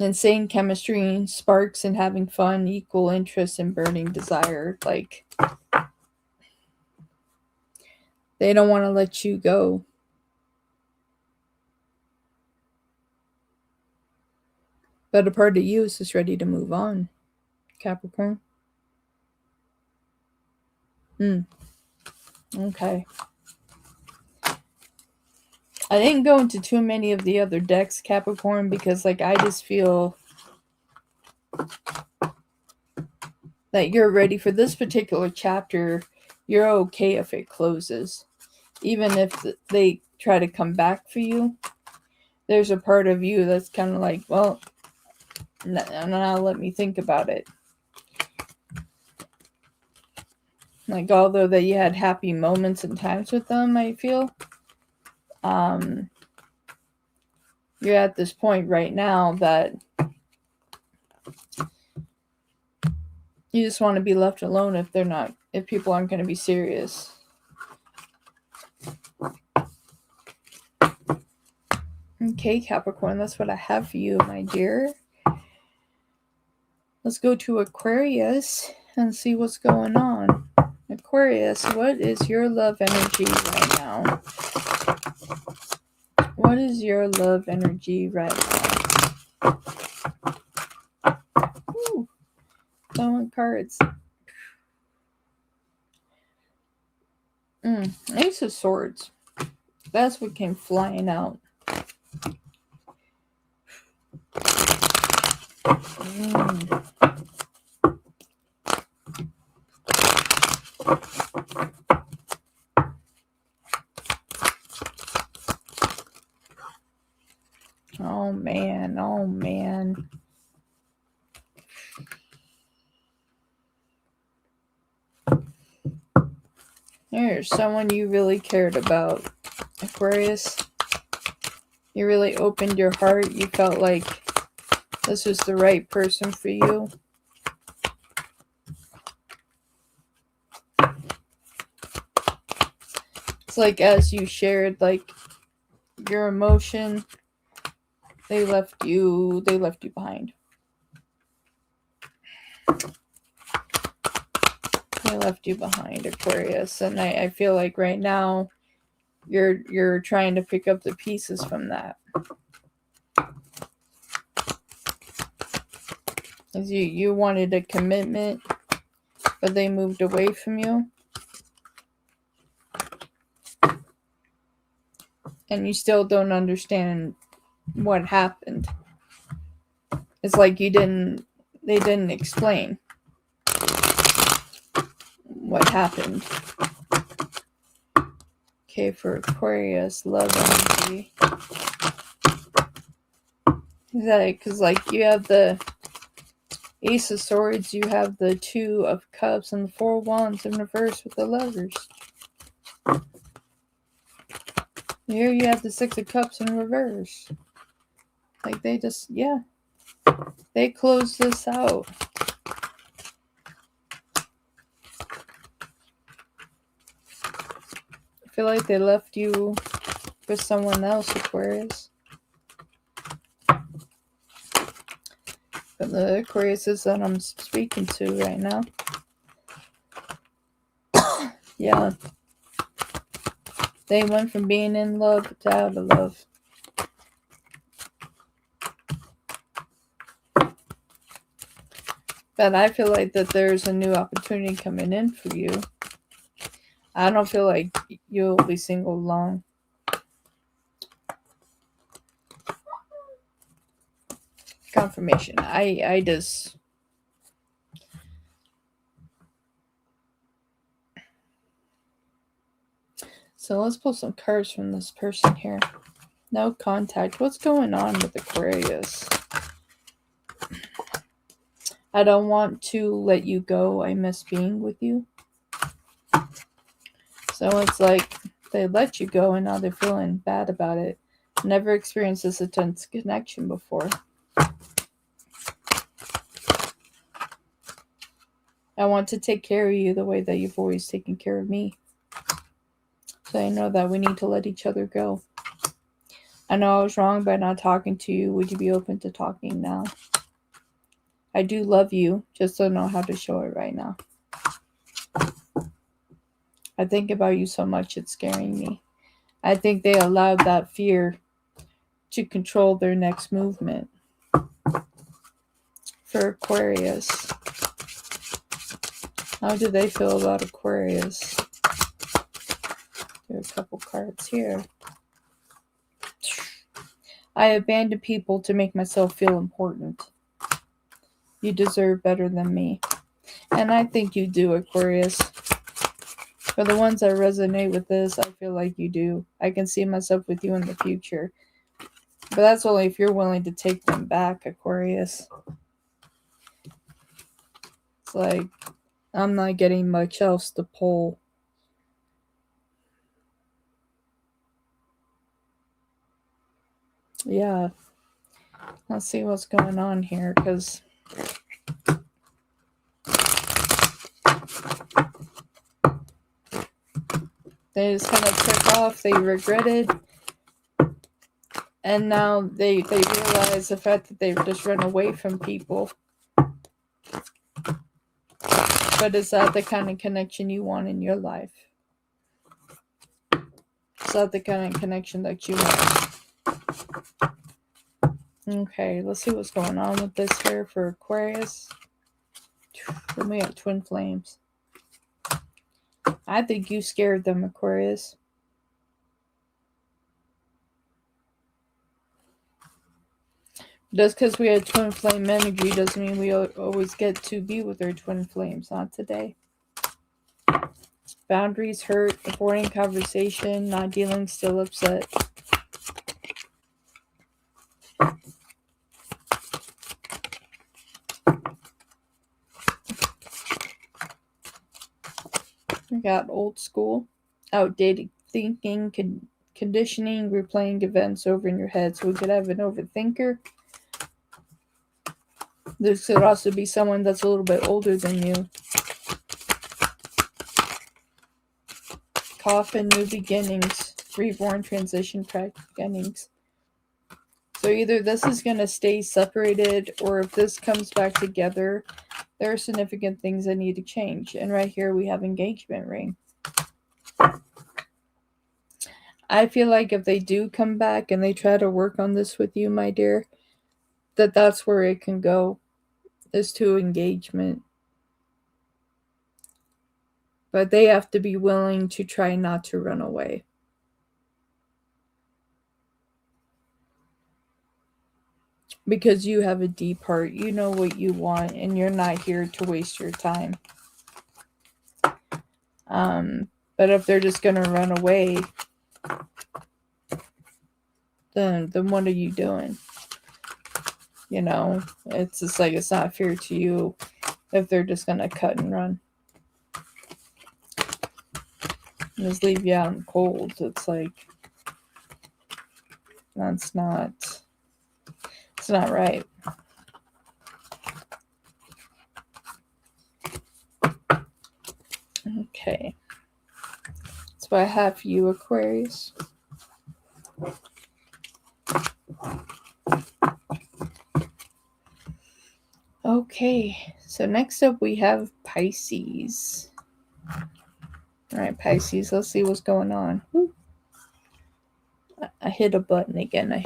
Insane chemistry, sparks and having fun, equal interest and burning desire. Like, they don't want to let you go. But a part of you is just ready to move on, Capricorn. Okay. I didn't go into too many of the other decks, Capricorn, because like I just feel that you're ready for this particular chapter. You're okay if it closes. Even if they try to come back for you, there's a part of you that's kind of like, well, now let me think about it. Like, although that you had happy moments and times with them, I feel, you're at this point right now that you just want to be left alone if people aren't going to be serious. Okay, Capricorn, that's what I have for you, my dear. Let's go to Aquarius and see what's going on. Aquarius, what is your love energy right now? What is your love energy right now? Ooh, throwing cards. Ace of Swords. That's what came flying out. Oh man, oh man. There's someone you really cared about, Aquarius. You really opened your heart. You felt like this was the right person for you. It's like as you shared like your emotion, they left you behind. They left you behind, Aquarius. And I feel like right now you're trying to pick up the pieces from that. As you wanted a commitment, but they moved away from you. And you still don't understand what happened. It's like they didn't explain what happened. Okay, for Aquarius, love energy. Because like you have the Ace of Swords, you have the Two of Cups, and the Four of Wands in reverse with the Lovers. Here you have the Six of Cups in reverse. Like they just, they closed this out. I feel like they left you for someone else, Aquarius. But the Aquariuses that I'm speaking to right now. Yeah. They went from being in love to out of love. But I feel like that there's a new opportunity coming in for you. I don't feel like you'll be single long. Confirmation. I just... So let's pull some cards from this person here. No contact. What's going on with Aquarius? I don't want to let you go. I miss being with you. So it's like they let you go and now they're feeling bad about it. Never experienced this intense connection before. I want to take care of you the way that you've always taken care of me. So I know that we need to let each other go. I know I was wrong by not talking to you. Would you be open to talking now? I do love you, just don't know how to show it right now. I think about you so much, it's scaring me. I think they allowed that fear to control their next movement. For Aquarius, how do they feel about Aquarius? There are a couple cards here. I abandon people to make myself feel important. You deserve better than me. And I think you do, Aquarius. For the ones that resonate with this, I feel like you do. I can see myself with you in the future. But that's only if you're willing to take them back, Aquarius. It's like, I'm not getting much else to pull. Yeah. Let's see what's going on here, because they just kind of took off. They regretted. And now they realize the fact that they've just run away from people. But is that the kind of connection you want in your life? Is that the kind of connection that you want? Okay, let's see what's going on with this here for Aquarius. Then we have twin flames. I think you scared them, Aquarius. Just because we had twin flame energy doesn't mean we always get to be with our twin flames. Not today. Boundaries hurt, avoiding conversation, not dealing, still upset. We got old school, outdated thinking, conditioning, replaying events over in your head. So we could have an overthinker. This could also be someone that's a little bit older than you. Coffin, new beginnings, reborn, transition, practical beginnings. So either this is going to stay separated, or if this comes back together, there are significant things that need to change. And right here we have engagement ring. I feel like if they do come back and they try to work on this with you, my dear, that's where it can go, is to engagement. But they have to be willing to try not to run away. Because you have a deep heart. You know what you want, and you're not here to waste your time. But if they're just going to run away, then what are you doing? You know, it's just like, it's not fair to you if they're just going to cut and run. And just leave you out in cold. It's like, it's not right. Okay. That's what I have for you, Aquarius. Okay, so next up we have Pisces. All right, Pisces, let's see what's going on. Woo. I hit a button again.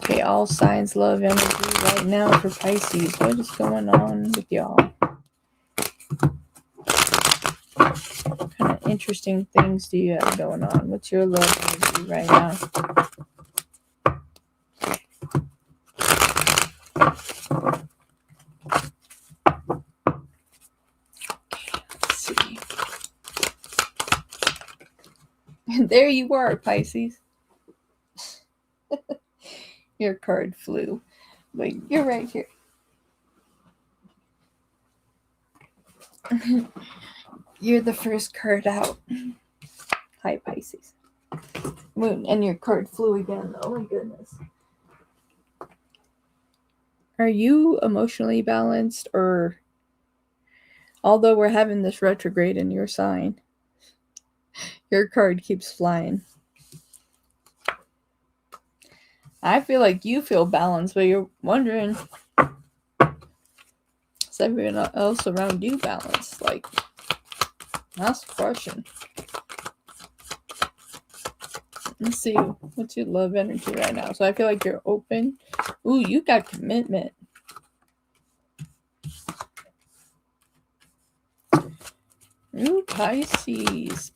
Okay, all signs, love, energy right now for Pisces. What is going on with y'all? What kind of interesting things do you have going on? What's your love energy right now? Let's see. And there you are, Pisces. Your card flew. But you're right here. You're the first card out. Hi, Pisces. Moon, and your card flew again. Oh my goodness. Are you emotionally balanced, or although we're having this retrograde in your sign, your card keeps flying? I feel like you feel balanced, but you're wondering, is everyone else around you balanced? Like, that's the question. Let's see, what's your love energy right now? So I feel like you're open. Ooh, you got commitment. Ooh, Pisces.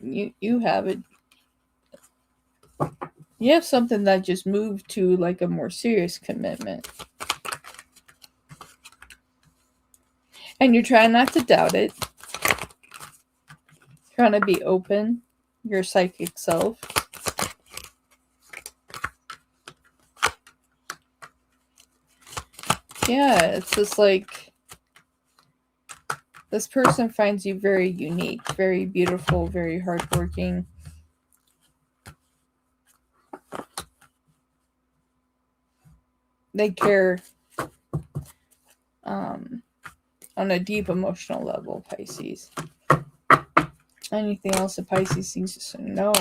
you have it. You have something that just moved to like a more serious commitment. And you're trying not to doubt it. Trying to be open, your psychic self. Yeah, it's just like this person finds you very unique, very beautiful, very hardworking. They care on a deep emotional level, Pisces. Anything else that Pisces needs to know?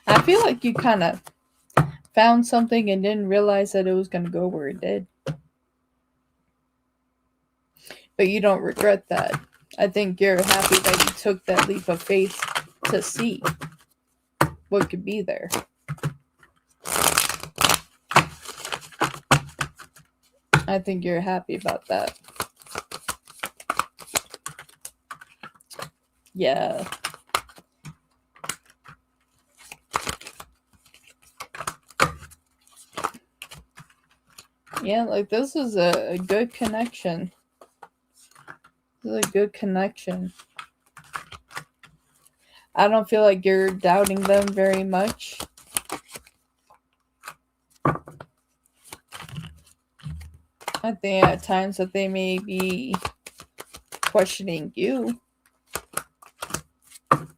I feel like you kind of found something and didn't realize that it was going to go where it did. But you don't regret that. I think you're happy that you took that leap of faith to see what could be there. I think you're happy about that. Yeah. Yeah, like this is a good connection. This is a good connection. I don't feel like you're doubting them very much. I think at times that they may be questioning you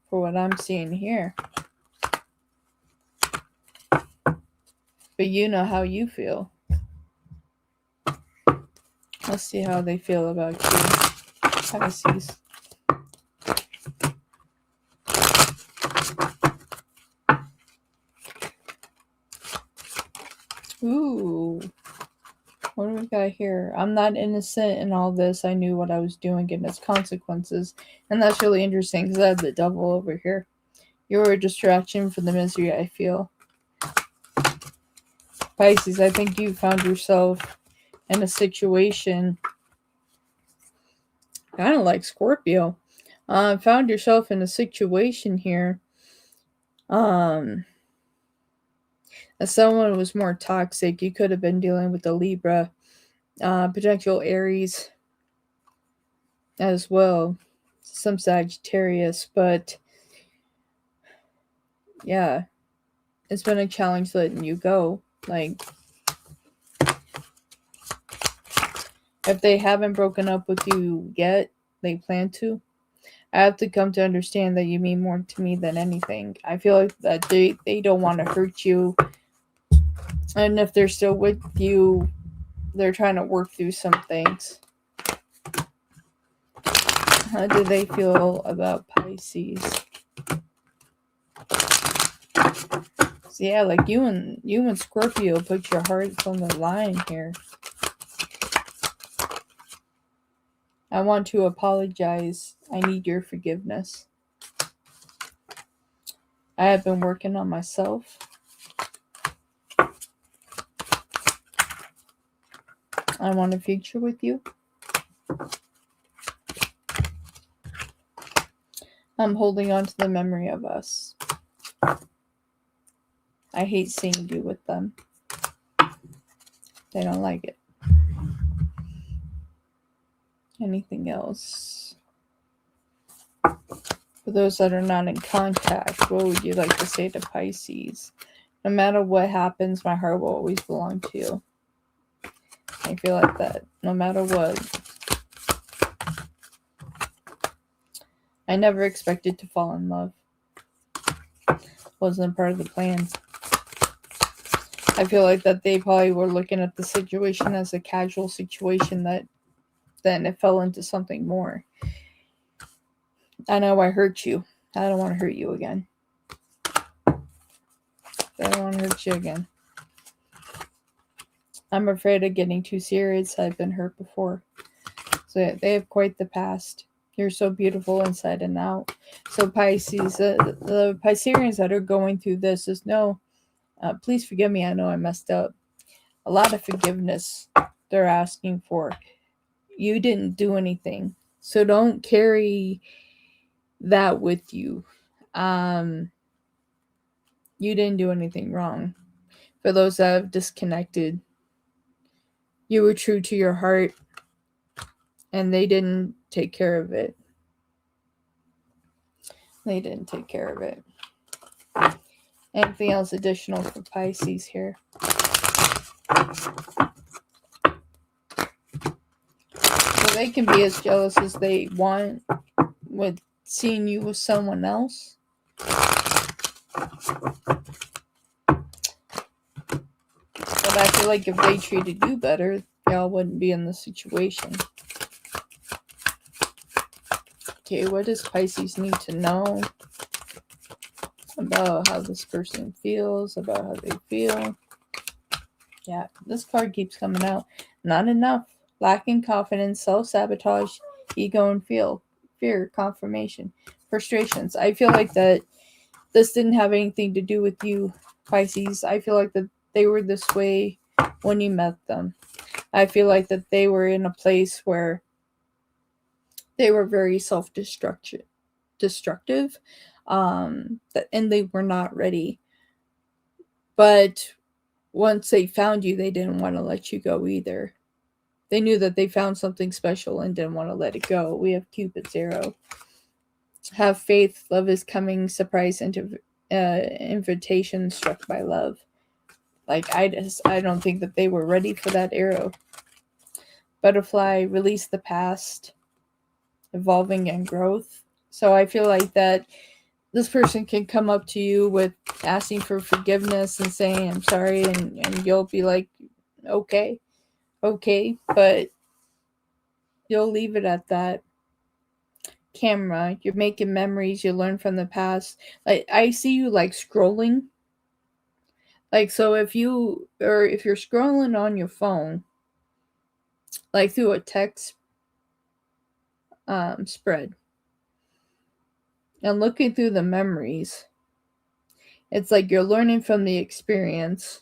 for what I'm seeing here. But you know how you feel. Let's see how they feel about you, Pisces. Ooh. What do we got here? I'm not innocent in all this. I knew what I was doing and its consequences. And that's really interesting because I have the devil over here. You were a distraction from the misery I feel. Pisces, I think you found yourself in a situation kind of like Scorpio. Found yourself in a situation here. As someone was more toxic, you could have been dealing with a Libra, potential Aries as well, some Sagittarius, but yeah, it's been a challenge letting you go. Like, if they haven't broken up with you yet, they plan to. I have to come to understand that you mean more to me than anything. I feel like that they don't want to hurt you. And if they're still with you, they're trying to work through some things. How do they feel about Pisces? So yeah, like you and Scorpio put your hearts on the line here. I want to apologize. I need your forgiveness. I have been working on myself. I want a future with you. I'm holding on to the memory of us. I hate seeing you with them. They don't like it. Anything else? For those that are not in contact, what would you like to say to Pisces? No matter what happens, my heart will always belong to you. I feel like that. No matter what. I never expected to fall in love. Wasn't part of the plan. I feel like that they probably were looking at the situation as a casual situation that then it fell into something more. I know I hurt you. I don't want to hurt you again. I don't want to hurt you again. I'm afraid of getting too serious. I've been hurt before. So they have quite the past. You're so beautiful inside and out. So Pisces, the Pisceans that are going through this is no, please forgive me. I know I messed up. A lot of forgiveness they're asking for. You didn't do anything. So don't carry that with you. You didn't do anything wrong. For those that have disconnected, you were true to your heart and they didn't take care of it. They didn't take care of it. Anything else additional for Pisces here? So they can be as jealous as they want with seeing you with someone else. But I feel like if they treated you better, y'all wouldn't be in this situation. Okay, what does Pisces need to know about how this person feels, about how they feel? Yeah, this card keeps coming out. Not enough. Lacking confidence, self-sabotage, ego and fear, confirmation, frustrations. I feel like that this didn't have anything to do with you, Pisces. I feel like that they were this way when you met them. I feel like that they were in a place where they were very self-destructive, and they were not ready. But once they found you, they didn't want to let you go either. They knew that they found something special and didn't want to let it go. We have Cupid's arrow. Have faith. Love is coming. Surprise invitation struck by love. Like, I don't think that they were ready for that arrow. Butterfly. Release the past. Evolving and growth. So I feel like that this person can come up to you with asking for forgiveness and saying, I'm sorry, and you'll be like, okay, but you'll leave it at that. Camera, you're making memories, you learn from the past. Like, I see you like scrolling. Like, so if you're scrolling on your phone, like through a text spread, and looking through the memories, it's like you're learning from the experience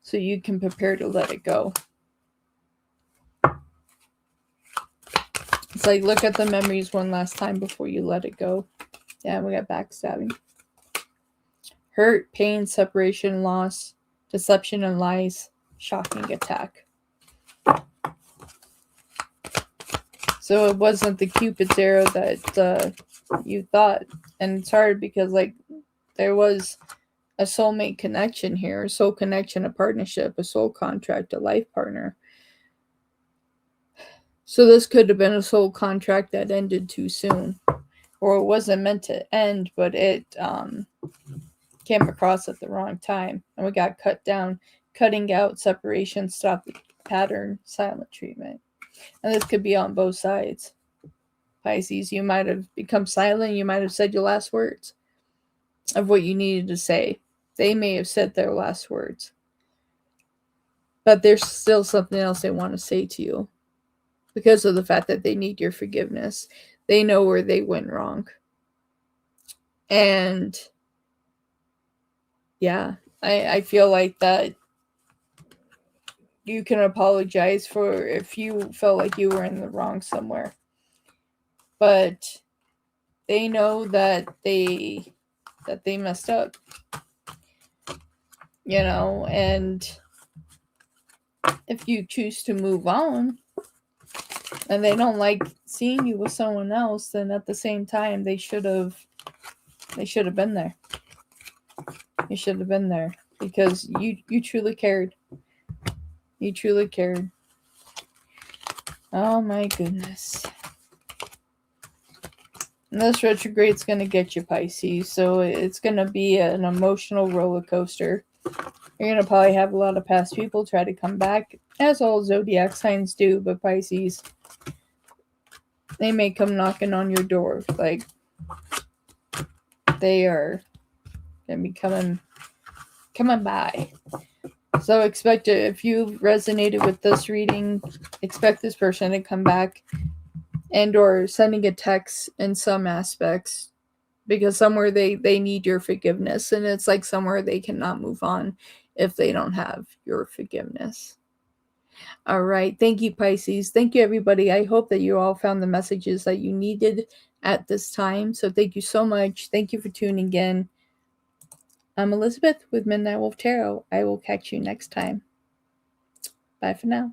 so you can prepare to let it go. It's like, look at the memories one last time before you let it go. Yeah, we got backstabbing. Hurt, pain, separation, loss, deception and lies, shocking attack. So it wasn't the Cupid's arrow that you thought. And it's hard because, like, there was a soulmate connection here, a soul connection, a partnership, a soul contract, a life partner. So this could have been a soul contract that ended too soon. Or it wasn't meant to end, but it came across at the wrong time. And we got cut down, cutting out, separation, stop the pattern, silent treatment. And this could be on both sides. Pisces, you might have become silent. You might have said your last words of what you needed to say. They may have said their last words. But there's still something else they want to say to you because of the fact that they need your forgiveness. They know where they went wrong. And yeah, I feel like that you can apologize for if you felt like you were in the wrong somewhere. But they know that they messed up. You know, and if you choose to move on and they don't like seeing you with someone else, then at the same time they should have been there. You should have been there because you truly cared. You truly cared. Oh my goodness. And this retrograde's going to get you, Pisces. So it's going to be an emotional roller coaster. You're going to probably have a lot of past people try to come back, as all zodiac signs do. But Pisces, they may come knocking on your door. Like, they are going to be coming by. So expect it. If you resonated with this reading, expect this person to come back and or sending a text in some aspects, because somewhere they need your forgiveness, and it's like somewhere they cannot move on if they don't have your forgiveness. All right. Thank you, Pisces. Thank you, everybody. I hope that you all found the messages that you needed at this time. So thank you so much. Thank you for tuning in. I'm Elizabeth with Midnight Wolf Tarot. I will catch you next time. Bye for now.